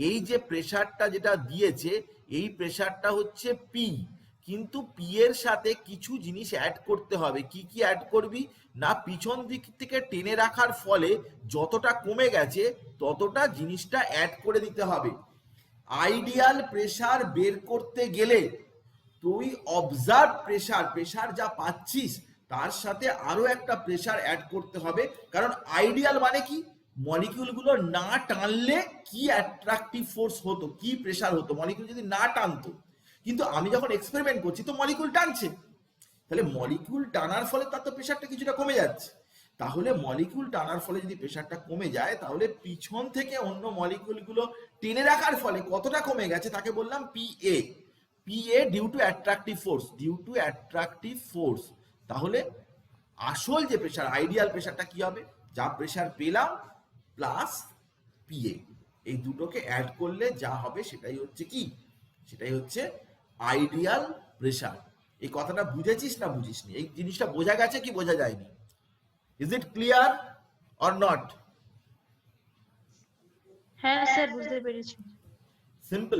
এই যে প্রেশারটা যেটা দিয়েছে, এই প্রেশারটা হচ্ছে পি, কিন্তু পি এর সাথে কিছু জিনিস অ্যাড করতে হবে। কি কি অ্যাড করবি না, পিছন দিক থেকে টেনে রাখার ফলে যতটা কমে গেছে ততটা জিনিসটা অ্যাড করে দিতে হবে। আইডিয়াল প্রেশার বের করতে গেলে তুই অবজার্ভ প্রেশার যা পাচ্ছিস তার সাথে আরো একটা প্রেশার অ্যাড করতে হবে, কারণ আইডিয়াল মানে কি, মলিকিউলগুলো না টানলে কি অ্যাট্রাকটিভ ফোর্স হতো, কি প্রেশার হতো, মলিকিউল যদি না টানতো। কিন্তু আমি যখন এক্সপেরিমেন্ট করছি তো মলিকিউল টানছে, তাহলে মলিকিউল টানার ফলে তার তো প্রেশারটা কিছুটা কমে যাচ্ছে। তাহলে মলিকিউল টানার ফলে যদি প্রেশারটা কমে যায়, তাহলে পিছন থেকে অন্য মলিকিউলগুলো টেনে রাখার ফলে কতটা কমে গেছে তাকে বললাম PA. PA due to attractive force, due to attractive force. তাহলে আসল যে প্রেশার, আইডিয়াল প্রেশারটা কি হবে, যা প্রেশার পেলাম প্লাস পিএ, এই দুটোকে অ্যাড করলে যা হবে সেটাই হচ্ছে কি, সেটাই হচ্ছে আইডিয়াল প্রেশার। এই কথাটা বুঝেছিস না বুঝিসনি, এই জিনিসটা বোঝা গেছে কি বোঝা যায়নি? Is it clear or not? হ্যাঁ স্যার, বুঝতে পেরেছি। সিম্পল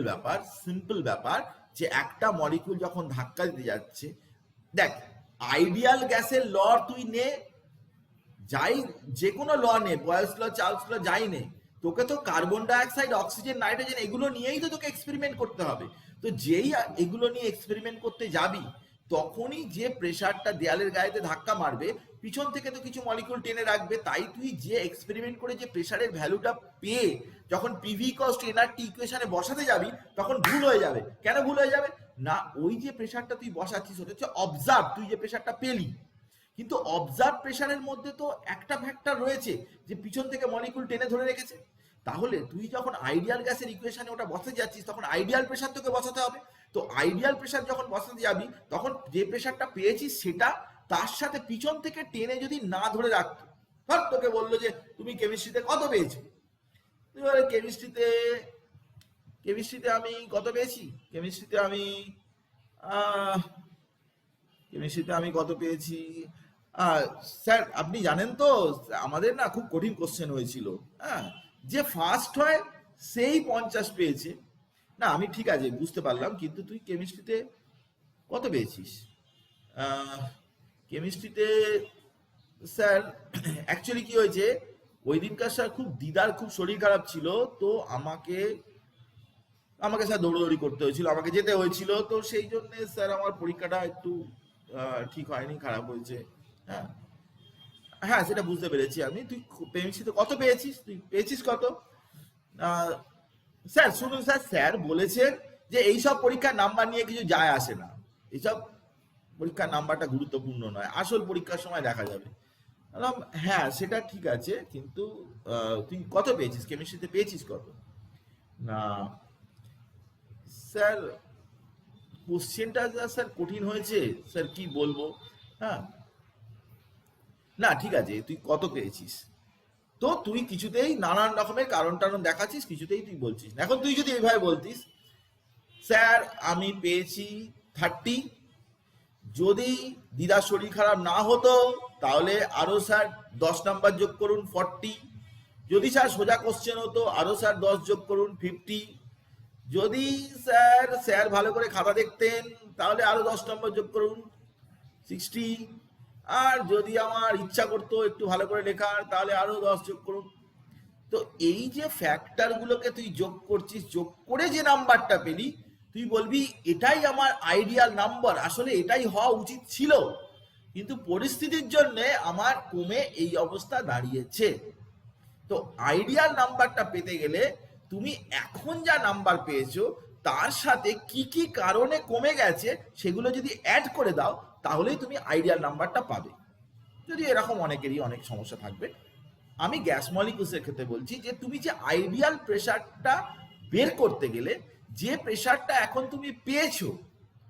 ব্যাপার যে একটা মলিকিউল যখন ধাক্কা দিতে যাচ্ছে, দেখ আইডিয়াল গ্যাসের ল তুই নে, যাই যে কোনো ল নে, বয়েলস ল, চার্লস ল, যাই নে, তোকে তো কার্বন ডাইঅক্সাইড, অক্সিজেন, নাইট্রোজেন এগুলো নিয়েই তো তোকে এক্সপেরিমেন্ট করতে হবে। তো যেই এগুলো নিয়ে এক্সপেরিমেন্ট করতে যাবি, তখনই যে প্রেশারটা দেয়ালের গায়েতে ধাক্কা মারবে, পিছন থেকে তো কিছু মলিকিউল টেনে রাখবে, তাই তুই যে এক্সপেরিমেন্ট করে যে প্রেশারের ভ্যালুটা পেয়ে যখন পিভি ইকুয়ালস টু এনআরটি ইকুয়েশনে বসাতে যাবি, তখন ভুল হয়ে যাবে। কেন ভুল হয়ে যাবে না, ওই যে প্রেশারটা তুই বসাচ্ছিস ওটা হচ্ছে অবজার্ভ, তুই যে প্রেশারটা পেলি, কিন্তু অবজার্ভ প্রেশারের মধ্যে তো একটা ফ্যাক্টর রয়েছে যে পিছন থেকে মলিকিউল টেনে ধরে রেখেছে। তাহলে তুই যখন আইডিয়াল গ্যাসের ইকুয়েশনে ওটা বসাতে যাচ্ছিস, তখন আইডিয়াল প্রেশার তোকে বসাতে হবে। তো আইডিয়াল প্রেশার যখন বসাতে যাবি, তখন যে প্রেশারটা পেয়েছিস সেটা তার সাথে পিছন থেকে টেনে যদি না ধরে রাখতো, ধর তোকে বললো যে তুমি কেমিস্ট্রিতে কত পেয়েছো, তুই বলে কেমিস্ট্রিতে আমি কত পেয়েছি, কেমিস্ট্রিতে আমি কত পেয়েছি, স্যার আপনি জানেন তো আমাদের না খুব কঠিন কোশ্চেন হয়েছিল, হ্যাঁ, যে ফার্স্ট হয় সেই 50 পেয়েছে। না আমি ঠিক আছে বুঝতে পারলাম, কিন্তু তুই কেমিস্ট্রিতে কত পেয়েছিস? কেমিস্ট্রিতে স্যার অ্যাকচুয়ালি কি হয়েছে, ওই দিনকার স্যার খুব দিদার খুব শরীর খারাপ ছিল, তো আমাকে স্যার দৌড়দৌড়ি করতে হয়েছিল, আমাকে যেতে হয়েছিল, তো সেই জন্য স্যার আমার পরীক্ষাটা একটু ঠিক হয়নি, খারাপ হয়েছে। হ্যাঁ হ্যাঁ সেটা বুঝতে পেরেছি আমি। তুই কেমিস্ট্রিতে কত পেয়েছিস, তুই পেয়েছিস কত? স্যার শুনুন স্যার, স্যার বলেছেন যে এইসব পরীক্ষার নাম্বার নিয়ে কিছু যায় আসে না, এইসব পরীক্ষার নাম্বারটা গুরুত্বপূর্ণ নয়, আসল পরীক্ষার সময় দেখা যাবে। বললাম হ্যাঁ সেটা ঠিক আছে, কিন্তু তুই কত পেয়েছিস, কেমিস্ট্রিতে পেয়েছিস কত? না স্যার কোশ্চেনটা স্যার কঠিন হয়েছে, স্যার কি বলবো। হ্যাঁ না ঠিক আছে, তুই কত পেয়েছিস? তো তুই কিছুতেই নানান রকমের কারণ টারণ দেখাচ্ছিস, কিছুতেই তুই বলছিস না। এখন তুই যদি এইভাবে বলতিস স্যার আমি পেয়েছি 30, যদি দিদার শরীর খারাপ না হতো তাহলে আরো স্যার 10 নাম্বার যোগ করুন 40, যদি স্যার সোজা কোশ্চেন হতো আরো স্যার 10 যোগ করুন 50, যদি স্যার ভালো করে খাতা দেখতেন তাহলে আরো 10 নম্বর যোগ করুন 60, আর যদি আমার ইচ্ছা করতো একটু ভালো করে লেখার তাহলে আরো 10 যোগ করুন। তো এই যে ফ্যাক্টর গুলোকে তুই যোগ করছিস, যোগ করে যে নাম্বারটা পেলি তুই বলবি এটাই আমার আইডিয়াল নাম্বার, আসলে এটাই হওয়া উচিত ছিল, কিন্তু পরিস্থিতির জন্য আমার কমে এই অবস্থা দাঁড়িয়েছে। তো আইডিয়াল নাম্বারটা পেতে গেলে তুমি এখন যা নাম্বার পেয়েছো তার সাথে কি কি কারণে কমে গেছে সেগুলো যদি অ্যাড করে দাও তাহলেই তুমি আইডিয়াল নাম্বারটা পাবে। যদি এরকম অনেকেরই অনেক সমস্যা থাকবে, আমি গ্যাস মলিকিউলসের ক্ষেত্রে বলছি যে তুমি যে আইডিয়াল প্রেসারটা বের করতে গেলে যে প্রেসারটা এখন তুমি পেয়েছো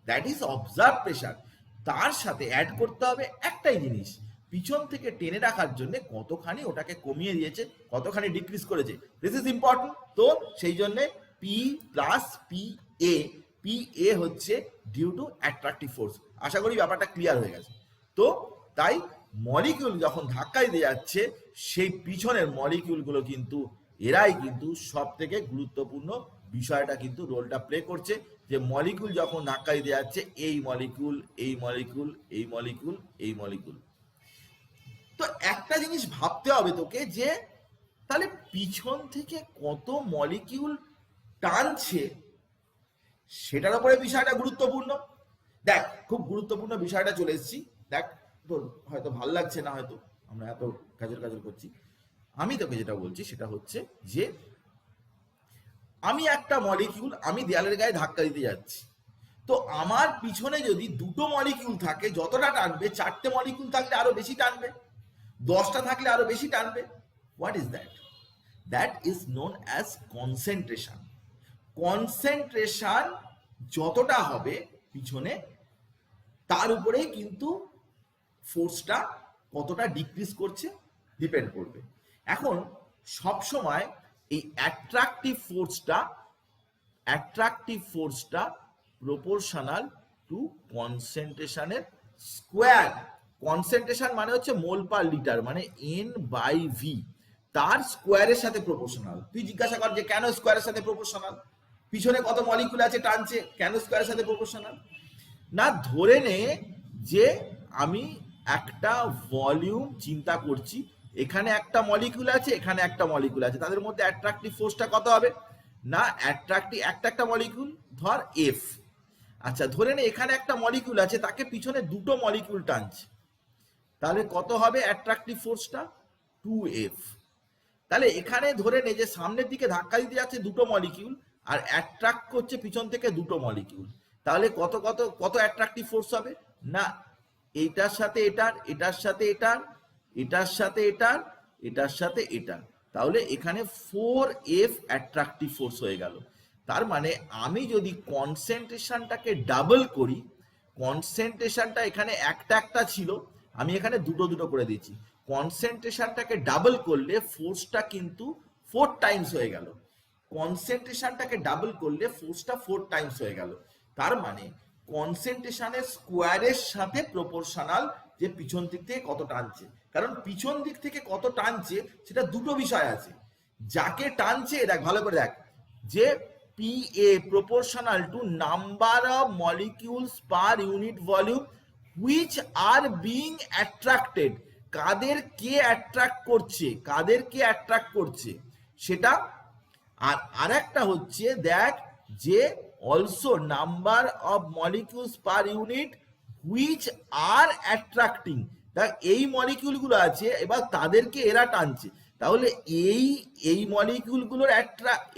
দ্যাট ইজ অবজার্ভ প্রেসার, তার সাথে অ্যাড করতে হবে একটাই জিনিস, পিছন থেকে টেনে রাখার জন্য কতখানি ওটাকে কমিয়ে দিয়েছে, কতখানি ডিক্রিজ করেছে, দিস ইজ ইম্পর্টেন্ট। তো সেই জন্য পি প্লাস পি এ হচ্ছে ডিউ টু অ্যাট্রাকটিভ ফোর্স। আশা করি ব্যাপারটা ক্লিয়ার হয়ে গেছে। তো তাই মলিকিউল যখন ধাক্কা দিতে যাচ্ছে সেই পিছনের মলিকিউলগুলো কিন্তু এরাই কিন্তু সব থেকে গুরুত্বপূর্ণ বিষয়টা কিন্তু রোলটা প্লে করছে, যে মলিকিউল যখন ধাক্কা দিতে যাচ্ছে এই মলিকিউল এই মলিকিউল এই মলিকিউল এই মলিকিউল। তো একটা জিনিস ভাবতে হবে তোকে যে তাহলে পিছন থেকে কত মলিকিউল টানছে সেটার উপরে বিষয়টা গুরুত্বপূর্ণ। দেখ খুব গুরুত্বপূর্ণ বিষয়টা চলে এসেছি, দেখ তোর হয়তো ভাল লাগছে না, হয়তো আমরা এত কাজল করছি, আমি তোকে যেটা বলছি সেটা হচ্ছে যে আমি একটা মলিকিউল আমি দেয়ালের গায়ে ধাক্কা দিতে যাচ্ছি, তো আমার পিছনে যদি দুটো মলিকিউল থাকে যতটা টানবে, 4টে মলিকিউল থাকলে আরো বেশি টানবে, 10টা থাকলে আরো বেশি টানবে। What is that? That is known as concentration. Concentration যতটা হবে পিছনে তার উপরেই কিন্তু ফোর্সটা কতটা ডিক্রিজ করছে ডিপেন্ড করবে। এখন সব সময় এই অ্যাট্রাকটিভ ফোর্সটা প্রপোর্শনাল টু কনসেন্ট্রেশনের স্কোয়ার। কনসেন্ট্রেশন মানে হচ্ছে মোল পার লিটার, মানে N/V, তার স্কোয়ারের সাথে প্রপোর্শনাল। তুই জিজ্ঞাসা কর যে কেন স্কোয়ারের সাথে প্রপোর্শনাল, পিছনে কত মলিকিউল আছে টানছে, কেন স্কোয়ারের সাথে প্রপোর্শনাল? না ধরে নে যে আমি একটা ভলিউম চিন্তা করছি, এখানে একটা মলিকিউল আছে এখানে একটা মলিকিউল আছে, তাদের মধ্যে অ্যাট্রাকটিভ ফোর্সটা কত হবে? না অ্যাট্রাকটিভ একটা মলিকিউল ধর F, আচ্ছা ধরে নে এখানে একটা মলিকিউল আছে তাকে পিছনে দুটো মলিকিউল টানছে, তাহলে কত হবে অ্যাট্রাকটিভ ফোর্সটা? 2F। তাহলে এখানে ধরে নে যে সামনের দিকে ধাক্কা দিতে যাচ্ছে দুটো মলিকিউল আর অ্যাট্রাক্ট করছে পিছন থেকে দুটো মলিকিউল, তাহলে কত কত কত অ্যাট্রাকটিভ ফোর্স হবে? না এইটার সাথে এটার, এটার সাথে এটার, এটার সাথে এটার, এটার সাথে এটার, তাহলে এখানে 4F অ্যাট্রাকটিভ ফোর্স হয়ে গেল। তার মানে আমি যদি কনসেন্ট্রেশনটাকে ডাবল করি, কনসেন্ট্রেশনটা এখানে একটা ছিল, আমি এখানে দুটো করে দিচ্ছি, কনসেন্ট্রেশনটাকে ডাবল করলে ফোর্সটা কিন্তু 4 টাইমস হয়ে গেল। কনসেন্ট্রেশনটাকে ডাবল করলে ফোর্সটা 4 টাইমস হয়ে গেল। তার মানে কনসেন্ট্রেশনের স্কোয়ারের সাথে প্রপোর্শনাল যে পিছন দিক থেকে কত টানছে। কারণ পিছন দিক থেকে কত টানছে সেটা দুটো বিষয় আছে। যাকে টানছে দেখ, ভালো করে দেখ, যে PA proportional to number of molecules per unit volume which are being attracted, কাদেরকে অ্যাট্রাক্ট করছে, কাদেরকে অ্যাট্রাক্ট করছে সেটা। আর আরেকটা হচ্ছে দেখ যে also number of molecules per unit which are attracting, দেখ এই মলিকিউলগুলো আছে এবার তাদেরকে এরা টানছে। তাহলে এই মলিকিউলগুলোর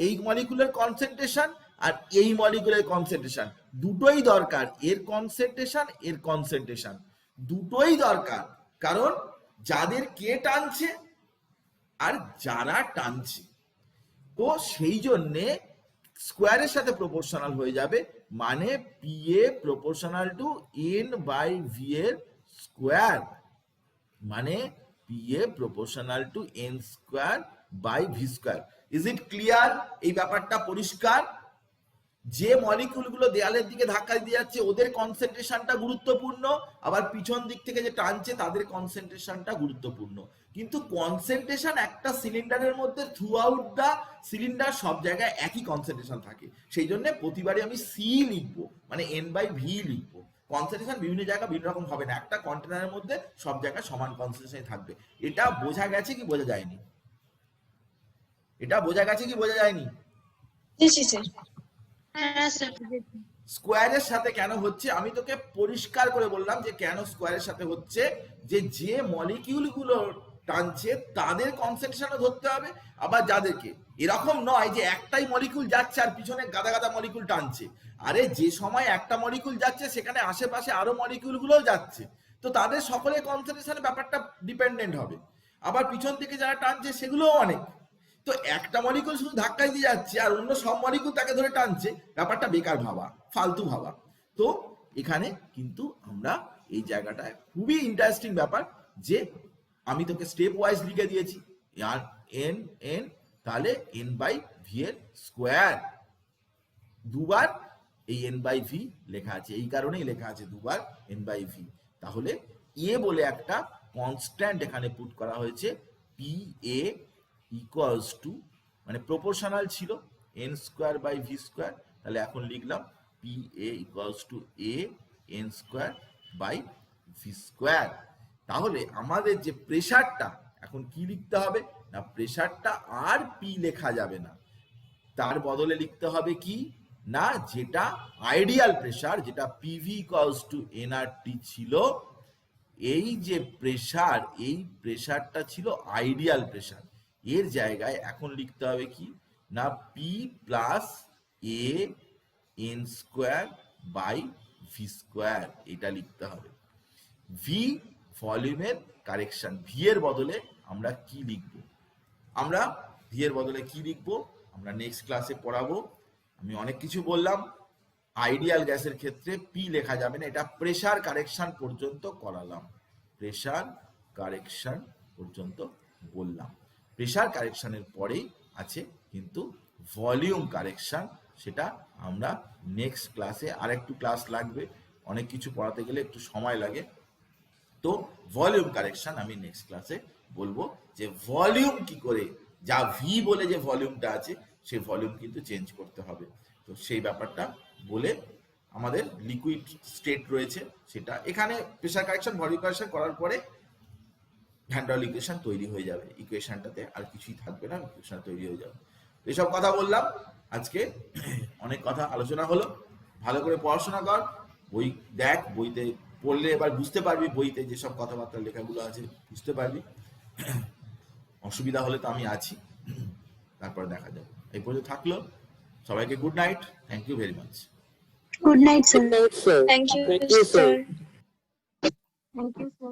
এই মলিকিউলের কনসেন্ট্রেশন আর এই মলিকিউলের কনসেন্ট্রেশন দুটোই দরকার, এর কনসেন্ট্রেশন দুটোই দরকার। কারণ যাদের কে টানছে আর যারা টানছে, তো সেই জন্যে স্কোয়ারের সাথে প্রপোর্শনাল হয়ে যাবে, মানে PA প্রপোর্শনাল টু N/V এর স্কোয়ার, মানে PA proportional to N square by V square. Is it clear? এই ব্যাপারটা পরিষ্কার? যে মলিকিউলগুলো দেয়ালের দিকে ধাক্কা দিয়ে যাচ্ছে ওদের কনসেন্ট্রেশনটা গুরুত্বপূর্ণ, আবার পিছন দিক থেকে যে টানছে তাদের কনসেন্ট্রেশনটা গুরুত্বপূর্ণ। কিন্তু কনসেন্ট্রেশন একটা সিলিন্ডারের মধ্যে থ্রু আউট দা সিলিন্ডার সব জায়গায় একই কনসেন্ট্রেশন থাকে। সেই জন্য প্রতিবারই আমি C লিখবো, মানে N/V লিখবো। কনসেন্ট্রেশন বিভিন্ন জায়গায় বিভিন্ন রকম হবে না, একটা কন্টেনারের মধ্যে সব জায়গায় সমান কনসেন্ট্রেশন থাকবে। এটা বোঝা গেছে কি বোঝা যায়নি? এটা বোঝা গেছে কি বোঝা যায়নি? হ্যাঁ স্যার বুঝেছি। স্কোয়ারের সাথে কেন হচ্ছে আমি তোকে পরিষ্কার করে বললাম যে কেন স্কোয়ারের সাথে হচ্ছে, যে মলিকিউল গুলো টানছে তাদের কনসেন্ট্রেশনও ধরতে হবে। আবার যাদেরকে, এরকম নয় যে একটাই মলিকিউল যাচ্ছে আর পিছনে গাদা গাদা মলিকিউল টানছে। আরে যে সময় একটা মলিকিউল যাচ্ছে সেখানে আশেপাশে আরো মলিকিউল গুলোও যাচ্ছে, তো তাদের সকলের কনসেন্ট্রেশনের ব্যাপারটা ডিপেন্ডেন্ট হবে। আবার পিছন থেকে যারা টানছে সেগুলোও অনেক। তো একটা মলিকুল শুধু ধাক্কাই দিয়ে যাচ্ছে আর অন্য সব মলিকুল তাকে ধরে টানছে, ব্যাপারটা বেকার ভাবা, ফালতু ভাবা। তো এখানে কিন্তু আমরা এই জায়গাটায় খুবই ইন্টারেস্টিং ব্যাপার, যে আমি তোকে স্টেপ ওয়াইজ লিখে দিয়েছি। আর এন এন তাহলে N/V এর স্কোয়ার, দুবার এই N/V লেখা আছে, এই কারণেই লেখা আছে দুবার N/V। তাহলে এ বলে একটা কনস্ট্যান্ট এখানে পুট করা হয়েছে, PA ইকুয়ালস টু, মানে প্রপোর্শনাল ছিল N square by V square, তাহলে এখন লিখলাম PA equals to N square by V square. তাহলে আমাদের যে প্রেসারটা এখন কি লিখতে হবে না, প্রেসারটা আর P লেখা যাবে না, তার বদলে লিখতে হবে কি না, যেটা আইডিয়াল প্রেসার, যেটা PV ইকুয়ালস টু nRT ছিল, এই যে প্রেসার, এই প্রেসারটা ছিল আইডিয়াল প্রেসার। এর জায়গায় এখন লিখতে হবে কি না, P plus N square by V square, এটা লিখতে হবে। V ভলিউমের কারেকশন, V এর বদলে আমরা কি লিখব, আমরা V এর বদলে কি লিখব আমরা নেক্সট ক্লাসে পড়াবো। আমি অনেক কিছু বললাম, আইডিয়াল গ্যাসের ক্ষেত্রে P লেখা যাবে না, এটা প্রেসার কারেকশন পর্যন্ত করালাম, প্রেসার কারেকশন পর্যন্ত বললাম। প্রেসার কারেকশনের পরেই আছে কিন্তু ভলিউম কারেকশন, সেটা আমরা নেক্সট ক্লাসে, আরেকটু ক্লাস লাগবে, অনেক কিছু পড়াতে গেলে একটু সময় লাগে। তো ভলিউম কারেকশন আমি নেক্সট ক্লাসে বলবো, যে ভলিউম কি করে, যা ভি বলে যে ভলিউমটা আছে সেই ভলিউম কিন্তু চেঞ্জ করতে হবে। তো সেই ব্যাপারটা বলে, আমাদের লিকুইড স্টেট রয়েছে সেটা এখানে প্রেসার কারেকশন ভলিউম কারেকশন করার পরে ভ্যান ডার ওয়াল ইকুয়েশন তৈরি হয়ে যাবে, ইকুয়েশনটাতে আর কিছুই থাকবে না, ইকুয়েশন তৈরি হয়ে যাবে। এসব কথা বললাম আজকে, অনেক কথা আলোচনা হলো। ভালো করে পড়াশোনা কর, বই দেখ, বইতে পড়লে এবার বুঝতে পারবি, বইতে যেসব কথাবার্তা লেখাগুলো আছে বুঝতে পারবি। অসুবিধা হলে তো আমি আছি, তারপর দেখা যাবে। এই পর্যন্ত থাকলো, সবাইকে good night, thank you very much. Good night, sir. Good night, sir. Thank you, Thank you, sir. sir. Thank you, sir.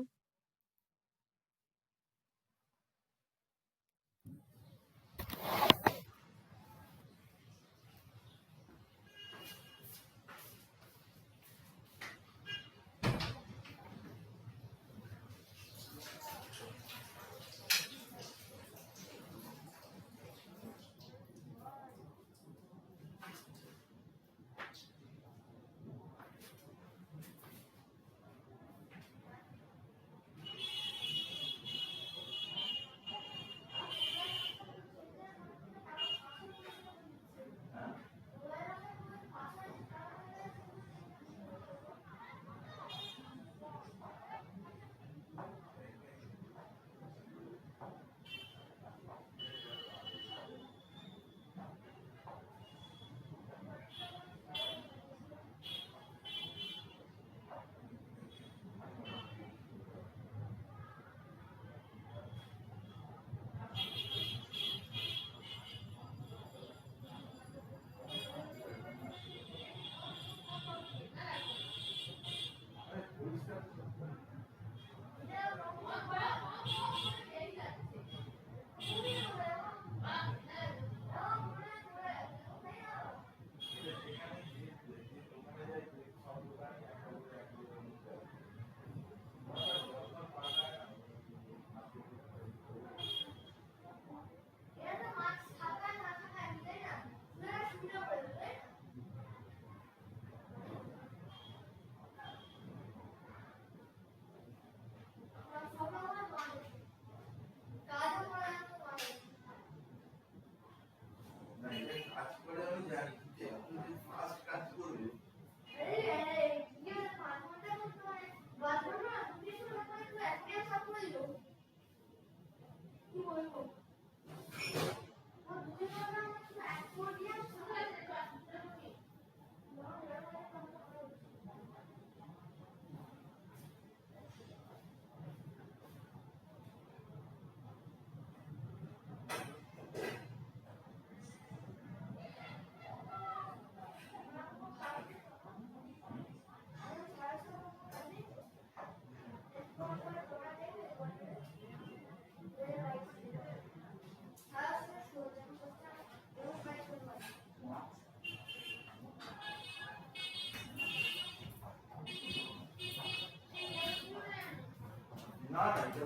না এটা কাজ করে আমি জানি যে আপনি যে ফার্স্ট কাজ করবে না না এটা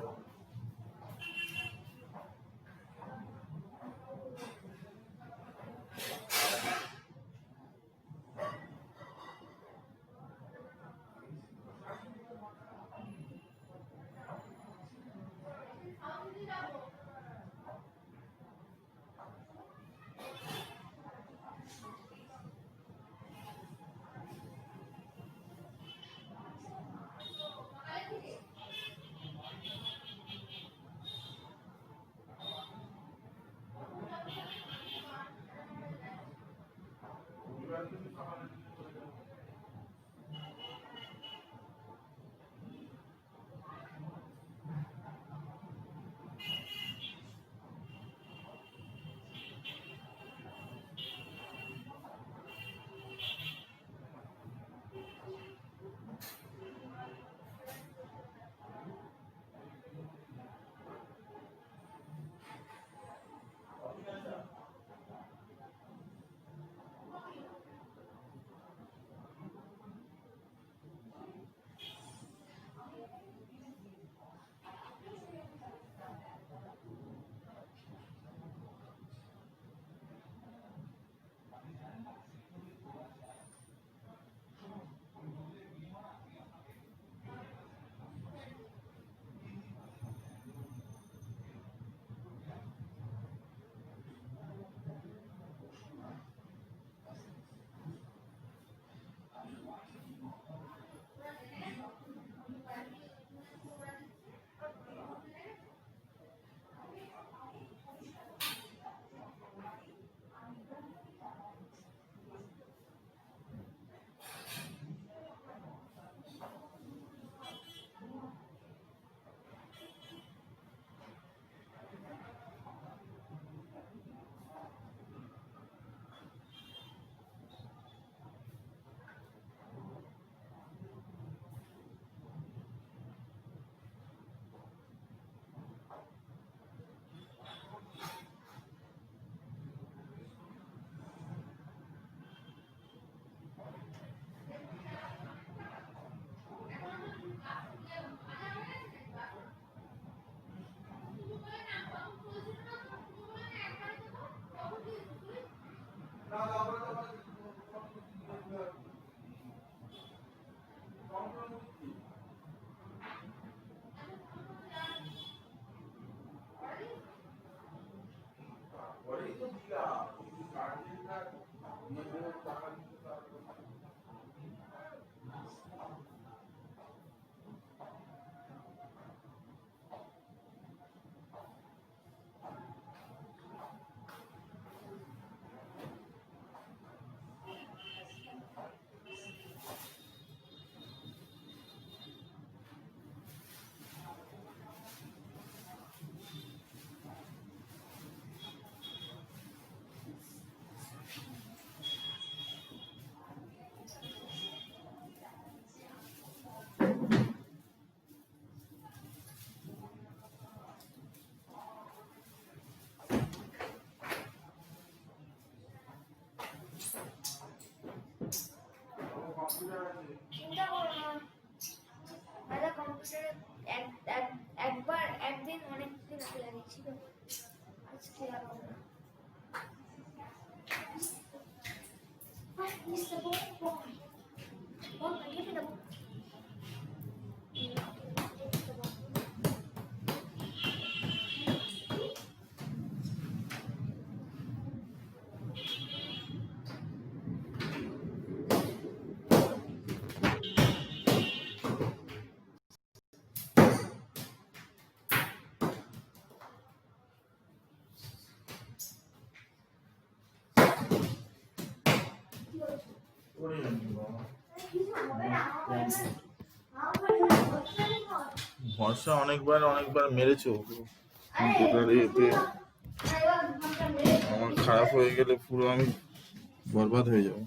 ভরসা অনেকবার অনেকবার মেরেছো, কিন্তু এতে আমার খারাপ হয়ে গেলে পুরো আমি বরবাদ হয়ে যাবো।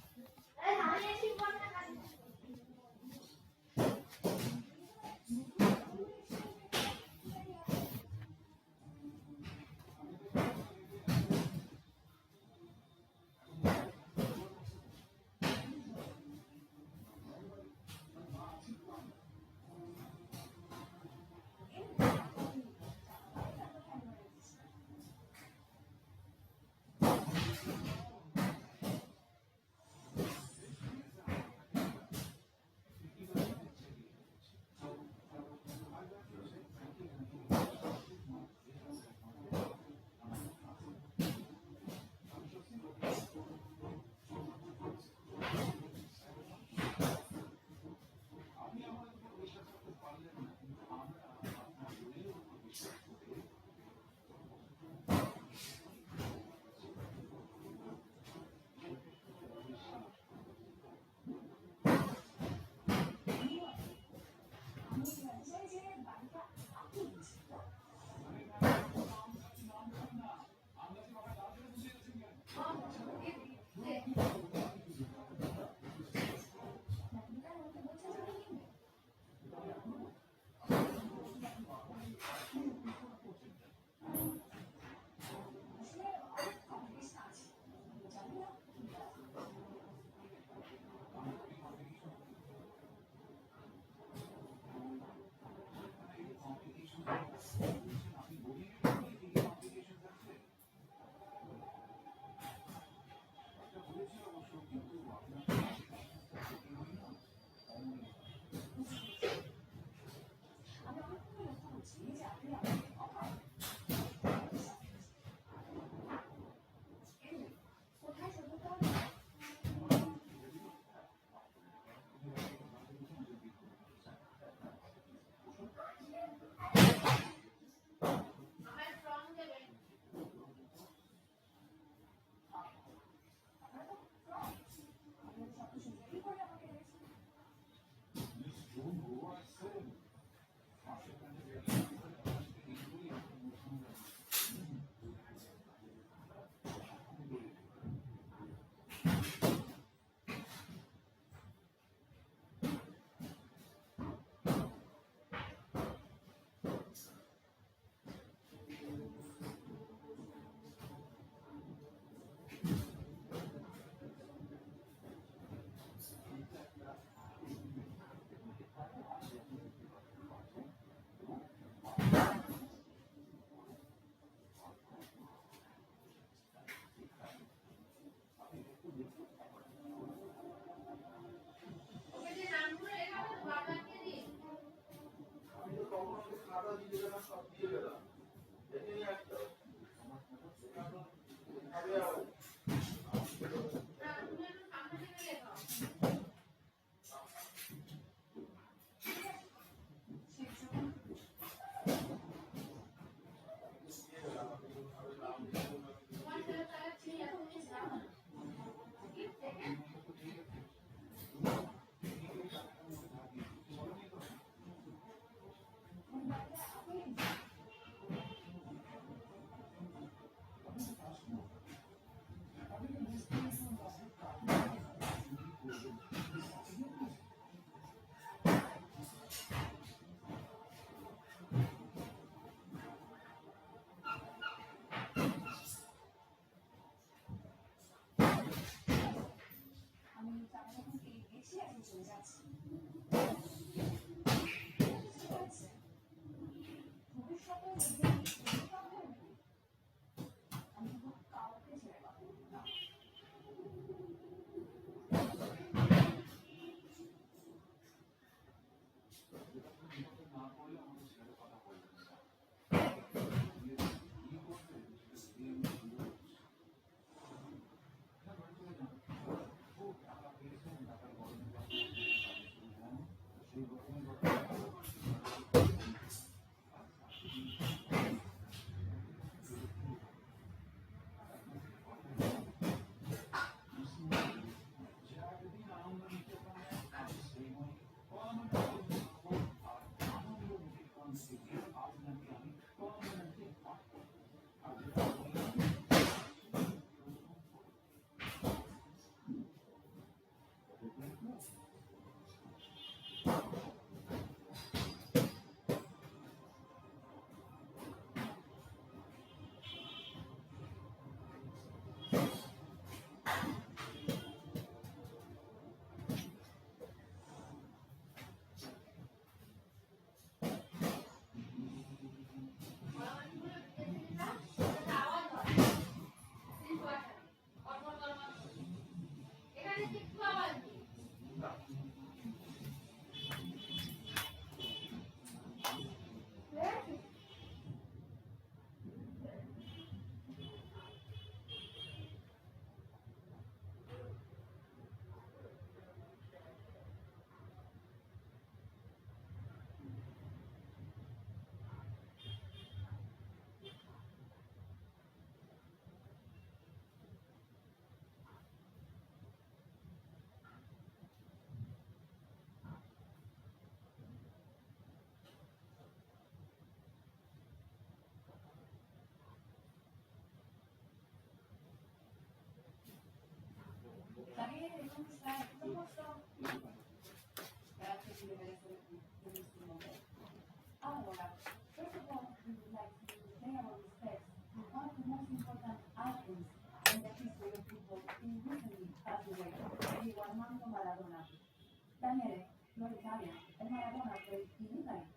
Daniele, Floritalia, el Maradona fue inútil.